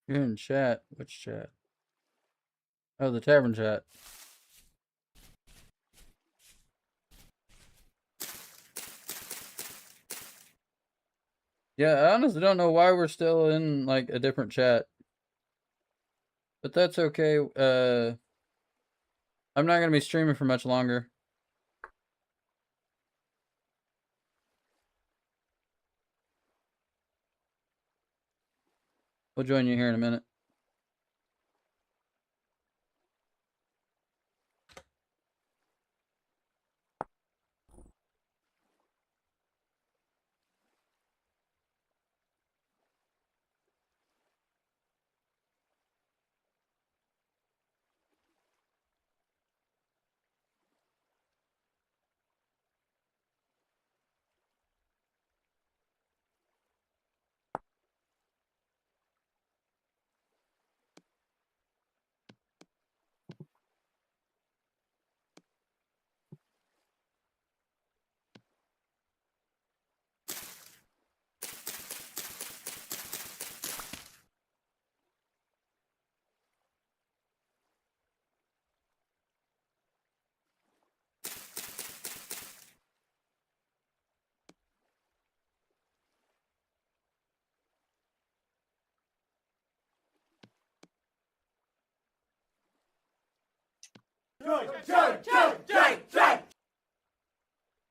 You're in chat. Which chat? Oh, the tavern chat. Yeah, I honestly don't know why we're still in like a different chat. But that's okay. I'm not gonna be streaming for much longer. We'll join you here in a minute.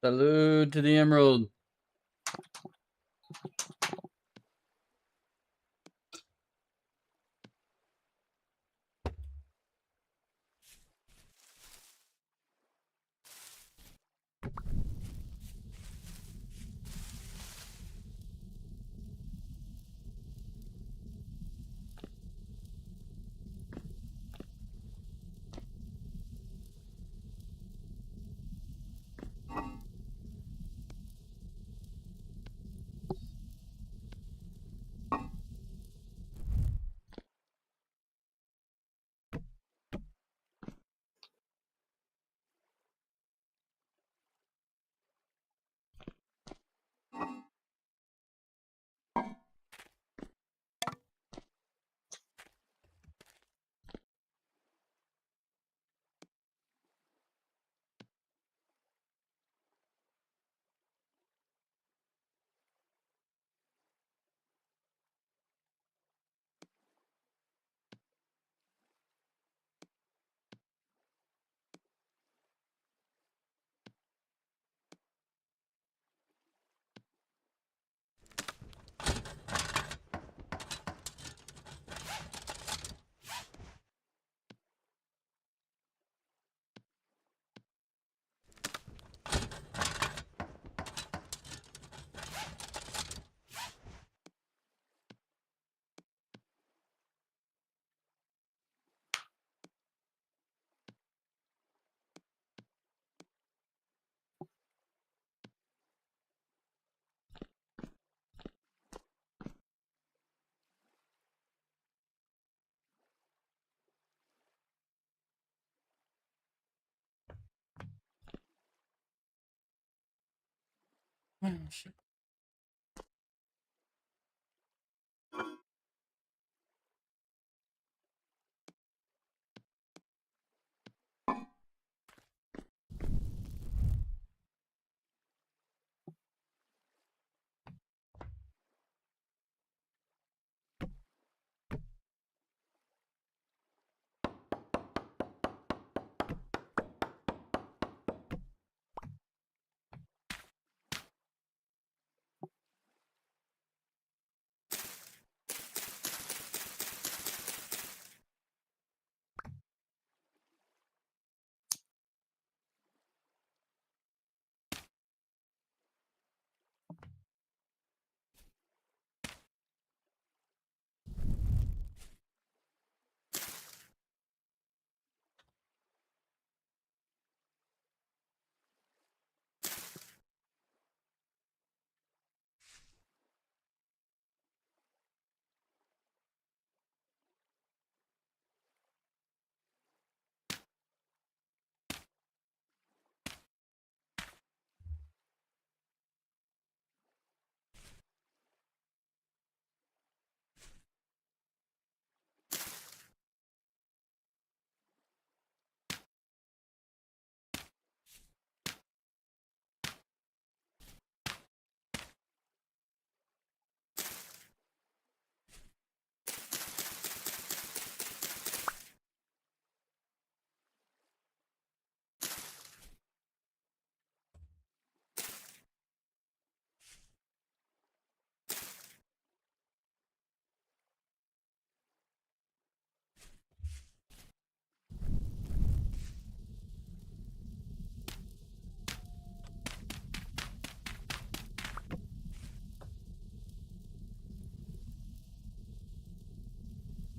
Salute to the Emerald. Oh, shit.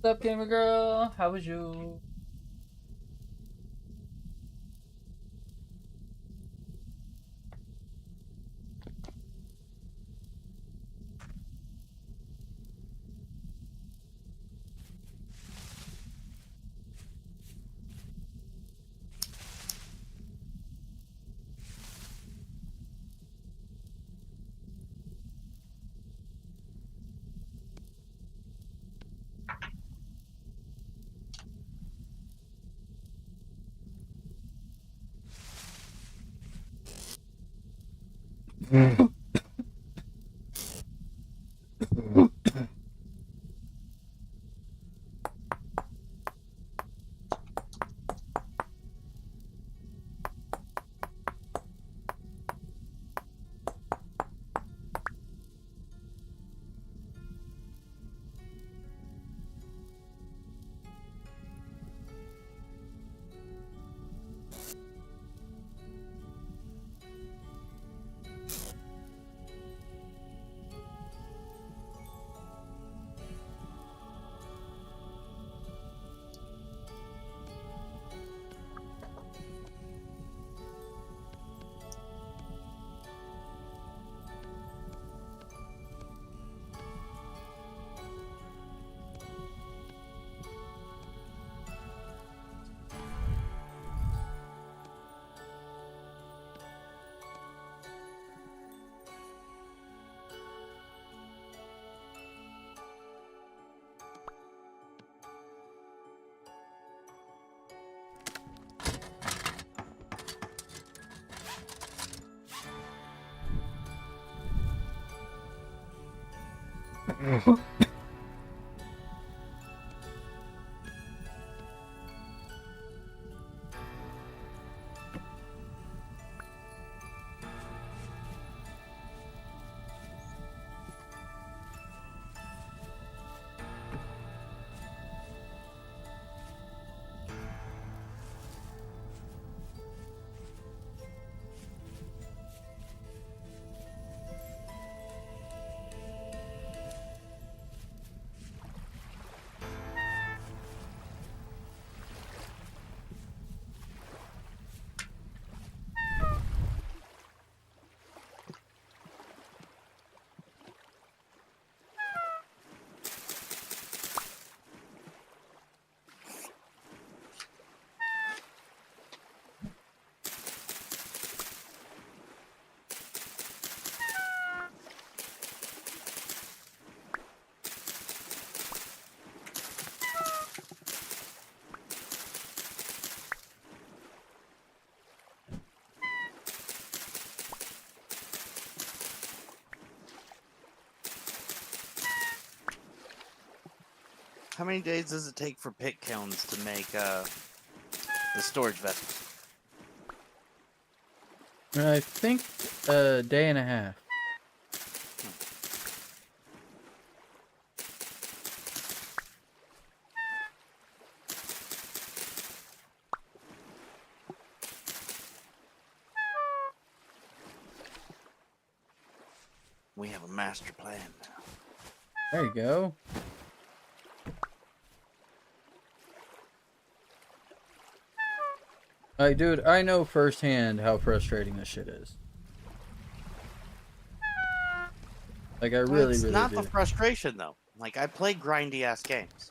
What's up, gamer girl? How was you? How many days does it take for pit kilns to make the storage vessels? I think a day and a half. We have a master plan now. There you go. Like, dude, I know firsthand how frustrating this shit is. Like, I really, it's really not do. the frustration though. Like I play grindy ass games.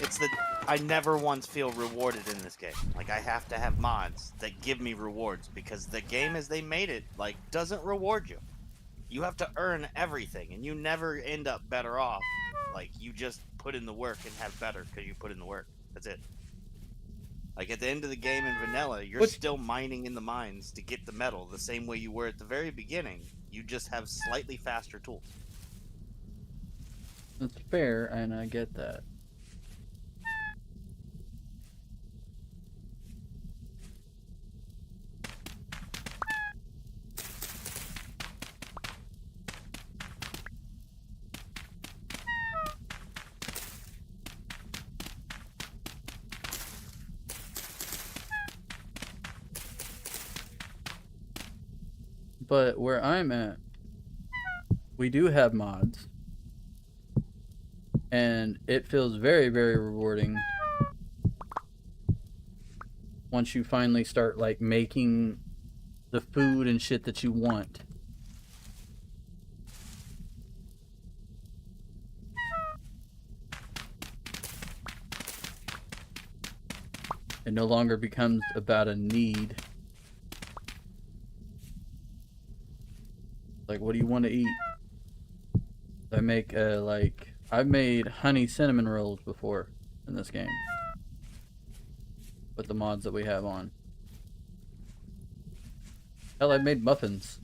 It's that I never once feel rewarded in this game. Like I have to have mods that give me rewards because the game as they made it like doesn't reward you. You have to earn everything and you never end up better off. Like you just put in the work and have better because you put in the work. That's it. Like at the end of the game in vanilla, you're What- still mining in the mines to get the metal the same way you were at the very beginning. You just have slightly faster tools. That's fair, and I get that. But where I'm at, we do have mods. And it feels very, very rewarding once you finally start, like, making the food and shit that you want. It no longer becomes about a need. Like, what do you want to eat? I make, like... I've made honey cinnamon rolls before in this game. With the mods that we have on. Hell, I've made muffins.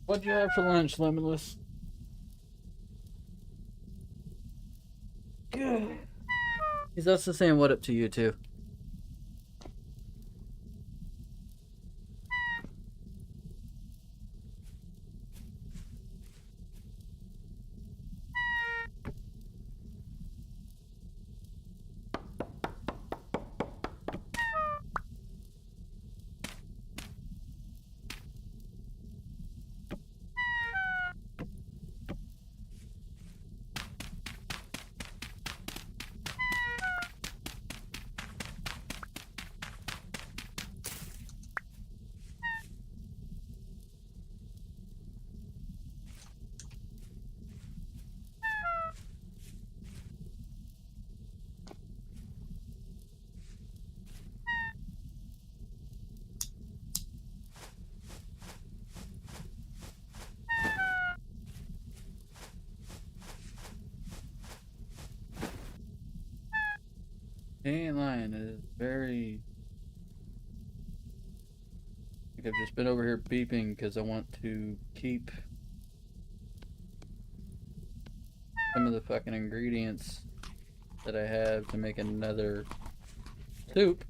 What'd you have for lunch, Limitless? Good. He's also saying what up to you too. He ain't lying. It is very. Like I've just been over here beeping because I want to keep some of the fucking ingredients that I have to make another soup.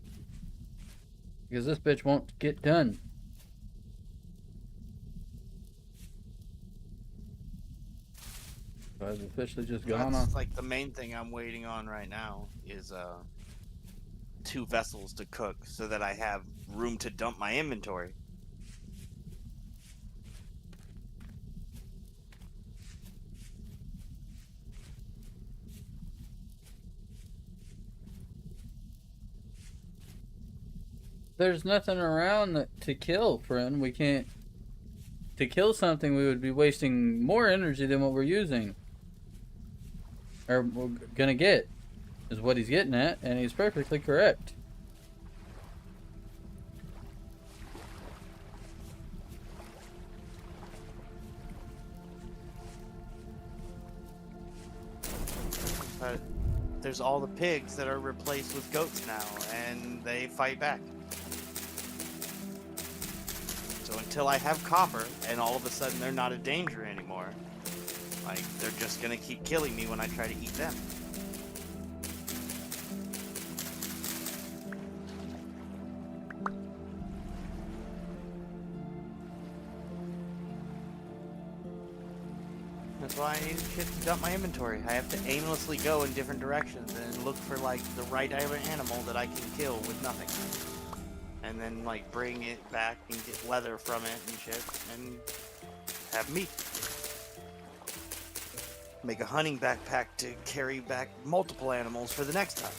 Because this bitch won't get done. So I've officially just gone That's off. like the main thing I'm waiting on right now is 2 vessels to cook so that I have room to dump my inventory. There's nothing around to kill, friend. We can't. To kill something, we would be wasting more energy than what we're using. Or we're gonna get. Is what he's getting at, and he's perfectly correct. But there's all the pigs that are replaced with goats now, and they fight back. So until I have copper, and all of a sudden they're not a danger anymore, like, they're just gonna keep killing me when I try to eat them. That's why I need shit to dump my inventory. I have to aimlessly go in different directions and look for, like, the right animal that I can kill with nothing. And then, like, bring it back and get leather from it and shit, and have meat. Make a hunting backpack to carry back multiple animals for the next time.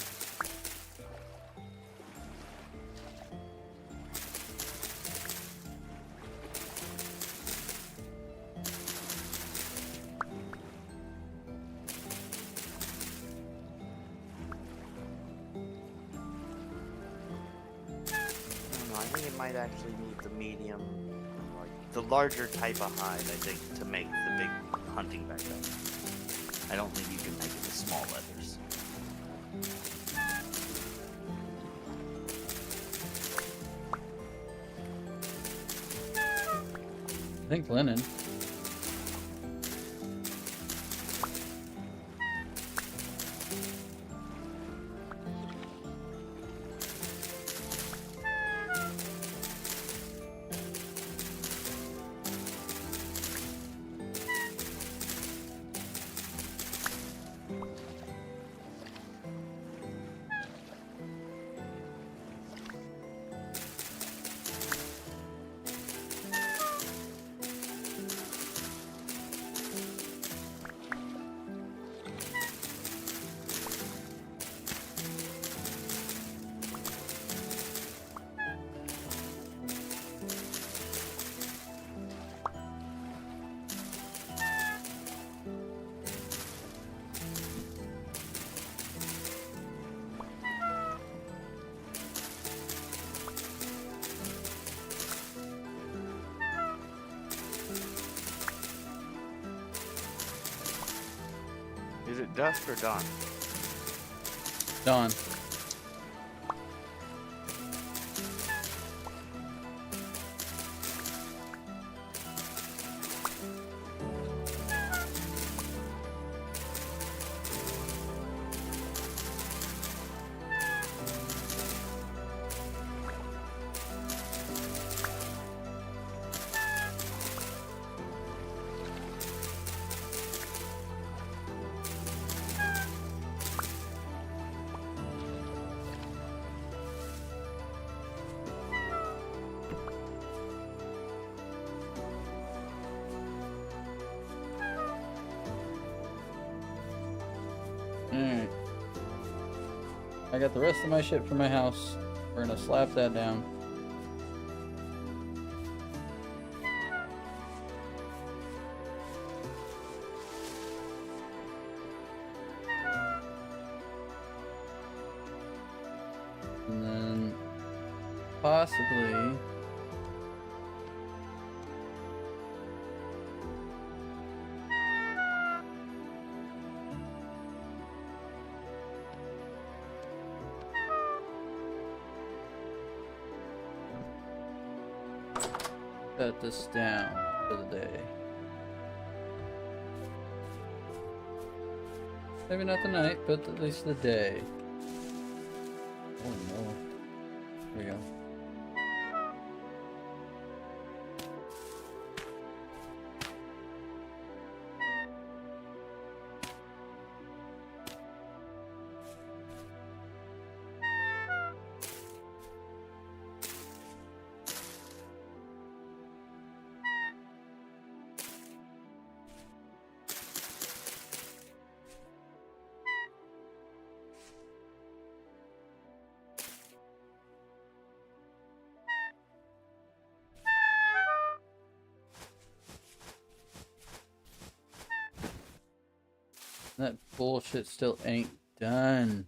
I think it might actually need the medium, like the larger type of hide, I think, to make the big hunting backpack. I don't think you can make it with small leathers. I think linen. Is it dusk or dawn? Dawn. Alright. I got the rest of my shit from my house. We're gonna slap that down. And then possibly Set this down for the day. Maybe not the night, but at least the day. Oh no. There we go. That bullshit still ain't done.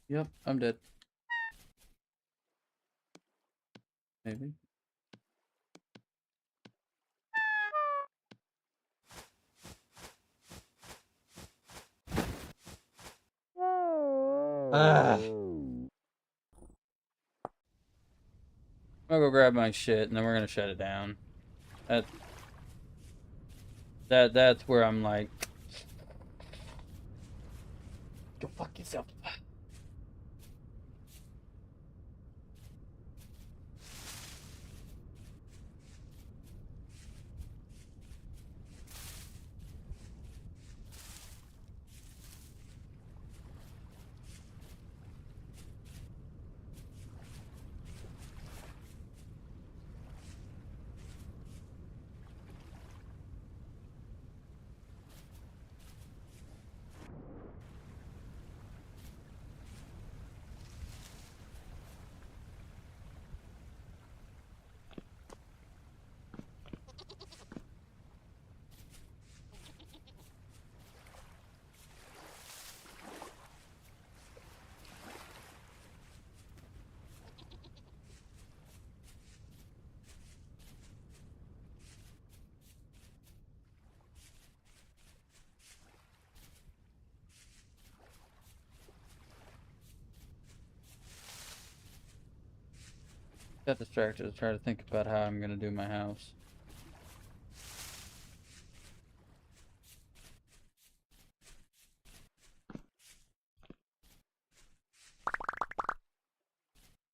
Yep, I'm dead. Maybe. Ah. I'll go grab my shit and then we're gonna shut it down. That's where I'm like, go fuck yourself. Got distracted to try to think about how I'm gonna do my house.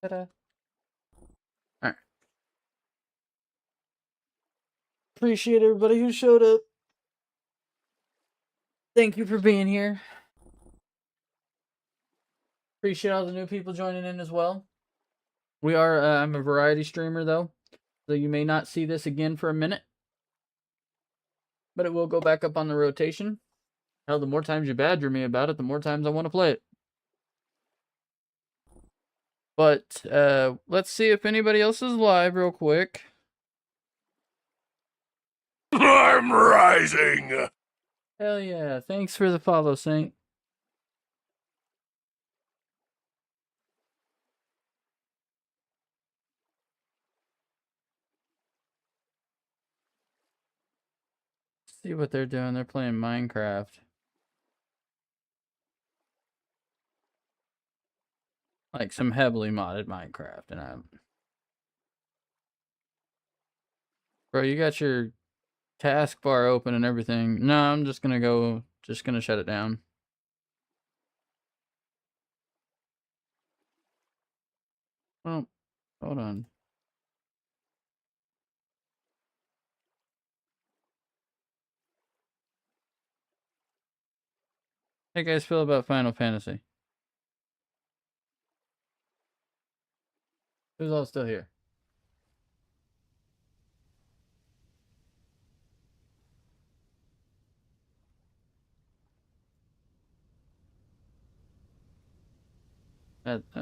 Ta-da. Alright. Appreciate everybody who showed up. Thank you for being here. Appreciate all the new people joining in as well. We are, I'm a variety streamer though, so you may not see this again for a minute. But it will go back up on the rotation. Hell, the more times you badger me about it, the more times I want to play it. But, let's see if anybody else is live real quick. I'm rising! Hell yeah, thanks for the follow, Saint. See what they're doing. They're playing Minecraft. Like some heavily modded Minecraft, and I'm... Bro, you got your taskbar open and everything. No, I'm just gonna shut it down. Oh, hold on. How you guys feel about Final Fantasy? Who's all still here?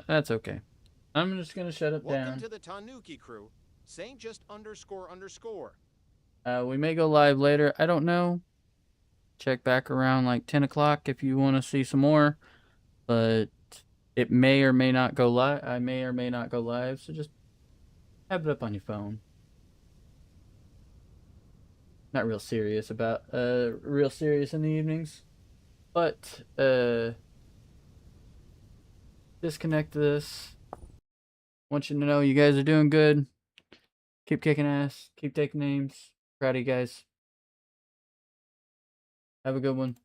That's okay. I'm just gonna shut it Welcome down. to the Tanuki crew. Saying just underscore underscore. We may go live later. I don't know. Check back around like 10 o'clock if you want to see some more. But it may or may not go live. I may or may not go live. So just have it up on your phone. Not real serious about real serious in the evenings. But disconnect this. Want you to know you guys are doing good. Keep kicking ass. Keep taking names. Proud of you guys. Have a good one.